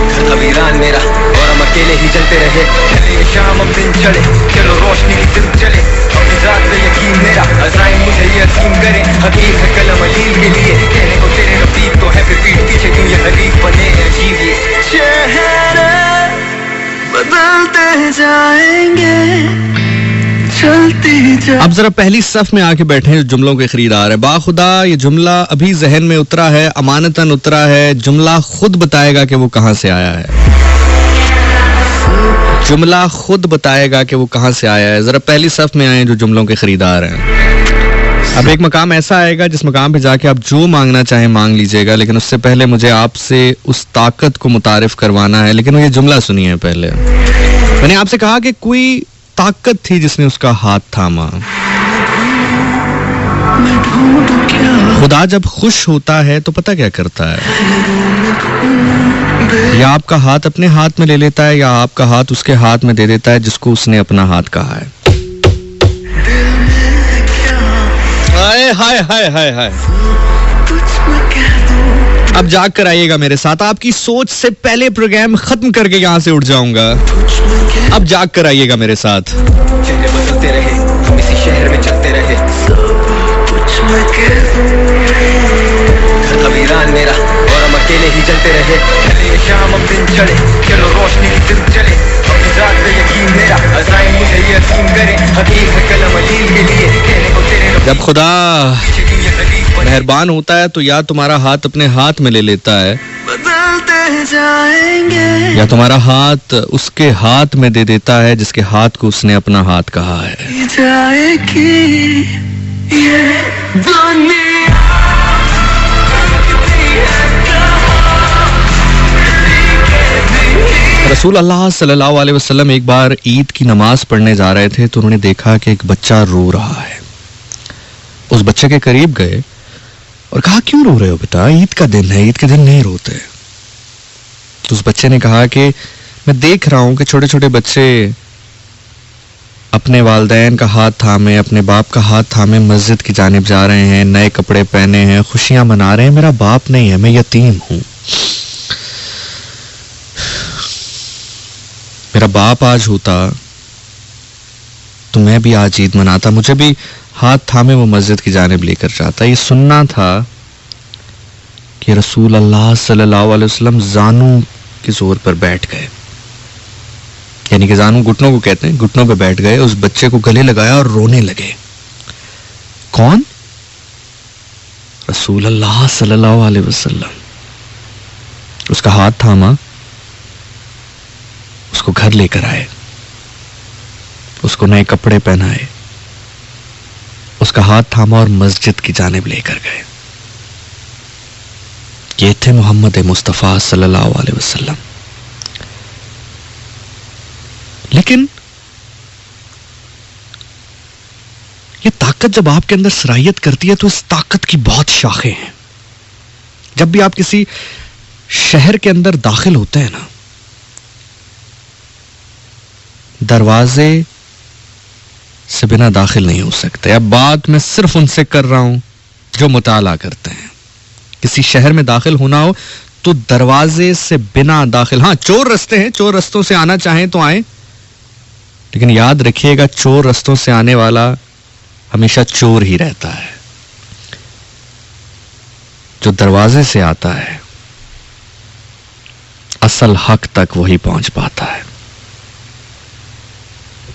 घर था वीरान मेरा और हम अकेले ही जलते रहे, ढले ये शाम अब दिन चढ़े, चलो रोशनी की सिमत चले, अपनी जात पे यकीन मेरा, अज़राइल मुझे ये यकीन करे, हकीर है कलम अलील के लिए, कहने को तेरे नसीब तो है, फिर पीठ पीछे क्यों ये हरीफ बने अजीब ये चेहरे बदलते जाएंगे, चलती जा। अब जरा पहली सफ में आके बैठे हैं जुमलों के खरीदार है। बाखुदा ये जुमला अभी जहन में उतरा है, अमानतन उतरा है, जुमला खुद बताएगा कि वो कहां से आया है, जुमला खुद बताएगा कि वो कहां से आया है। जरा पहली सफ में आए जो जुमलों के खरीदार हैं। अब एक मकाम ऐसा आएगा जिस मकाम पे जाके आप जो मांगना चाहें मांग लीजिएगा, लेकिन उससे पहले मुझे आपसे उस ताकत को मुतारिफ करवाना है। लेकिन ये जुमला सुनिए पहले। मैंने आपसे कहा कि कोई ताकत थी जिसने उसका हाथ थामा। खुदा जब खुश होता है तो पता क्या करता है, या आपका हाथ अपने हाथ में ले लेता है या आपका हाथ उसके हाथ में दे देता है जिसको उसने अपना हाथ कहा है। हाय हाय हाय हाय हाय। अब जाग कर आइएगा मेरे साथ, आपकी सोच से पहले प्रोग्राम खत्म करके यहाँ से उठ जाऊंगा। अब जाग कर आइएगा मेरे साथ। चेहरे बदलते रहे, हम इसी शहर में चलते रहे, सब कुछ मैं कह दूं। घर था वीरान मेरा और हम अकेले ही जलते रहे, ढले ये शाम अब दिन चढ़े, चलो रोशनी की सिमत चले, अपनी जात पे यकीन मेरा, अज़राइल मुझे ये यकीन करे, हकीर है कलम अलील के लिए, कहने को तेरे जब खुदा मेहरबान होता है तो या तुम्हारा हाथ अपने हाथ में ले लेता है, बदलते जाएंगे, या तुम्हारा हाथ उसके हाथ में दे देता है जिसके हाथ को उसने अपना हाथ कहा है। जाएगी ये दुनिया। रसूल अल्लाह सल्लल्लाहु अलैहि वसल्लम एक बार ईद की नमाज पढ़ने जा रहे थे तो उन्होंने देखा कि एक बच्चा रो रहा है। उस बच्चे के करीब गए और कहा, क्यों रो रहे हो बेटा, ईद का दिन है, ईद के दिन नहीं रोते। तो उस बच्चे ने कहा कि मैं देख रहा हूं कि छोटे छोटे बच्चे अपने वालिदैन का हाथ थामे, अपने बाप का हाथ थामे मस्जिद की जानिब जा रहे हैं, नए कपड़े पहने हैं, खुशियां मना रहे हैं। मेरा बाप नहीं है, मैं यतीम हूं। मेरा बाप आज होता तो मैं भी आज ईद मनाता, मुझे भी हाथ थामे वो मस्जिद की जानिब लेकर जाता। ये सुनना था कि रसूल अल्लाह सल्लल्लाहु अलैहि वसल्लम जानू के जोर पर बैठ गए, यानी कि जानू घुटनों को कहते हैं, घुटनों पे बैठ गए, उस बच्चे को गले लगाया और रोने लगे। कौन? रसूल अल्लाह सल्लल्लाहु अलैहि वसल्लम। उसका हाथ थामा, उसको घर लेकर आए, उसको नए कपड़े पहनाए, उसका हाथ थामा और मस्जिद की जानिब लेकर गए। ये थे मोहम्मद मुस्तफ़ा सल्लल्लाहु अलैहि वसल्लम। लेकिन ये ताकत जब आपके अंदर सराहियत करती है तो इस ताकत की बहुत शाखें हैं। जब भी आप किसी शहर के अंदर दाखिल होते हैं ना, दरवाजे से बिना दाखिल नहीं हो सकते। अब बात मैं सिर्फ उनसे कर रहा हूं जो मुताला करते हैं। किसी शहर में दाखिल होना हो तो दरवाजे से बिना दाखिल, हाँ चोर रास्ते हैं, चोर रास्तों से आना चाहें तो आए, लेकिन याद रखिएगा चोर रास्तों से आने वाला हमेशा चोर ही रहता है। जो दरवाजे से आता है असल हक तक वही पहुंच पाता है।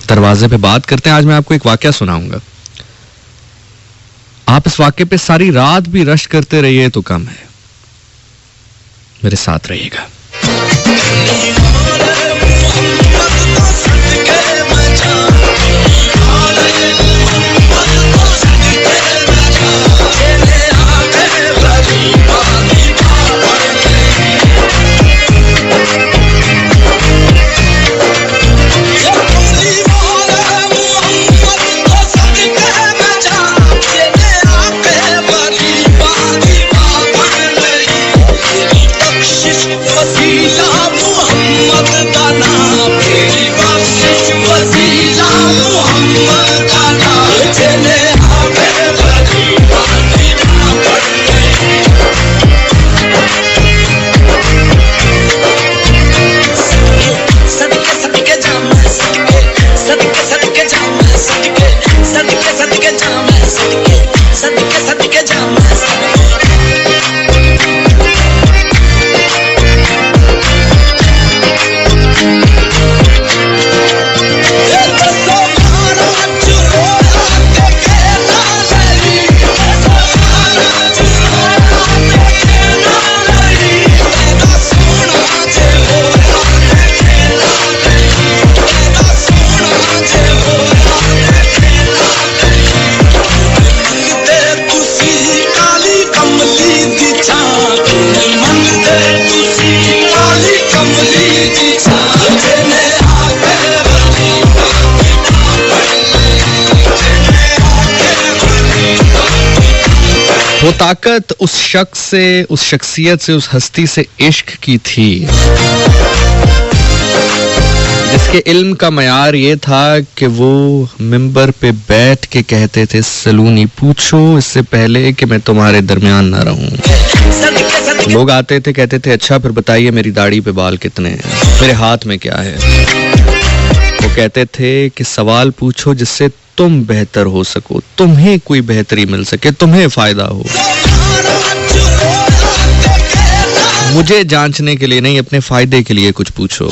दरवाजे पे बात करते हैं। आज मैं आपको एक वाकया सुनाऊंगा। आप इस वाकये पे सारी रात भी रश करते रहिए तो कम है। मेरे साथ रहिएगा। वो ताकत उस शख्स से, उस शख्सियत से, उस हस्ती से इश्क की थी जिसके इल्म का मयार ये था कि वो मिंबर पे बैठ के कहते थे, सलूनी पूछो इससे पहले कि मैं तुम्हारे दरमियान ना रहूं। लोग आते थे, कहते थे अच्छा फिर बताइए मेरी दाढ़ी पे बाल कितने हैं, मेरे हाथ में क्या है। वो कहते थे कि सवाल पूछो जिससे तुम बेहतर हो सको, तुम्हें कोई बेहतरी मिल सके, तुम्हें फायदा हो। मुझे जांचने के लिए नहीं, अपने फायदे के लिए कुछ पूछो।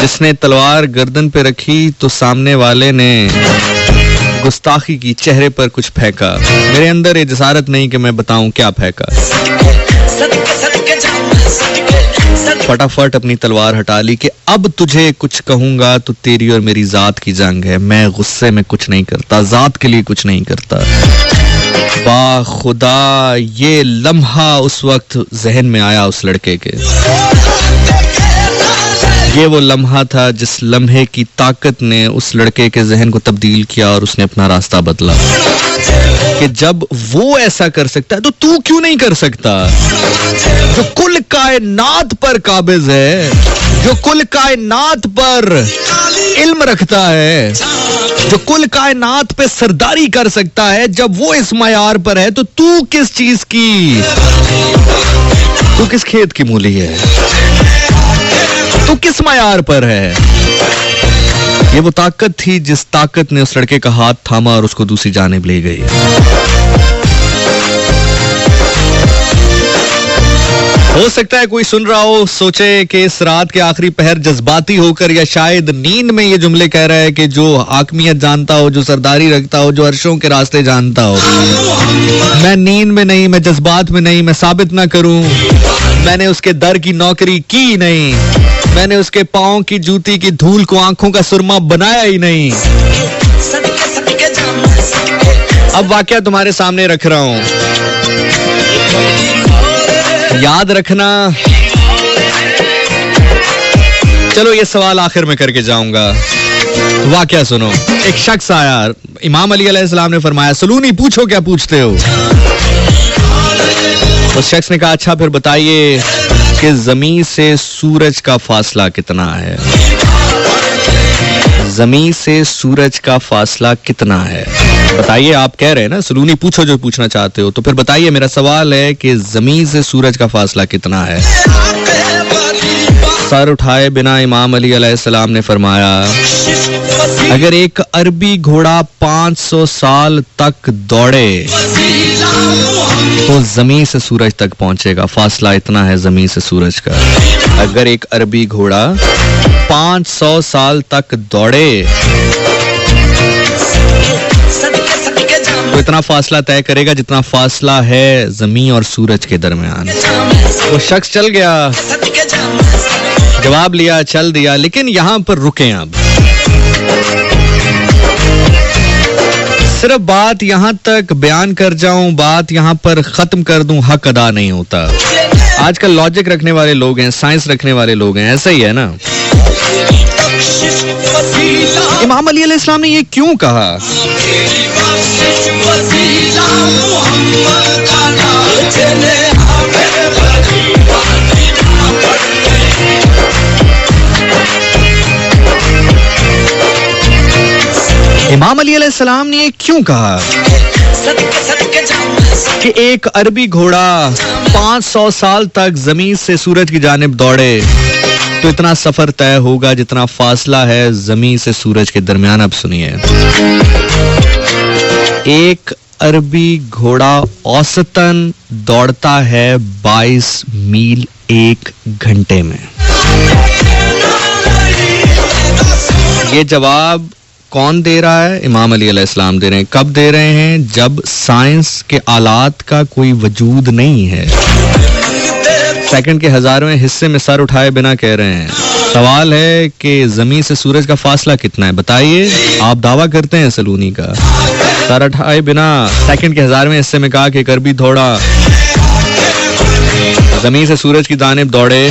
जिसने तलवार गर्दन पे रखी तो सामने वाले ने गुस्ताखी की, चेहरे पर कुछ फेंका। मेरे अंदर ये जसारत नहीं कि मैं बताऊं क्या फेंका। फटाफट अपनी तलवार हटा ली कि अब तुझे कुछ कहूंगा तो तेरी और मेरी जात की जंग है। मैं गुस्से में कुछ नहीं करता, जात के लिए कुछ नहीं करता। बा खुदा, ये लम्हा उस वक्त जहन में आया उस लड़के के। ये वो लम्हा था जिस लम्हे की ताकत ने उस लड़के के जहन को तब्दील किया और उसने अपना रास्ता बदला कि जब वो ऐसा कर सकता है तो तू क्यों नहीं कर सकता। जो कुल कायनात पर काबिज है, जो कुल कायनात पर इल्म रखता है, जो कुल कायनात पे सरदारी कर सकता है, जब वो इस मयार पर है तो तू किस चीज की, तू किस खेत की मूली है, तू किस मयार पर है। ये वो ताकत थी जिस ताकत ने उस लड़के का हाथ थामा और उसको दूसरी जानिब ले गई। हो सकता है कोई सुन रहा हो, सोचे कि इस रात के आखिरी पहर जज्बाती होकर या शायद नींद में ये जुमले कह रहा है कि जो हाकमियत जानता हो, जो सरदारी रखता हो, जो अर्शों के रास्ते जानता हो। मैं नींद में नहीं, मैं जज्बात में नहीं, मैं साबित ना करूं। मैंने उसके दर की नौकरी की नहीं, मैंने उसके पांव की जूती की धूल को आंखों का सुरमा बनाया ही नहीं। अब वाकया तुम्हारे सामने रख रहा हूं, याद रखना। चलो ये सवाल आखिर में करके जाऊंगा। वाकया सुनो। एक शख्स आया, इमाम अली अलैहिस्सलाम ने फरमाया, सलूनी पूछो क्या पूछते हो। उस शख्स ने कहा, अच्छा फिर बताइए कि जमीन से सूरज का फासला कितना है। जमीन से सूरज का फासला कितना है बताइए। आप कह रहे हैं ना सलूनी पूछो जो पूछना चाहते हो, तो फिर बताइए। मेरा सवाल है कि जमीन से सूरज का फासला कितना है। सर उठाए बिना इमाम अली अलैहिस्सलाम ने फरमाया, अगर एक अरबी घोड़ा 500 साल तक दौड़े तो जमीन से सूरज तक पहुंचेगा। फासला इतना है जमीन से सूरज का। अगर एक अरबी घोड़ा 500 साल तक दौड़े तो इतना फासला तय करेगा जितना फासला है जमीन और सूरज के दरमियान। वो शख्स चल गया, जवाब लिया, चल दिया, लेकिन यहां पर रुके। अब सिर्फ बात यहां तक बयान कर जाऊं, बात यहां पर खत्म कर दूं, हक अदा नहीं होता। आजकल लॉजिक रखने वाले लोग हैं, साइंस रखने वाले लोग हैं, ऐसा ही है ना। इमाम अली अलैहिस्सलाम ने ये क्यों कहा? इमाम अली अलैहिस्सलाम ने ये क्यों कहा कि एक अरबी घोड़ा 500 साल तक जमीन से सूरज की जानिब दौड़े तो इतना सफर तय होगा जितना फासला है जमीन से सूरज के दरमियान। अब सुनिए, एक अरबी घोड़ा औसतन दौड़ता है 22 मील 1 घंटे में। ये जवाब कौन दे रहा है? इमाम अली अलैहिस्सलाम दे रहे हैं। कब दे रहे हैं? जब साइंस के आलात का कोई वजूद नहीं है। सेकंड के 1000वें हिस्से में सर उठाए बिना कह रहे हैं। सवाल है कि जमीन से सूरज का फासला कितना है बताइए। आप दावा करते हैं सलूनी का। सर उठाए बिना सेकंड के 1000वें हिस्से में कहा कि एक अरबी घोड़ा जमीन से सूरज की जानिब दौड़े,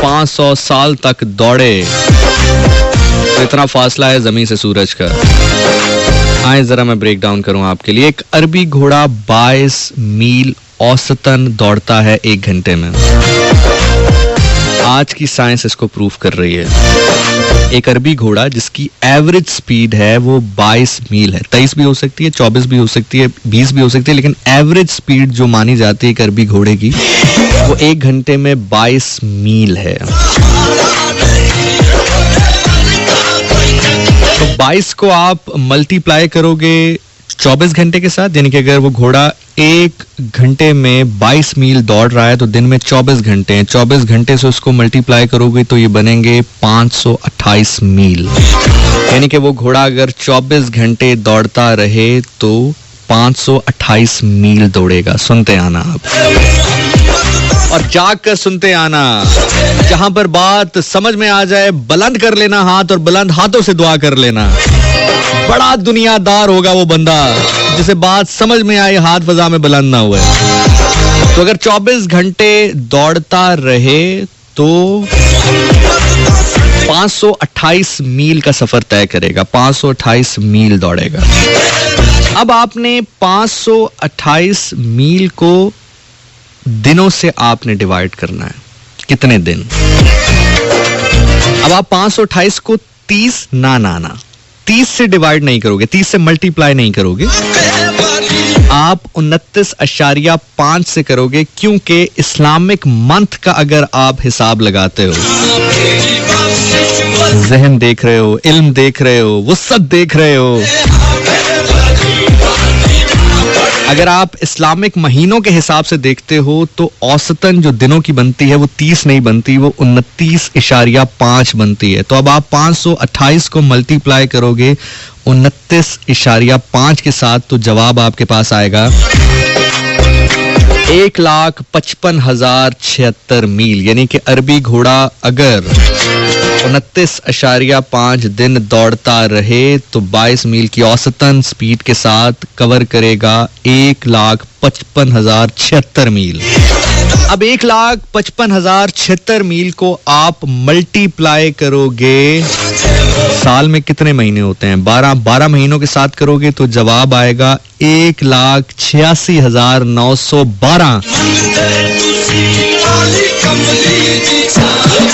500 साल तक दौड़े तो इतना फासला है जमीन से सूरज का। आए जरा मैं ब्रेक डाउन करूं आपके लिए। एक अरबी घोड़ा 22 मील औसतन दौड़ता है 1 घंटे में। आज की साइंस इसको प्रूव कर रही है। एक अरबी घोड़ा जिसकी एवरेज स्पीड है वो 22 मील है। 23 भी हो सकती है, 24 भी हो सकती है, 20 भी हो सकती है, लेकिन एवरेज स्पीड जो मानी जाती है एक अरबी घोड़े की वो 1 घंटे में 22 मील है। तो 22 को आप मल्टीप्लाई करोगे 24 घंटे के साथ, यानी कि अगर वो घोड़ा 1 घंटे में 22 मील दौड़ रहा है तो दिन में 24 घंटे हैं। 24 घंटे से उसको मल्टीप्लाई करोगे तो ये बनेंगे 528 मील। यानी कि वो घोड़ा अगर 24 घंटे दौड़ता रहे तो 528 मील दौड़ेगा। सुनते आना आप और जाग कर सुनते आना। जहां पर बात समझ में आ जाए बुलंद कर लेना हाथ और बुलंद हाथों से दुआ कर लेना। बड़ा दुनियादार होगा वो बंदा जिसे बात समझ में आई, हाथ फजा में बुलंद ना हुए। तो अगर 24 घंटे दौड़ता रहे तो 528 मील का सफर तय करेगा, 528 मील दौड़ेगा। अब आपने 528 मील को दिनों से आपने डिवाइड करना है। कितने दिन? अब आप 528 को 30 ना 30 से डिवाइड नहीं करोगे, 30 से मल्टीप्लाई नहीं करोगे, आप 29.5 से करोगे, क्योंकि इस्लामिक मंथ का अगर आप हिसाब लगाते हो, जहन देख रहे हो, इल्म देख रहे हो, वुसअत देख रहे हो, अगर आप इस्लामिक महीनों के हिसाब से देखते हो तो औसतन जो दिनों की बनती है वो 30 नहीं बनती, वो 29.5 बनती है। तो अब आप 528 को मल्टीप्लाई करोगे 29.5 के साथ तो जवाब आपके पास आएगा 1,55,076 मील। यानी कि अरबी घोड़ा अगर 29.5 दिन दौड़ता रहे तो 22 मील की औसतन स्पीड के साथ कवर करेगा 1,55,076 मील। अब 1,55,076 मील को आप मल्टीप्लाई करोगे, साल में कितने महीने होते हैं? 12 महीनों के साथ करोगे तो जवाब आएगा 1,86,912।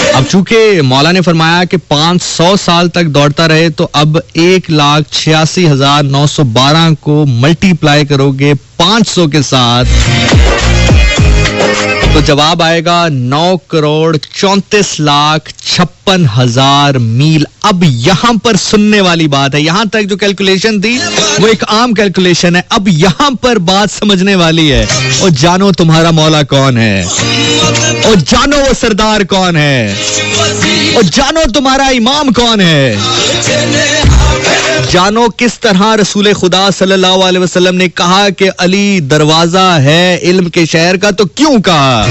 अब चूंकि मौला ने फरमाया कि 500 साल तक दौड़ता रहे तो अब 1,86,912 को मल्टीप्लाई करोगे 500 के साथ तो जवाब आएगा 9,34,56,000 मील। अब यहां पर सुनने वाली बात है, यहां तक जो कैलकुलेशन थी वो एक आम कैलकुलेशन है, अब यहां पर बात समझने वाली है। और जानो तुम्हारा मौला कौन है, और जानो वो सरदार कौन है, और जानो तुम्हारा इमाम कौन है, जानो किस तरह रसूल खुदा सल्लल्लाहु अलैहि वसल्लम ने कहा कि अली दरवाजा है इल्म के शहर का, तो क्यों कहा?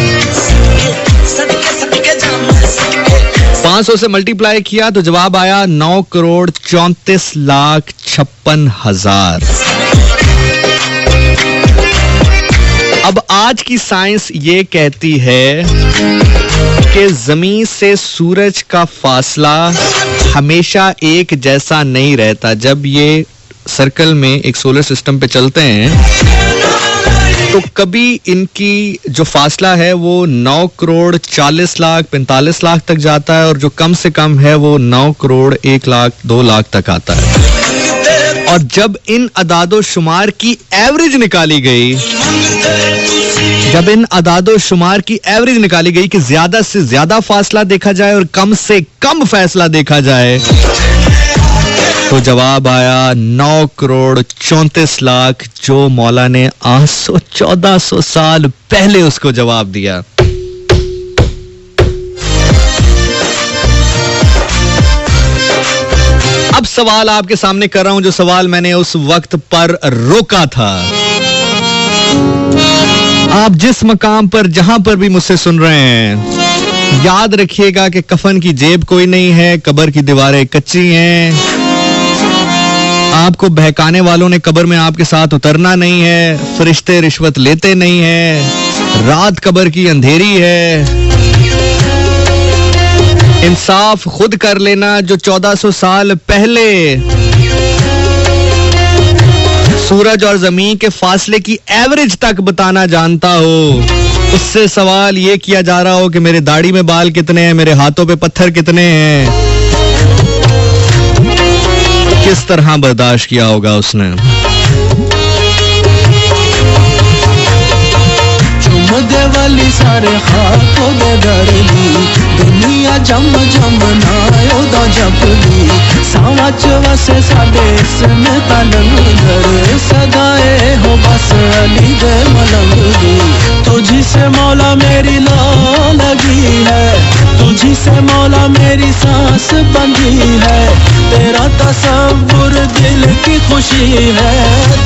500 से मल्टीप्लाई किया तो जवाब आया 9,34,56,000। अब आज की साइंस ये कहती है कि जमीन से सूरज का फासला हमेशा एक जैसा नहीं रहता। जब ये सर्कल में एक सोलर सिस्टम पे चलते हैं तो कभी इनकी जो फासला है वो 9,40,45,00,000 तक जाता है, और जो कम से कम है वो 9,01,02,00,000 तक आता है। और जब इन अदादो शुमार की एवरेज निकाली गई, कि ज्यादा से ज्यादा फासला देखा जाए और कम से कम फैसला देखा जाए, तो जवाब आया 9,34,00,000, जो मौला ने 1400 साल पहले उसको जवाब दिया। अब सवाल आपके सामने कर रहा हूं, जो सवाल मैंने उस वक्त पर रोका था। आप जिस मकाम पर जहां पर भी मुझसे सुन रहे हैं, याद रखिएगा कि कफन की जेब कोई नहीं है, कब्र की दीवारें कच्ची हैं, आपको बहकाने वालों ने कब्र में आपके साथ उतरना नहीं है, फरिश्ते रिश्वत लेते नहीं है, रात कब्र की अंधेरी है। इंसाफ खुद कर लेना। जो 1400 साल पहले सूरज और जमीन के फासले की एवरेज तक बताना जानता हो, उससे सवाल ये किया जा रहा हो कि मेरे दाढ़ी में बाल कितने हैं, मेरे हाथों पे पत्थर कितने हैं, किस तरह बर्दाश्त किया होगा उसने। चुमदे वाली सारे खाकों दे डरली, दुनिया जम जम नायो दा जपली, सावच वसे साडे इसमें तलंग धर, सदाए हो बस अली दे मलंग दी। तुझी से मौला मेरी लो लगी है, तुझी से मौला मेरी सांस बंधी है, तेरा तसव्वुर दिल की खुशी है,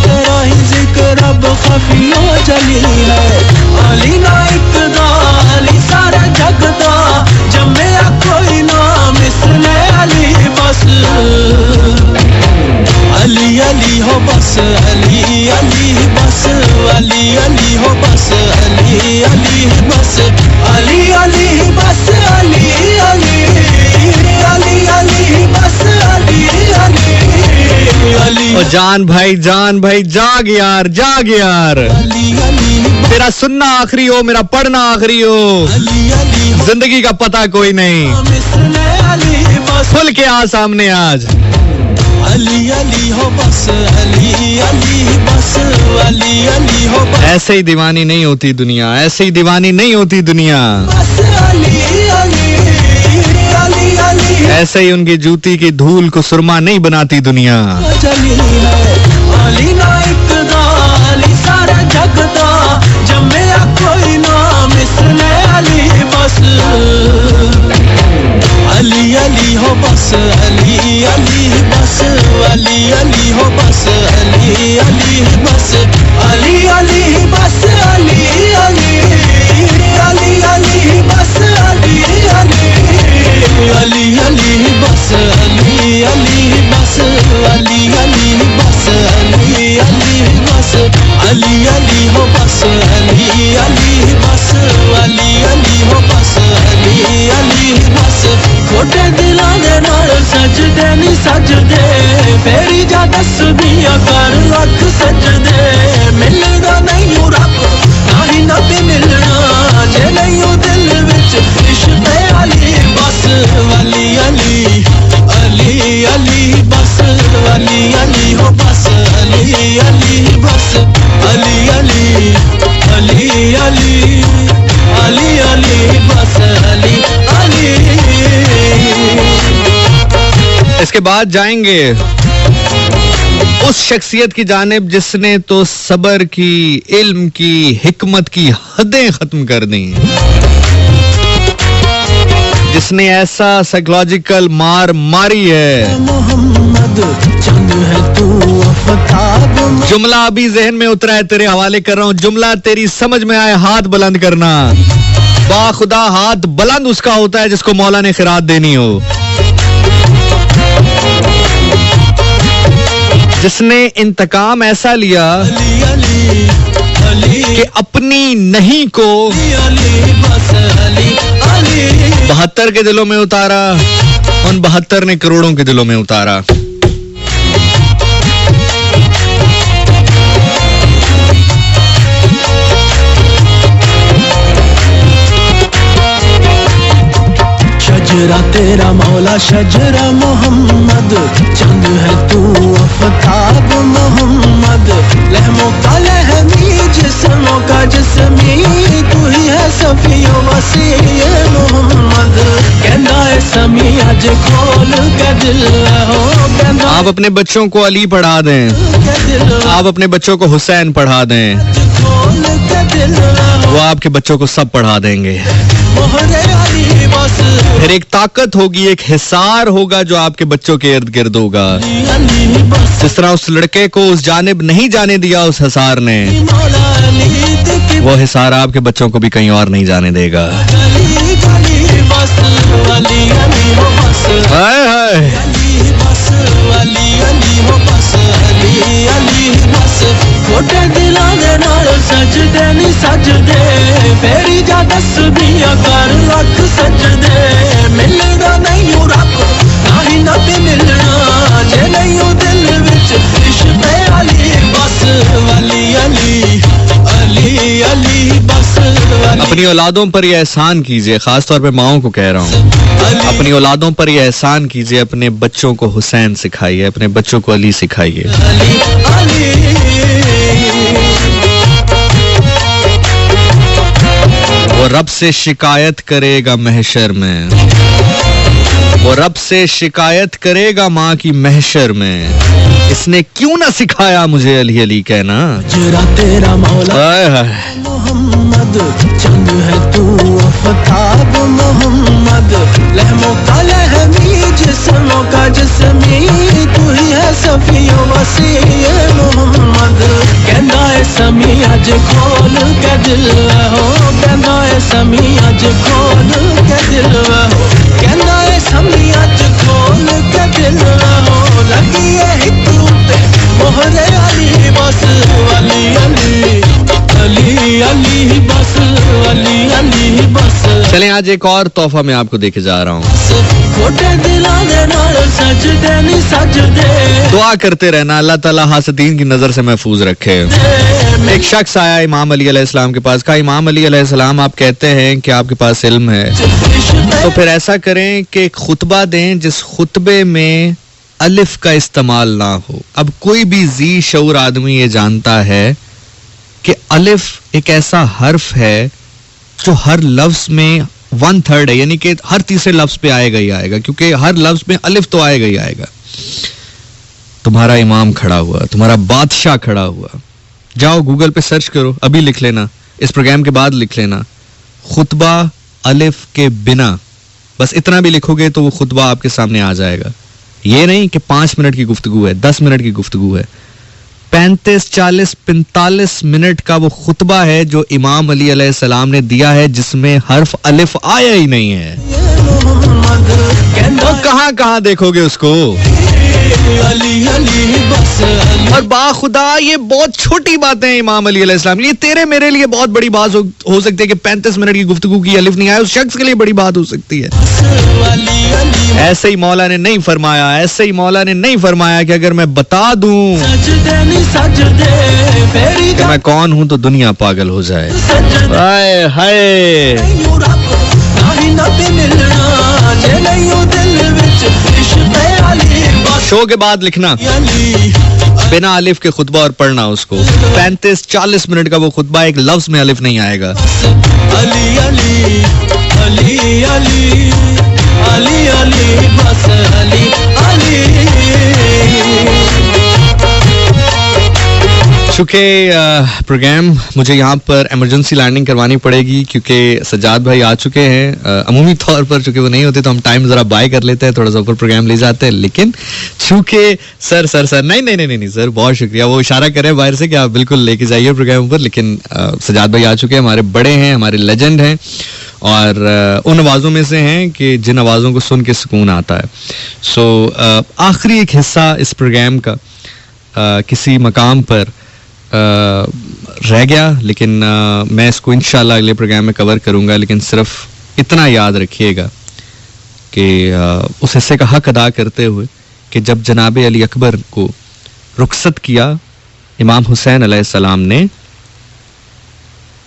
तेरा ही जिक्र अब खफियो जली है। अली ना इकदा अली सारे जगदा, जम्मिया कोई ना मिसले अली बस। अली अली हो बस अली अली बस, अली अली हो बस अली अली बस, अली अली बस अली अली अली अली बस अली अली अली। ओ जान भाई जाग यार जाग यार, अली अली तेरा सुनना आखिरी हो, मेरा पढ़ना आखिरी हो, अली अली जिंदगी का पता कोई नहीं, मिसले अली बस। खुल के आ सामने आज। अली अली हो बस अली अली बस, अली अली हो बस। ऐसे ही दीवानी नहीं होती दुनिया, ऐसे ही दीवानी नहीं होती दुनिया, बस अली अली अली अली ऐसे ही उनकी जूती की धूल को सुरमा नहीं बनाती दुनिया। जली है। अली ना इकदा अली सारा जगदा, जम्मिया कोई ना मिसले अली बस। अली अली हो बस अली अली बस, अली अली हो बस अली अली बस, अली अली बस अली अली अली अली बस अली अली अली अली बस अली अली बस, अली अली बस अली अली बस, अली अली हो बस अली अली बस, अली अली हो बस अली अली बस। छोटे दिलां दे नाल सजदे नी सजदे, फेरी जा तस्बीहां कर लख सजदे। मिलदा नहीं रब नाही नबी मिलना, जे नहीं दिल विच इश्क अली बस। अली अली अली अली बस, अली अली हो बस अली अली बस, अली अली अली अली अली अली बस अली अली। इसके बाद जाएंगे उस शख्सियत की जानिब जिसने तो सबर की, इल्म की, हिकमत की हदें खत्म कर दी, जिसने ऐसा साइकोलॉजिकल मार मारी है। मोहम्मद चंद है तू आफताब। जुमला अभी जहन में उतरा है, तेरे हवाले कर रहा हूं। जुमला तेरी समझ में आए, हाथ बुलंद करना। बाखुदा हाथ बुलंद उसका होता है जिसको मौला ने खिरात देनी हो, जिसने इंतकाम ऐसा लिया अली अली अली कि अपनी नहीं को अली बस अली अली 72 के दिलों में उतारा, उन 72 ने करोड़ों के दिलों में उतारा। शजरा तेरा मौला शजरा मोहम्मद, चंद है तू आफताब मोहम्मद। लहमों का लहमी जिस्मों का जिस्मी, तू ही है सफियो वसी मोहम्मद। कहना है समी अज खोल के दिल हो, कहना आप अपने बच्चों को अली पढ़ा दें, के दिल आप अपने बच्चों को हुसैन पढ़ा दें, खोल के दिल हो, वो आपके बच्चों को सब पढ़ा देंगे। मोहरे अली बस फिर एक ताकत होगी, एक हिसार होगा जो आपके बच्चों के इर्द गिर्द होगा। अली बस जिस तरह उस लड़के को उस जानिब नहीं जाने दिया उस हिसार ने, मौला अली दिख वो हिसार आपके बच्चों को भी कहीं और नहीं जाने देगा। अली अली बस अली अली हो बस हाय हाय। अली बस अली अली हो बस अली अली बस। छोटे दिलां दे नाल सजदे नी सजदे, फेरी जा तस्बीहां कर लख सजदे। मिलदा नहीं रब नाही नबी मिलना, जे नहीं दिल विच इश्क अली बस। अली अली अली अली बस अली अपनी औलादों पर ये एहसान कीजिए, खासतौर पे माओं को कह रहा हूँ, अपनी औलादों पर ये एहसान कीजिए, अपने बच्चों को हुसैन सिखाइए, अपने बच्चों को अली सिखाइए। अली अली वो रब से शिकायत करेगा महशर में, वो रब से शिकायत करेगा माँ की महशर में, इसने क्यों ना सिखाया मुझे अली अली कहना। जरा तेरा मौला हाय हाय। मोहम्मद, चंद है तू आफताब मोहम्मद। लहमों का लहमी जिस्मों का जिस्मी तू ही है सफियों वसीए मोहम्मद कहना है समी अज खोल के दिल हो कहना है समी अज खोल के दिल हो कहना है समी अज खोल के दिल हो लगी है हितू पे मोहरे अली बस अली अली अली अली बस अली अली बस। चलें आज एक और तोहफा मैं आपको देके जा रहा हूँ। दुआ करते रहना अल्लाह ताला हासदीन की नजर से महफूज रखे। एक शख्स आया इमाम अली अलैहिस्सलाम के पास, कहा इमाम अली अलैहिस्सलाम आप कहते हैं कि आपके पास इल्म है, तो फिर ऐसा करें कि एक खुतबा दें जिस खुतबे में अलिफ का इस्तेमाल ना हो। अब कोई भी जी शऊर आदमी ये जानता है कि अलिफ एक ऐसा हर्फ है जो हर लफ्ज में 1/3 है, यानी कि हर तीसरे लफ्ज पे आएगा ही आएगा, क्योंकि हर लफ्ज में अलिफ तो आएगा ही आएगा। तुम्हारा इमाम खड़ा हुआ, तुम्हारा बादशाह खड़ा हुआ, जाओ गूगल पे सर्च करो, अभी लिख लेना, इस प्रोग्राम के बाद लिख लेना खुतबा अलिफ के बिना, बस इतना भी लिखोगे तो वो खुतबा आपके सामने आ जाएगा। ये नहीं कि 5 मिनट की गुफ्तगू है, 10 मिनट की गुफ्तगू है, 35, 40, 45 मिनट का वो खुतबा है जो इमाम अली अलैहिस्सलाम ने दिया है, जिसमें हर्फ अलिफ आया ही नहीं है। तो कहां देखोगे उसको? और बाखुदा ये बहुत छोटी बातें हैं इमाम अली अलैहिस्सलाम, ये तेरे मेरे लिए बहुत बड़ी बात हो सकती है कि 35 मिनट की गुफ्तगू की अलिफ नहीं आया, उस शख्स के लिए बड़ी बात हो सकती है। ऐसे ही मौला ने नहीं फरमाया, ऐसे ही मौला ने नहीं फरमाया कि अगर मैं बता दूं कि मैं कौन हूं तो दुनिया पागल हो जाए। हाय हाय, शो के बाद लिखना बिना अलिफ के खुतबा और पढ़ना उसको। 35-40 मिनट का वो खुतबा, एक लफ्ज में अलिफ नहीं आएगा। अली अली अली अली अली अली बस अली अली। चूंकि प्रोग्राम मुझे यहाँ पर इमरजेंसी लैंडिंग करवानी पड़ेगी क्योंकि सज्जाद भाई आ चुके हैं। अमूमी तौर पर चूंकि वो नहीं होते तो हम टाइम जरा बाय कर लेते हैं, थोड़ा सा ऊपर प्रोग्राम ले जाते हैं, लेकिन चूंकि सर नहीं सर, बहुत शुक्रिया, वो इशारा करें बाहर से कि आप बिल्कुल लेके जाइए प्रोग्राम पर, लेकिन सज्जाद भाई आ चुके हैं, हमारे बड़े हैं, हमारे लेजेंड हैं, और उन आवाज़ों में से हैं कि जिन आवाज़ों को सुन के सुकून आता है। सो आखिरी एक हिस्सा इस प्रोग्राम का किसी मकाम पर रह गया, लेकिन मैं इसको इंशाल्लाह अगले प्रोग्राम में कवर करूंगा, लेकिन सिर्फ इतना याद रखिएगा कि उस हिस्से का हक अदा करते हुए कि जब जनाब अली अकबर को रुखसत किया इमाम हुसैन अलैहिस्सलाम ने,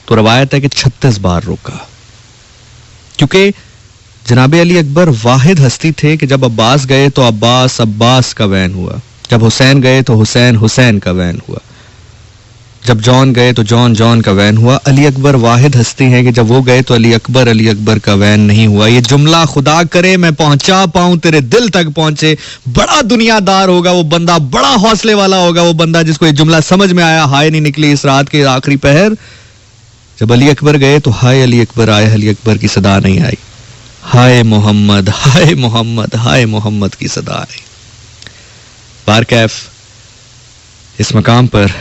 तो रवायत है कि 36 बार रोका, क्योंकि जनाब अली अकबर वाहिद हस्ती थे कि जब अब्बास गए तो अब्बास का वैन हुआ, जब हुसैन गए तो हुसैन का वैन हुआ, जब जॉन गए तो जॉन का वैन हुआ। अली अकबर वाहिद हस्ती हैं कि जब वो गए तो अली अकबर का वैन नहीं हुआ। ये जुमला खुदा करे मैं पहुंचा पाऊं, तेरे दिल तक पहुंचे। बड़ा दुनियादार होगा वो बंदा, बड़ा हौसले वाला होगा वो बंदा जिसको ये जुमला समझ में आया, हाय नहीं निकली इस रात के आखिरी पहर। जब अली अकबर गए तो हाय अली अकबर आए, अली अकबर की सदा नहीं आई, हाय मोहम्मद हाय मोहम्मद हाय मोहम्मद की सदा आई। बारकैफ इस मकाम पर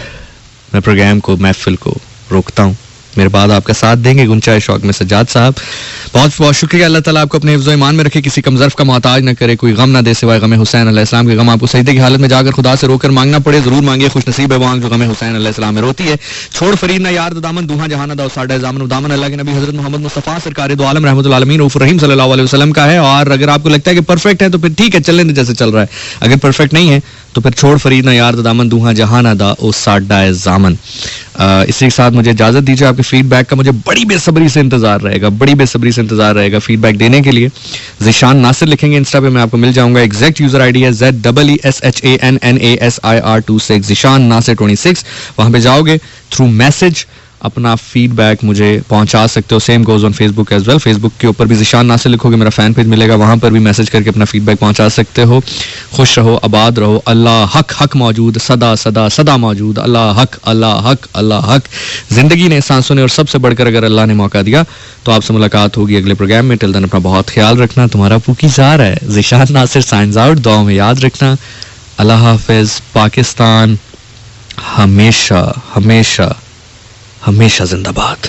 मैं प्रोग्राम को, महफिल को रोकता हूँ। मेरे बाद आपका साथ देंगे गुंचाए शौक में सज्जाद साहब। बहुत बहुत शुक्रिया। अल्लाह ताला आपको अपने हिफ्ज़ ईमान में रखे, किसी कमज़र्फ़ का मोहताज न करे, कोई गम ना दे सिवाय गम हुसैन अलैहिस्सलाम के। गम आपको सजदे की हालत में जाकर खुदा से रोकर मांगना पड़े, जरूर मांगिए, खुश नसीब है वो आंख जो गम हुसैन अलैहिस्सलाम में रोती है। छोड़ फरीद ना यार दामन दूहा जहान दा साडा जामन दामन अल्लाह के नबी हज़रत मोहम्मद मुस्तफ़ा सरकार दो आलम रहमतुल आलमीन रऊफ़ुर रहीम सल्लल्लाहु अलैहि वसल्लम का है। और अगर आपको लगता है कि परफेक्ट है तो फिर ठीक है, चलने दे जैसे चल रहा है। अगर परफेक्ट नहीं है तो फिर छोड़ फरीद ना यार दामन दूहा जहान दा ओ साडा जामन। इसी के साथ मुझे इजाजत दीजिए। आपके फीडबैक का मुझे बड़ी बेसब्री से इंतजार रहेगा फीडबैक देने के लिए। ज़िशान नासिर लिखेंगे इंस्टा पे, मैं आपको मिल जाऊंगा। एग्जैक्ट यूजर आईडी है ZEESHANNASIR26, ज़िशान नासिर 26। वहां पे जाओगे, थ्रू मैसेज अपना फीडबैक मुझे पहुंचा सकते हो. Same goes on Facebook as well. Facebook के ऊपर भी ज़िशान नासिर लिखोगे, मेरा फैन पेज मिलेगा, वहां पर भी मैसेज करके अपना फीडबैक पहुंचा सकते हो. खुश रहो, आबाद रहो. अल्लाह हक हक मौजूद, सदा सदा सदा मौजूद. अल्लाह हक अल्लाह हक अल्लाह हक. जिंदगी ने, सांसों ने और सबसे बढ़कर अगर अल्लाह ने मौका दिया तो आपसे मुलाकात होगी अगले प्रोग्राम में. टिल देन अपना बहुत ख्याल रखना. तुम्हारा पुकीज़ार है ज़िशान नासिर. Science out. दुआ में याद रखना. अल्लाह हाफिज. पाकिस्तान हमेशा हमेशा हमेशा जिंदाबाद.